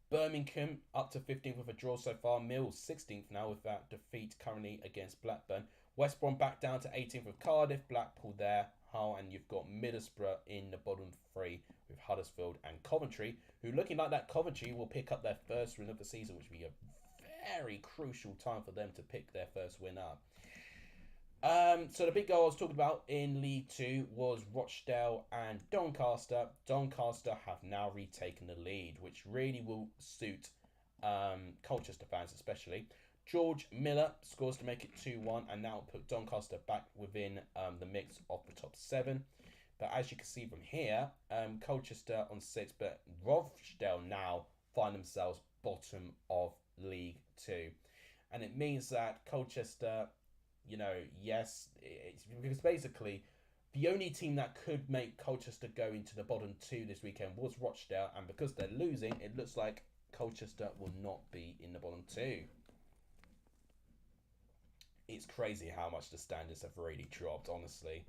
Birmingham up to 15th with a draw so far. Mills 16th now with that defeat currently against Blackburn. West Brom back down to 18th with Cardiff. Blackpool there. Hull, and you've got Middlesbrough in the bottom 3 with Huddersfield and Coventry, who looking like that Coventry will pick up their first win of the season, which will be a very crucial time for them to pick their first win up. So the big goal I was talking about in League 2 was Rochdale and Doncaster. Doncaster have now retaken the lead, which really will suit Colchester fans especially. George Miller scores to make it 2-1 and now put Doncaster back within the mix of the top 7. But as you can see from here, Colchester on 6, but Rochdale now find themselves bottom of League 2. And it means that Colchester, you know, yes, it's because basically The only team that could make Colchester go into the bottom two this weekend was Rochdale, and because they're losing, it looks like Colchester will not be in the bottom two. It's crazy how much the standards have really dropped, honestly.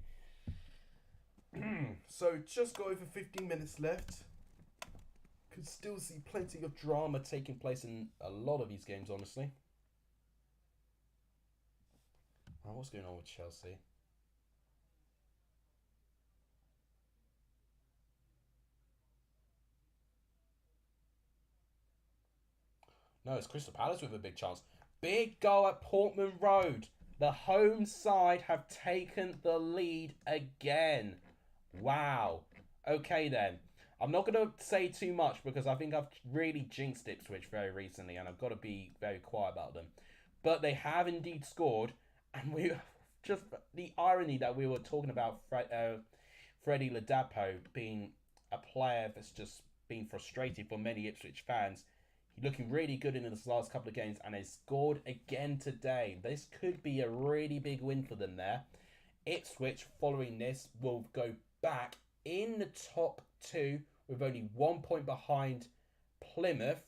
So just got over 15 minutes left. Could still see plenty of drama taking place in a lot of these games, honestly. Oh, what's going on with Chelsea? No, it's Crystal Palace with a big chance. Big goal at Portman Road. The home side have taken the lead again. Wow. Okay then. I'm not going to say too much because I think I've really jinxed Ipswich very recently and I've got to be very quiet about them. But they have indeed scored, and we just the irony that we were talking about Freddie Ladapo being a player that's just been frustrated for many Ipswich fans. He's looking really good in his last couple of games and has scored again today. This could be a really big win for them there. Ipswich, following this, will go back in the top two with only 1 point behind Plymouth.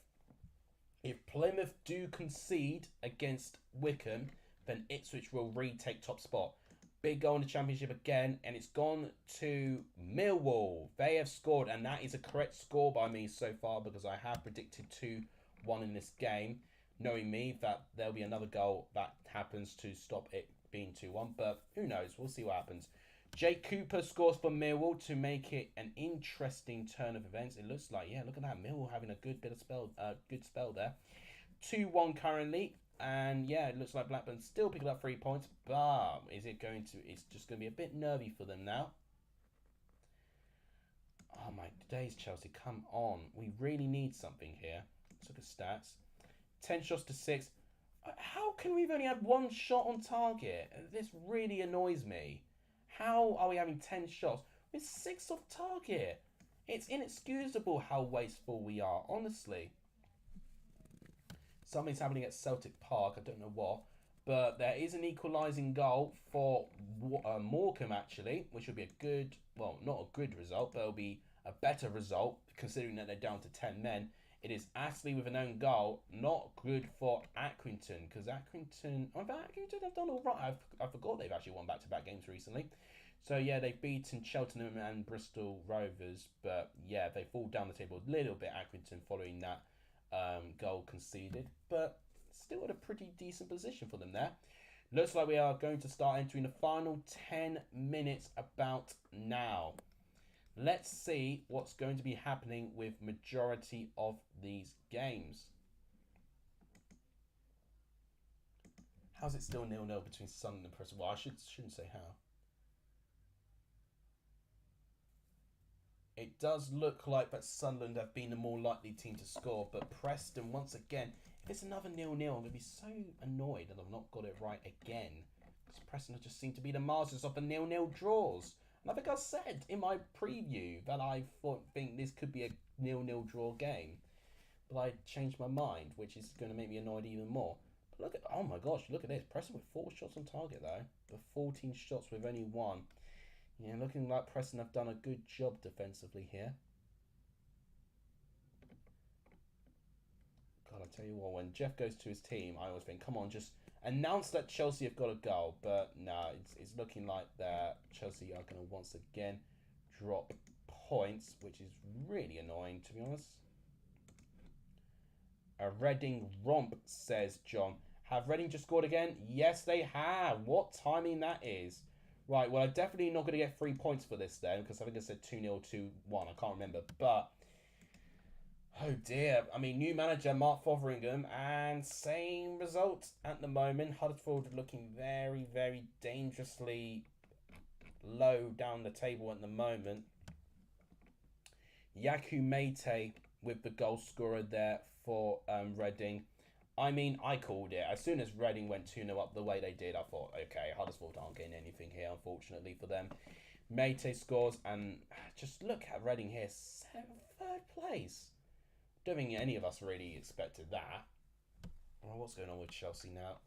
If Plymouth do concede against Wickham, then Ipswich will retake top spot. Big goal in the Championship again, and it's gone to Millwall. They have scored, and that is a correct score by me so far because I have predicted 2-1 in this game, knowing me that there'll be another goal that happens to stop it being 2-1, but who knows? We'll see what happens. Jake Cooper scores for Millwall to make it an interesting turn of events. It looks like, yeah, look at that. Millwall having a good spell there. 2-1 currently. And yeah, it looks like Blackburn still picking up 3 points. But it's just going to be a bit nervy for them now. Oh my days, Chelsea, come on. We really need something here. Let's look at stats. 10 shots to 6. How can we've only had 1 shot on target? This really annoys me. How are we having 10 shots with 6 off target? It's inexcusable how wasteful we are, honestly. Something's happening at Celtic Park, I don't know what. But there is an equalising goal for Morecambe, actually, which will be a good, well, not a good result, but it'll be a better result, considering that they're down to 10 men. It is Astley with an own goal. Not good for Accrington, because Accrington have done all right. I forgot they've actually won back-to-back games recently. So, yeah, they've beaten Cheltenham and Bristol Rovers. But, yeah, they fall down the table a little bit, Accrington, following that goal conceded. But still at a pretty decent position for them there. Looks like we are going to start entering the final 10 minutes about now. Let's see what's going to be happening with majority of these games. How's it still 0-0 between Sunderland and Preston? Well, I shouldn't say how. It does look like that Sunderland have been the more likely team to score, but Preston, once again, if it's another 0-0, I'm going to be so annoyed that I've not got it right again. Because Preston just seem to be the masters of the 0-0 draws. And I think I said in my preview that I think this could be a 0-0 draw game. But I changed my mind, which is going to make me annoyed even more. But look at, oh my gosh, look at this. Preston with 4 shots on target though. But 14 shots with only 1. Yeah, looking like Preston have done a good job defensively here. God, I tell you what, when Jeff goes to his team, I always think, come on, just announce that Chelsea have got a goal. But no, it's looking like that Chelsea are going to once again drop points, which is really annoying, to be honest. A Reading romp, says John. Have Reading just scored again? Yes, they have. What timing that is. Right, well, I'm definitely not going to get 3 points for this then, because I think I said 2-0, 2-1. I can't remember. But, oh dear. I mean, new manager, Mark Fotheringham, and same result at the moment. Huddersfield looking very, very dangerously low down the table at the moment. Yaku Mate with the goal scorer there for Reading. I mean, I called it. As soon as Reading went 2-0 up the way they did, I thought, okay, Huddersfield aren't getting anything here, unfortunately for them. Mate scores, and just look at Reading here. 3rd place. Don't think any of us really expected that. Well, what's going on with Chelsea now?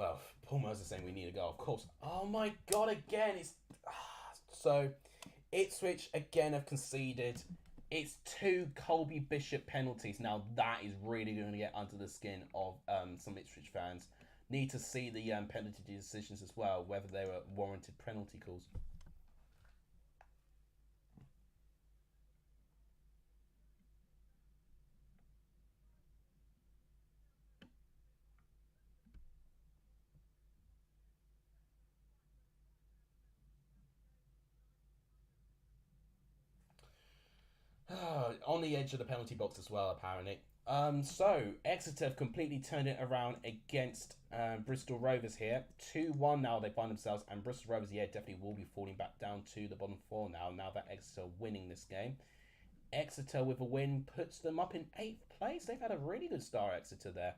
well, Paul Mercer saying we need a goal, of course. Oh my god, again, it's so Ipswich again have conceded. It's two Colby Bishop penalties. Now that is really going to get under the skin of some Ipswich fans. Need to see the penalty decisions as well, whether they were warranted penalty calls. On the edge of the penalty box as well, apparently. So Exeter have completely turned it around against Bristol Rovers here. 2-1 now they find themselves, and Bristol Rovers, yeah, definitely will be falling back down to the bottom four now. Now that Exeter are winning this game, Exeter with a win puts them up in 8th place. They've had a really good start, Exeter there.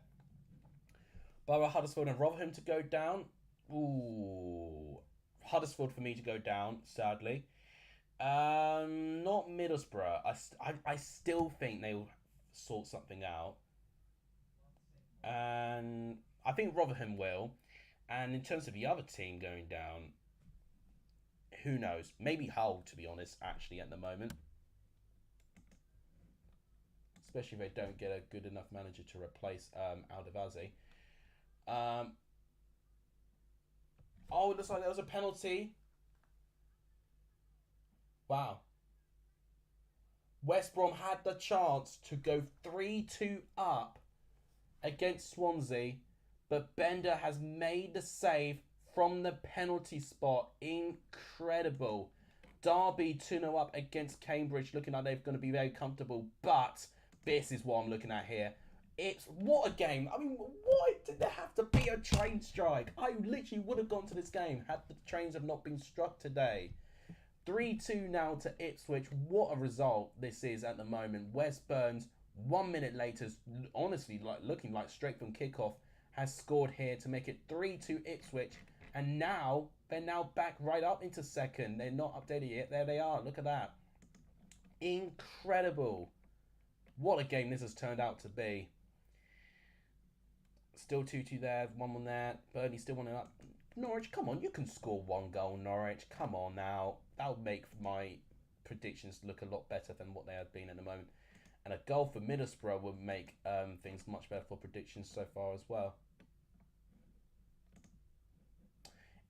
Borough, Huddersfield, and Rotherham to go down. Ooh, Huddersfield for me to go down, sadly. Not Middlesbrough. I still think they'll sort something out, and I think Rotherham will. And in terms of the other team going down, who knows? Maybe Hull, to be honest. Actually, at the moment, especially if they don't get a good enough manager to replace Aldervazi. Um, oh, it looks like there was a penalty. Wow. West Brom had the chance to go 3-2 up against Swansea, but Bender has made the save from the penalty spot. Incredible. Derby 2-0 up against Cambridge, looking like they're going to be very comfortable, but this is what I'm looking at here. It's what a game. I mean, why did there have to be a train strike? I literally would have gone to this game had the trains have not been struck today. 3-2 now to Ipswich. What a result this is at the moment. Wes Burns, 1 minute later, honestly, like looking like straight from kickoff, has scored here to make it 3-2 Ipswich. And now, they're now back right up into second. They're not updated yet. There they are. Look at that. Incredible. What a game this has turned out to be. Still 2-2 there. 1-1 there. Burnley still 1 up. Norwich, come on. You can score 1 goal, Norwich. Come on now. That would make my predictions look a lot better than what they had been at the moment. And a goal for Middlesbrough would make things much better for predictions so far as well.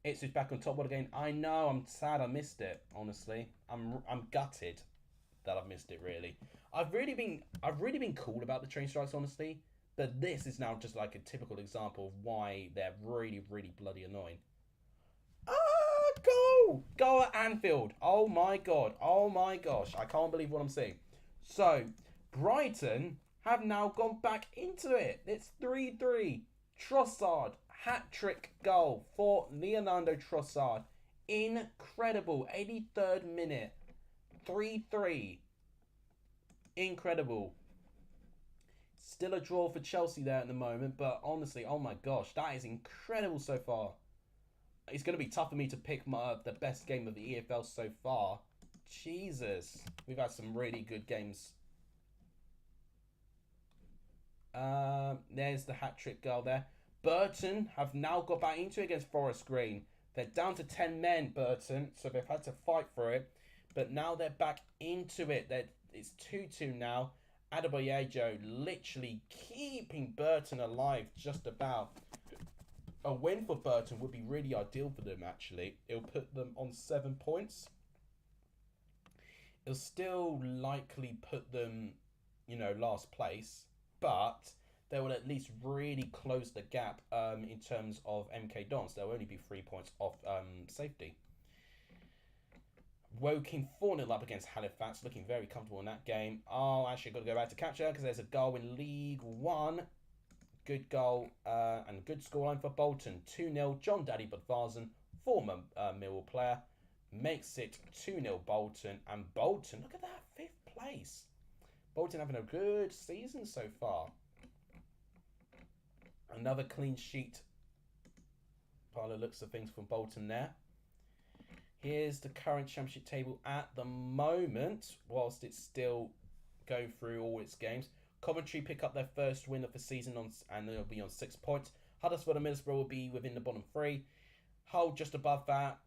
Ipswich back on top. What a game. I know. I'm sad I missed it, honestly. I'm gutted that I've missed it, really. I've really been cool about the train strikes, honestly. But this is now just like a typical example of why they're really, really bloody annoying. Goal! Goal at Anfield. Oh my god. Oh my gosh. I can't believe what I'm seeing. So, Brighton have now gone back into it. It's 3-3. Trossard, hat-trick goal for Leonardo Trossard. Incredible. 83rd minute. 3-3. Incredible. Still a draw for Chelsea there at the moment, but honestly, oh my gosh, that is incredible so far. It's going to be tough for me to pick the best game of the EFL so far. Jesus. We've had some really good games. There's the hat-trick goal there. Burton have now got back into it against Forest Green. They're down to 10 men, Burton, so they've had to fight for it. But now they're back into it. It's 2-2 now. Adebayo literally keeping Burton alive just about. A win for Burton would be really ideal for them, actually. It'll put them on 7 points. It'll still likely put them, last place. But they will at least really close the gap in terms of MK Dons. They'll only be 3 points off safety. Woking 4-0 up against Halifax, looking very comfortable in that game. Oh, actually, I've got to go back to catcher because there's a goal in League One. Good goal and good scoreline for Bolton. 2-0, John Daddy Budvarsen, former Millwall player, makes it 2-0 Bolton. And Bolton, look at that, 5th place. Bolton having a good season so far. Another clean sheet by the looks of things from Bolton there. Here's the current championship table at the moment, whilst it's still going through all its games. Coventry pick up their first win of the season and they'll be on 6 points. Huddersfield and Middlesbrough will be within the bottom three. Hull just above that.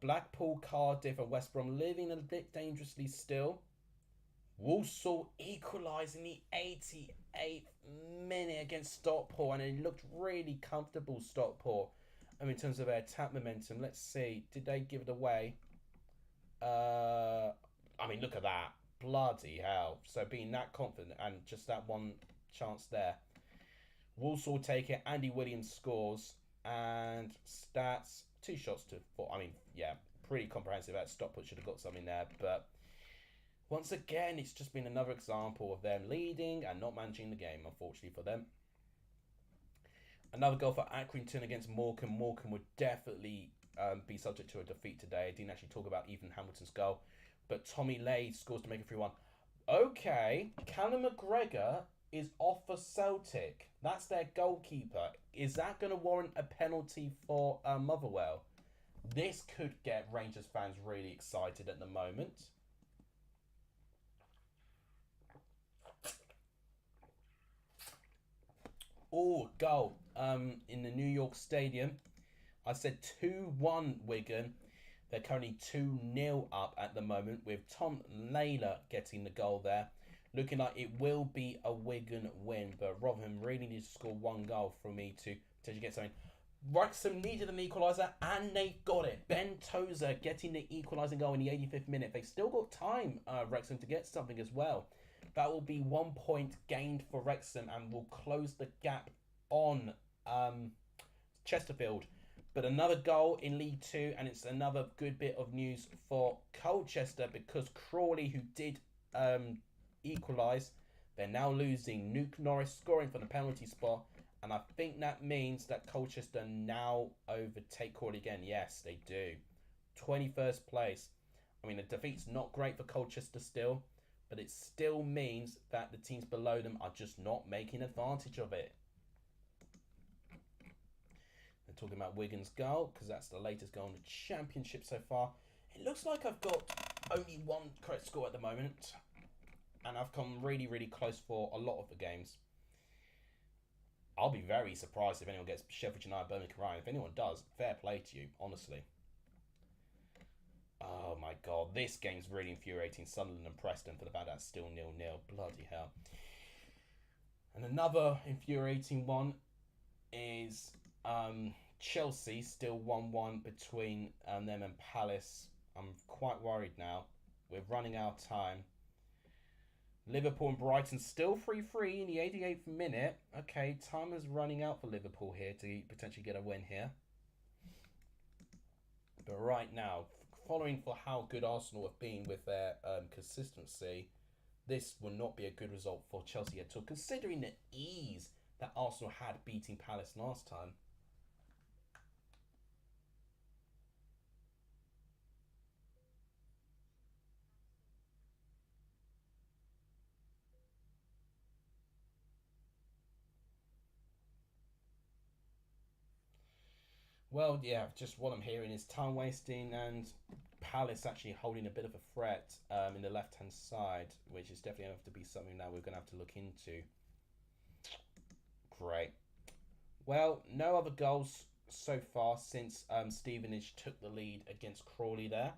Blackpool, Cardiff, and West Brom living a bit dangerously still. Walsall equalised in the 88th minute against Stockport, and it looked really comfortable, Stockport. In terms of their attack momentum, let's see. Did they give it away? Look at that. Bloody hell. So being that confident and just that one chance there. Walsall take it. Andy Williams scores. And stats. 2 shots to 4. Pretty comprehensive. Stockport should have got something there. But once again, it's just been another example of them leading and not managing the game, unfortunately for them. Another goal for Accrington against Morecambe. Morecambe would definitely be subject to a defeat today. I didn't actually talk about Ethan Hamilton's goal. But Tommy Lay scores to make it 3-1. Okay, Callum McGregor is off for Celtic. That's their goalkeeper. Is that going to warrant a penalty for Motherwell? This could get Rangers fans really excited at the moment. Oh, goal in the New York Stadium. I said 2-1 Wigan. They're currently 2-0 up at the moment with Tom Layla getting the goal there. Looking like it will be a Wigan win, but Rotherham really needs to score 1 goal for me to potentially get something. Wrexham needed an equaliser and they got it. Ben Tozer getting the equalising goal in the 85th minute. They've still got time, Wrexham, to get something as well. That will be 1 point gained for Wrexham and will close the gap on Chesterfield. But another goal in League 2, and it's another good bit of news for Colchester because Crawley, who did equalise, they're now losing. Nuke Norris scoring from the penalty spot, and I think that means that Colchester now overtake Crawley again. Yes, they do. 21st place. The defeat's not great for Colchester still, but it still means that the teams below them are just not making advantage of it. They're talking about Wigan's goal because that's the latest goal in the Championship so far. It looks like I've got only 1 correct score at the moment, and I've come really, really close for a lot of the games. I'll be very surprised if anyone gets Sheffield United, Birmingham Ryan. If anyone does, fair play to you, honestly. Oh my god, this game's really infuriating. Sunderland and Preston for the fact that's still 0-0. Bloody hell. And another infuriating one is Chelsea, still 1-1 between them and Palace. I'm quite worried now. We're running out of time. Liverpool and Brighton still 3-3 in the 88th minute. Okay, time is running out for Liverpool here to potentially get a win here. But right now, following for how good Arsenal have been with their consistency, this will not be a good result for Chelsea at all, considering the ease that Arsenal had beating Palace last time. Well, yeah, just what I'm hearing is time wasting and Palace actually holding a bit of a threat in the left-hand side, which is definitely going to have to be something that we're going to have to look into. Great. Well, no other goals so far since Stevenage took the lead against Crawley there.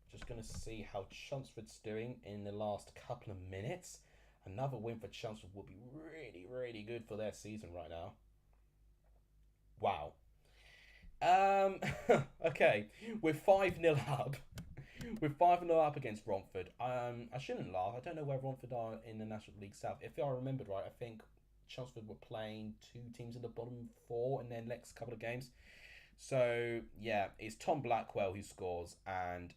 Just going to see how Chelmsford's doing in the last couple of minutes. Another win for Chelmsford would be really, really good for their season right now. Wow. Okay, we're 5-0 up. We're 5-0 up against Romford. I shouldn't laugh. I don't know where Romford are in the National League South. If I remembered right, I think Chelmsford were playing 2 teams in the bottom 4 in their next couple of games. So, yeah, it's Tom Blackwell who scores and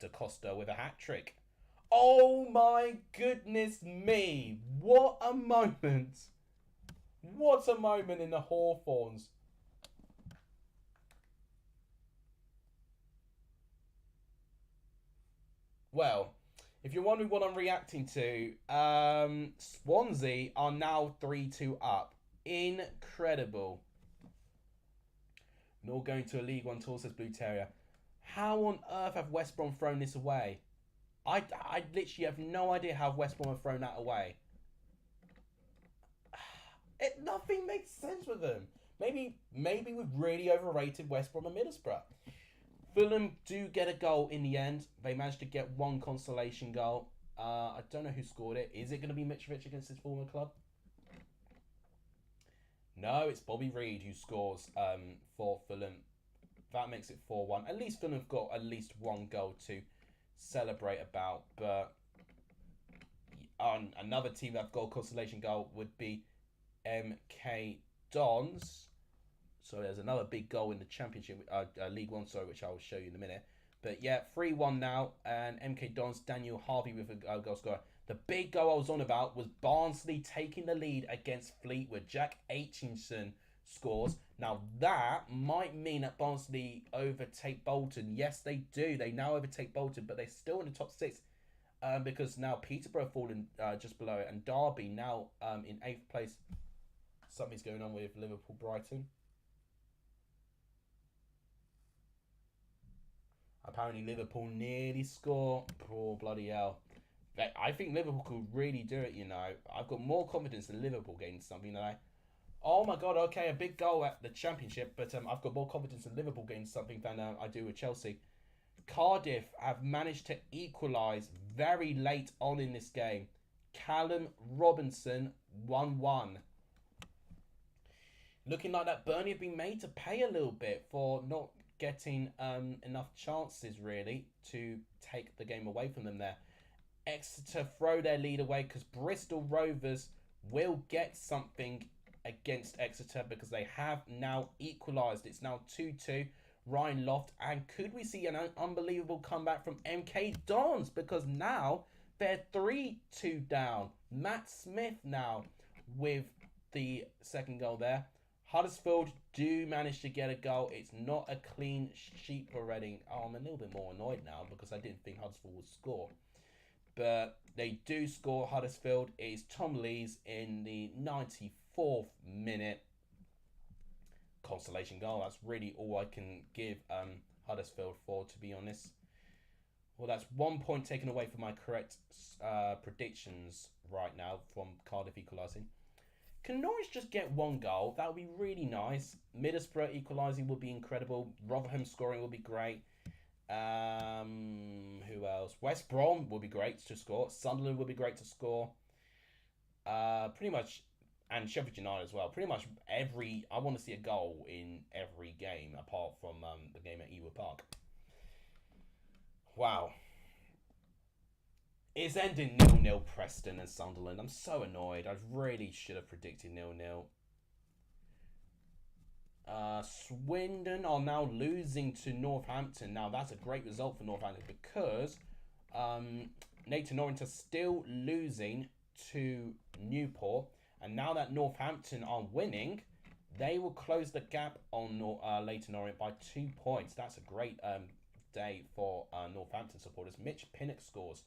Da Costa with a hat-trick. Oh my goodness me! What a moment! What a moment in the Hawthorns. Well, if you're wondering what I'm reacting to, Swansea are now 3-2 up. Incredible. Nor going to a League One tour, says Blue Terrier. How on earth have West Brom thrown this away? I literally have no idea how West Brom have thrown that away. Nothing makes sense with them. Maybe we've really overrated West Brom and Middlesbrough. Fulham do get a goal in the end. They managed to get one consolation goal. I don't know who scored it. Is it going to be Mitrovic against his former club? No, it's Bobby Reed who scores for Fulham. That makes it 4-1. At least Fulham have got at least one goal to celebrate about. But another team that have got a consolation goal would be MK Dons. So there's another big goal in the Championship, League One, sorry, which I will show you in a minute. But yeah, 3-1 now, and MK Dons, Daniel Harvey with a goal scorer. The big goal I was on about was Barnsley taking the lead against Fleetwood. Jack Aitchison scores. Now that might mean that Barnsley overtake Bolton. Yes, they do. They now overtake Bolton, but they're still in the top 6 because now Peterborough fallen just below it, and Derby now in 8th place. Something's going on with Liverpool-Brighton. Apparently Liverpool nearly score. Oh, bloody hell. I think Liverpool could really do it, you know. I've got more confidence in Liverpool getting something than Oh my God, okay, a big goal at the Championship, but I've got more confidence in Liverpool getting something than I do with Chelsea. Cardiff have managed to equalise very late on in this game. Callum Robinson, 1-1. Looking like that Burnley have been made to pay a little bit for not getting enough chances, really, to take the game away from them there. Exeter throw their lead away because Bristol Rovers will get something against Exeter because they have now equalised. It's now 2-2. Ryan Loft. And could we see an unbelievable comeback from MK Dons? Because now they're 3-2 down. Matt Smith now with the second goal there. Huddersfield do manage to get a goal. It's not a clean sheet for Reading. Oh, I'm a little bit more annoyed now because I didn't think Huddersfield would score. But they do score. Huddersfield is Tom Lees in the 94th minute. Consolation goal. That's really all I can give Huddersfield for, to be honest. Well, that's 1 point taken away from my correct predictions right now from Cardiff equalising. Can Norwich just get one goal? That would be really nice. Middlesbrough equalising would be incredible. Rotherham scoring would be great. Who else? West Brom would be great to score. Sunderland would be great to score. Pretty much, and Sheffield United as well. Pretty much I want to see a goal in every game apart from the game at Ewood Park. Wow. It's ending 0-0 Preston and Sunderland. I'm so annoyed. I really should have predicted 0-0. Swindon are now losing to Northampton. Now, that's a great result for Northampton because Nathan Orient are still losing to Newport. And now that Northampton are winning, they will close the gap on Leyton Orient by 2 points. That's a great day for Northampton supporters. Mitch Pinnock scores.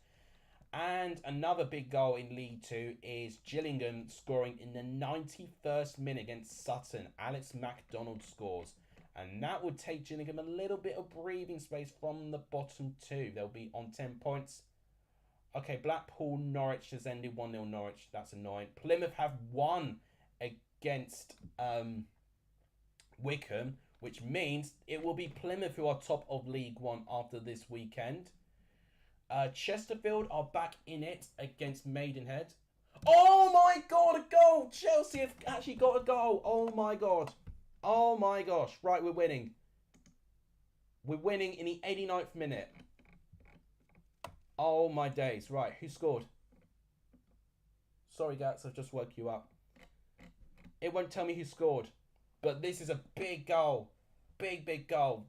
And another big goal in League 2 is Gillingham scoring in the 91st minute against Sutton. Alex MacDonald scores. And that would take Gillingham a little bit of breathing space from the bottom 2. They'll be on 10 points. Okay, Blackpool Norwich has ended 1-0 Norwich. That's annoying. Plymouth have won against Wickham, which means it will be Plymouth who are top of League 1 after this weekend. Chesterfield are back in it against Maidenhead. Oh my God, a goal! Chelsea have actually got a goal. Oh my God. Oh my gosh. Right, we're winning. We're winning in the 89th minute. Oh my days. Right, who scored? Sorry, Gats, I've just woke you up. It won't tell me who scored. But this is a big goal. Big goal.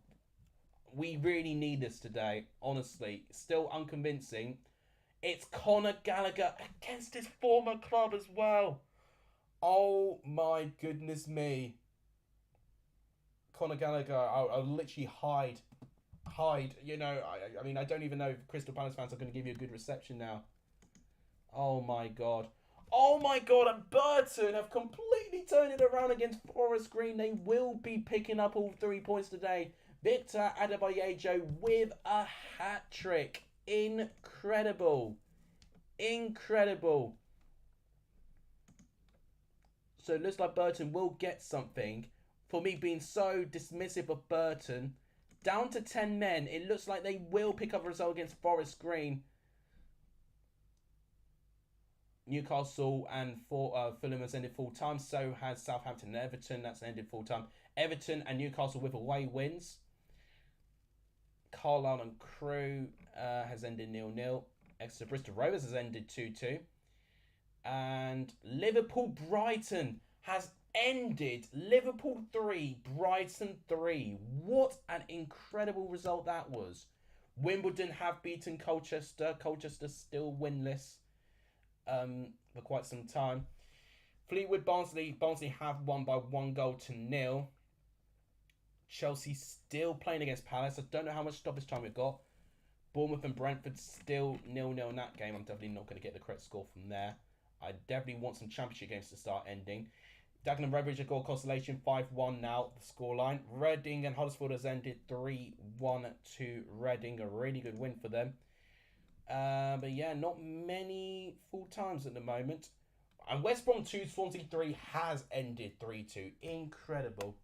We really need this today, honestly. Still unconvincing. It's Conor Gallagher against his former club as well. Oh my goodness me. Conor Gallagher, I'll literally hide. You know, I mean, I don't even know if Crystal Palace fans are going to give you a good reception now. Oh my God. Oh my God, and Burton have completely turned it around against Forest Green. They will be picking up all 3 points today. Victor Adebayejo with a hat-trick. Incredible. So it looks like Burton will get something for me being so dismissive of Burton. Down to 10 men. It looks like they will pick up a result against Forest Green. Newcastle and Fulham has ended full time. So has Southampton and Everton. That's ended full time. Everton and Newcastle with away wins. Carlisle and Crewe has ended 0-0. Exeter Bristol Rovers has ended 2-2. And Liverpool Brighton has ended Liverpool 3, Brighton 3. What an incredible result that was. Wimbledon have beaten Colchester. Colchester still winless for quite some time. Fleetwood Barnsley have won by 1-0. Chelsea still playing against Palace. I don't know how much stoppage time we've got. Bournemouth and Brentford still 0-0 in that game. I'm definitely not going to get the correct score from there. I definitely want some championship games to start ending. Dagenham Redbridge have got consolation 5-1 now, the scoreline. Reading and Huddersfield has ended 3-1 to Reading. A really good win for them. But yeah, not many full times at the moment. And West Brom 2, Swansea 3 has ended 3-2. Incredible.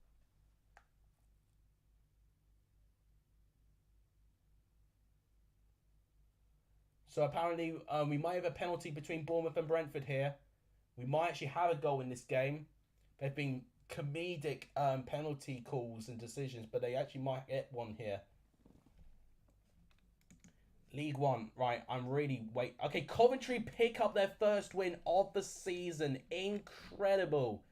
So apparently we might have a penalty between Bournemouth and Brentford here. We might actually have a goal in this game. There have been comedic penalty calls and decisions, but they actually might get one here. League One. Right, I'm really... Okay, Coventry pick up their first win of the season. Incredible.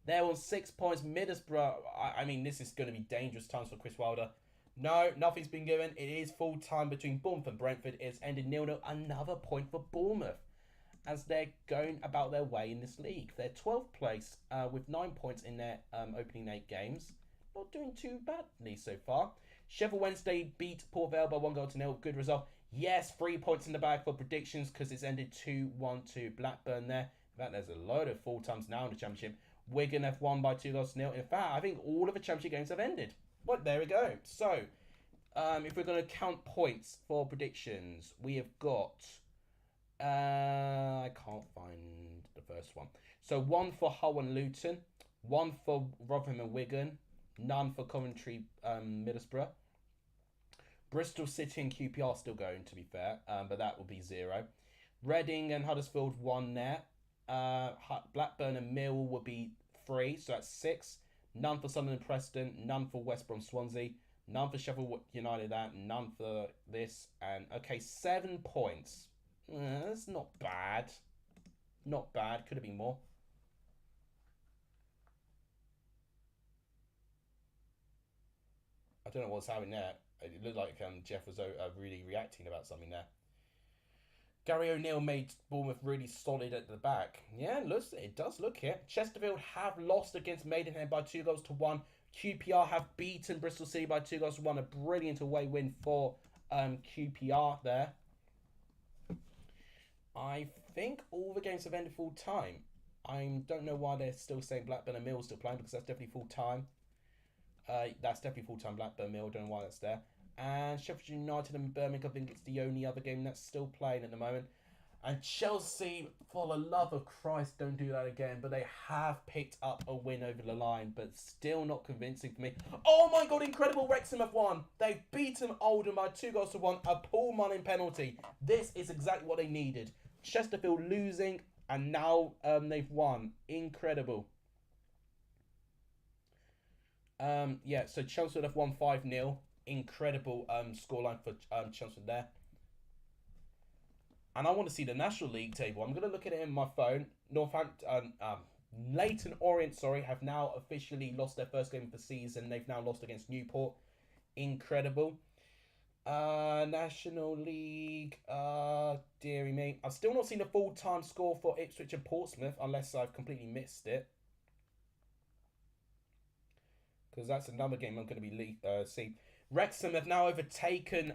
They're on 6 points. Middlesbrough... I mean, this is going to be dangerous times for Chris Wilder. No, nothing's been given. It is full time between Bournemouth and Brentford. It's ended 0-0. Another point for Bournemouth as they're going about their way in this league. They're 12th place with 9 points in their opening 8 games. Not doing too badly so far. Sheffield Wednesday beat Port Vale by 1-0. Good result. Yes, 3 points in the bag for predictions because it's ended 2-1 to Blackburn there. In fact, there's a load of full times now in the Championship. Wigan have won by 2-0. In fact, I think all of the Championship games have ended. Well, there we go. So, if we're going to count points for predictions, we have got... I can't find the first one. So, 1 for Hull and Luton, 1 for Rotherham and Wigan, none for Coventry Middlesbrough. Bristol City and QPR still going, to be fair, but that will be 0. Reading and Huddersfield 1 there. Blackburn and Mill will be 3, so that's 6. None for Sunderland and Preston, none for West Brom Swansea, none for Sheffield United none for this, and okay, 7 points. That's not bad. Not bad, could have been more. I don't know what's happening there. It looked like Jeff was really reacting about something there. Gary O'Neill made Bournemouth really solid at the back. Yeah, it does look it. Chesterfield have lost against Maidenhead by 2-1. QPR have beaten Bristol City by 2-1. A brilliant away win for QPR there. I think all the games have ended full time. I don't know why they're still saying Blackburn and Mill still playing because that's definitely full time. That's definitely full time Blackburn Mill. Don't know why that's there. And Sheffield United and Birmingham, I think it's the only other game that's still playing at the moment. And Chelsea, for the love of Christ, don't do that again. But they have picked up a win over the line, but still not convincing for me. Oh my God, incredible. Wrexham have won. They've beaten Oldham by 2-1. A Paul Mullin penalty. This is exactly what they needed. Chesterfield losing, and now they've won. Incredible. Yeah, so Chelmsford have won 5-0. Incredible scoreline for Chelmsford there. And I want to see the National League table. I'm going to look at it in my phone. Leyton Orient, have now officially lost their first game of the season. They've now lost against Newport. Incredible. National League, dearie me. I've still not seen the full-time score for Ipswich and Portsmouth, unless I've completely missed it. Because that's another game I'm going to be seeing. Wrexham have now overtaken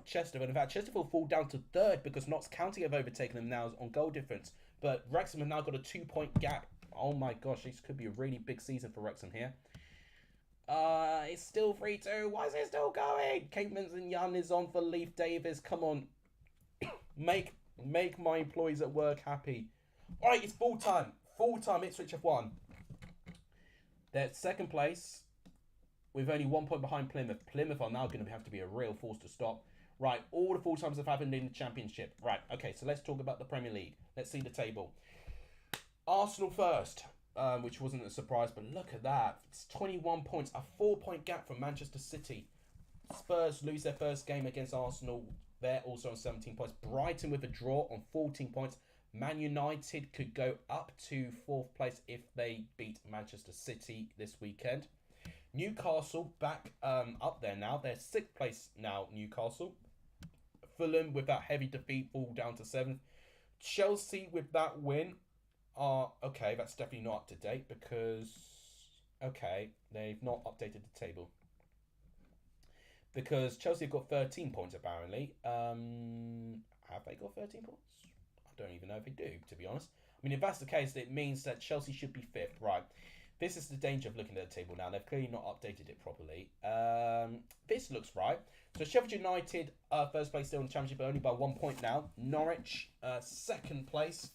Chesterfield. In fact, Chesterfield fall down to 3rd because Notts County have overtaken them now on goal difference. But Wrexham have now got a 2-point gap. Oh my gosh, this could be a really big season for Wrexham here. It's still 3-2. Why is it still going? Catemans and Young is on for Leif Davis. Come on. make my employees at work happy. Alright, it's full time. Full time. Ipswich have won. They're second place with only 1 point behind Plymouth. Plymouth are now going to have to be a real force to stop. Right, all the full times have happened in the Championship. Right, okay, so let's talk about the Premier League. Let's see the table. Arsenal first, which wasn't a surprise, but look at that. It's 21 points, a 4-point gap from Manchester City. Spurs lose their first game against Arsenal. They're also on 17 points. Brighton with a draw on 14 points. Man United could go up to 4th place if they beat Manchester City this weekend. Newcastle back up there now. They're 6th place now, Newcastle. Fulham with that heavy defeat fall down to 7th. Chelsea with that win are... Okay, that's definitely not up to date because... Okay, they've not updated the table. Because Chelsea have got 13 points apparently. Have they got 13 points? I don't even know if they do, to be honest. I mean, if that's the case, it means that Chelsea should be 5th. Right. This is the danger of looking at the table now. They've clearly not updated it properly. This looks right. So Sheffield United, first place still in the Championship, but only by 1 point now. Norwich, 2nd place,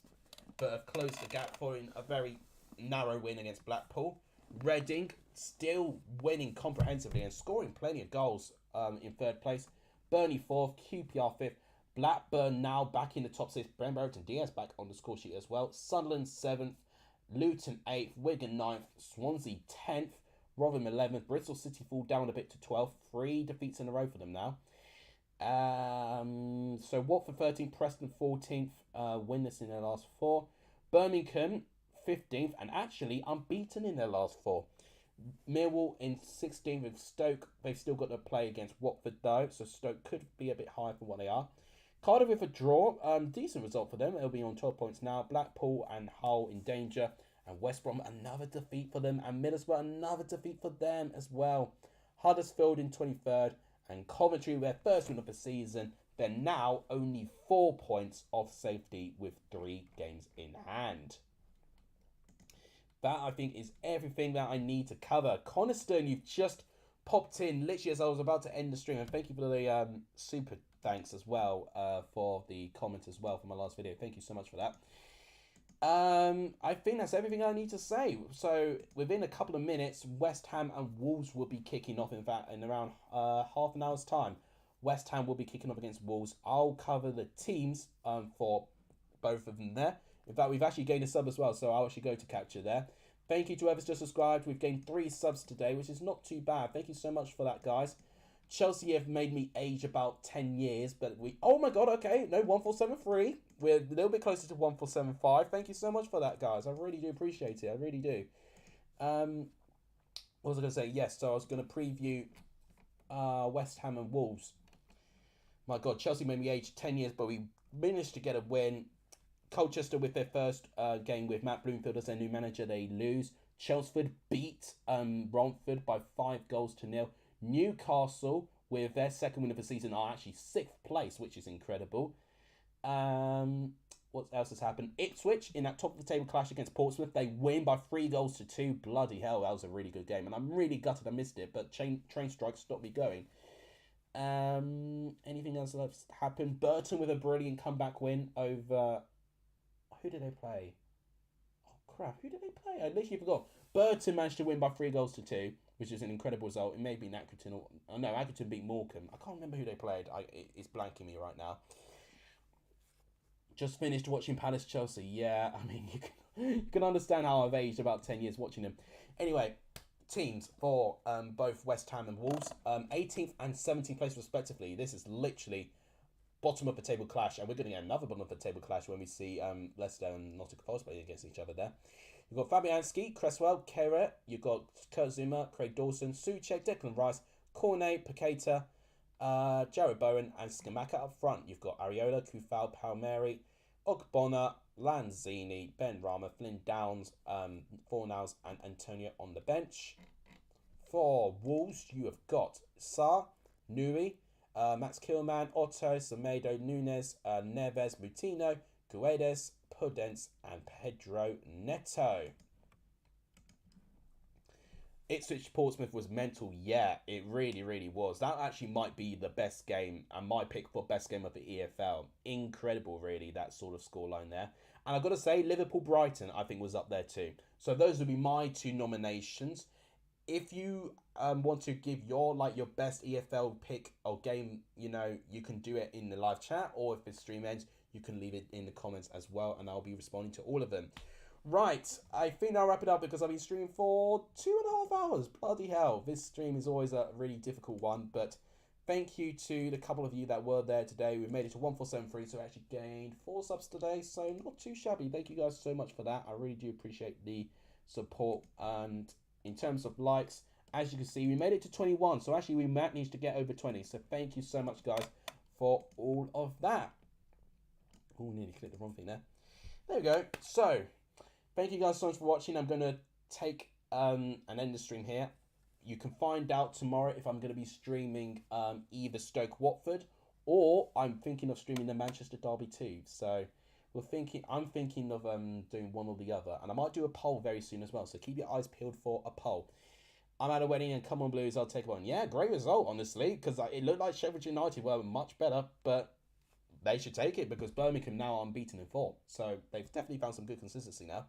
but have closed the gap following a very narrow win against Blackpool. Reading, still winning comprehensively and scoring plenty of goals in 3rd place. Burnley 4th, QPR 5th. Blackburn now back in the top 6. Brent Brereton Diaz back on the score sheet as well. Sunderland 7th. Luton 8th, Wigan 9th, Swansea 10th, Rotherham 11th, Bristol City fall down a bit to 12th. 3 defeats in a row for them now. So Watford 13th, Preston 14th, winless in their last 4. Birmingham 15th, and actually unbeaten in their last 4. Millwall in 16th with Stoke. They've still got to play against Watford though, so Stoke could be a bit higher for what they are. Cardiff with a draw, decent result for them. They'll be on 12 points now. Blackpool and Hull in danger. And West Brom, another defeat for them. And Middlesbrough, another defeat for them as well. Huddersfield in 23rd. And Coventry, their first win of the season. They're now only 4 points off safety with 3 games in hand. That, I think, is everything that I need to cover. Coniston, you've just popped in literally as I was about to end the stream. And thank you for the super thanks as well for the comment as well for my last video. Thank you so much for that. I think that's everything I need to say. So within a couple of minutes, West Ham and Wolves will be kicking off. In fact, in around half an hour's time, West Ham will be kicking off against Wolves. I'll cover the teams for both of them there. In fact, we've actually gained a sub as well, so I'll actually go to capture there. Thank you to whoever's just subscribed. We've gained 3 subs today, which is not too bad. Thank you so much for that, guys. Chelsea have made me age about 10 years, but we... Oh my god, okay. No, 1473. We're a little bit closer to 1475. Thank you so much for that, guys. I really do appreciate it. I really do. What was I going to say? Yes, so I was going to preview West Ham and Wolves. My god, Chelsea made me age 10 years, but we managed to get a win. Colchester with their first game with Matt Bloomfield as their new manager, they lose. Chelmsford beat Romford by 5-0. Newcastle, with their second win of the season, are actually 6th place, which is incredible. What else has happened? Ipswich, in that top of the table clash against Portsmouth, they win by 3-2. Bloody hell, that was a really good game. And I'm really gutted I missed it, but train strikes stopped me going. Anything else that's happened? Burton with a brilliant comeback win over... Who did they play? Oh, crap. Who did they play? I literally forgot. Burton managed to win by 3-2, which is an incredible result. It may be Accrington or... Oh, no, Accrington beat Morecambe. I can't remember who they played. It's blanking me right now. Just finished watching Palace Chelsea. Yeah, I mean, you can understand how I've aged about 10 years watching them. Anyway, teams for both West Ham and Wolves. 18th and 17th place respectively. This is literally bottom of the table clash. And we're going to get another bottom of the table clash when we see Leicester and Nottingham Forest playing against each other there. You've got Fabianski, Cresswell, Kehrer. You've got Kurt Zuma, Craig Dawson, Soucek, Declan Rice, Cornet, Paqueta, Jared Bowen and Skamaka up front. You've got Areola, Kufal, Palmieri, Ogbonna, Lanzini, Ben Rama, Flynn Downs, Fornals and Antonio on the bench. For Wolves, you have got Sarr, Nui, Max Kilman, Otto, Semedo, Nunes, Neves, Moutinho, Guedes, Podence and Pedro Neto. Ipswich Portsmouth was mental. Yeah, it really, really was. That actually might be the best game and my pick for best game of the EFL. Incredible, really, that sort of scoreline there. And I've got to say, Liverpool-Brighton, I think, was up there too. So those would be my 2 nominations. If you want to give your best EFL pick or game, you can do it in the live chat, or if the stream ends, you can leave it in the comments as well, and I'll be responding to all of them. Right, I think I'll wrap it up because I've been streaming for 2.5 hours. Bloody hell, this stream is always a really difficult one, but thank you to the couple of you that were there today. We've made it to 1473, so I actually gained 4 subs today, so not too shabby. Thank you guys so much for that. I really do appreciate the support. And in terms of likes, as you can see, we made it to 21, so actually we managed to get over 20. So thank you so much, guys, for all of that. Oh, nearly clicked the wrong thing there. There we go. So thank you guys so much for watching. I'm going to take and end the stream here. You can find out tomorrow if I'm going to be streaming either Stoke Watford, or I'm thinking of streaming the Manchester Derby too. So I'm thinking of doing one or the other, and I might do a poll very soon as well. So keep your eyes peeled for a poll. I'm at a wedding, and come on Blues, I'll take one. Yeah, great result, honestly, because it looked like Sheffield United were much better, but they should take it because Birmingham now are unbeaten in 4. So they've definitely found some good consistency now.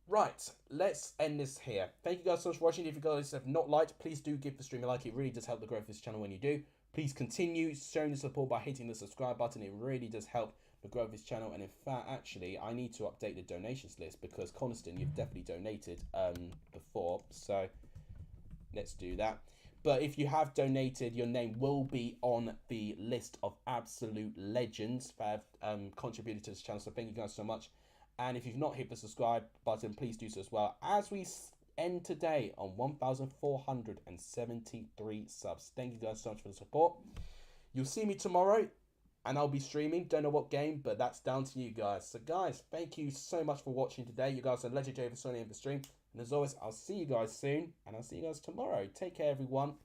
Right, let's end this here. Thank you guys so much for watching. If you guys have not liked, please do give the stream a like. It really does help the growth of this channel when you do. Please continue showing the support by hitting the subscribe button. It really does help the growth of this channel. And in fact, actually, I need to update the donations list because Coniston, you've definitely donated before. So let's do that. But if you have donated, your name will be on the list of absolute legends that have contributed to this channel. So thank you guys so much. And if you've not hit the subscribe button, please do so as well. As we end today on 1,473 subs. Thank you guys so much for the support. You'll see me tomorrow, and I'll be streaming. Don't know what game, but that's down to you guys. So guys, thank you so much for watching today. You guys are legendary for Sony in the stream. And as always, I'll see you guys soon, and I'll see you guys tomorrow. Take care, everyone.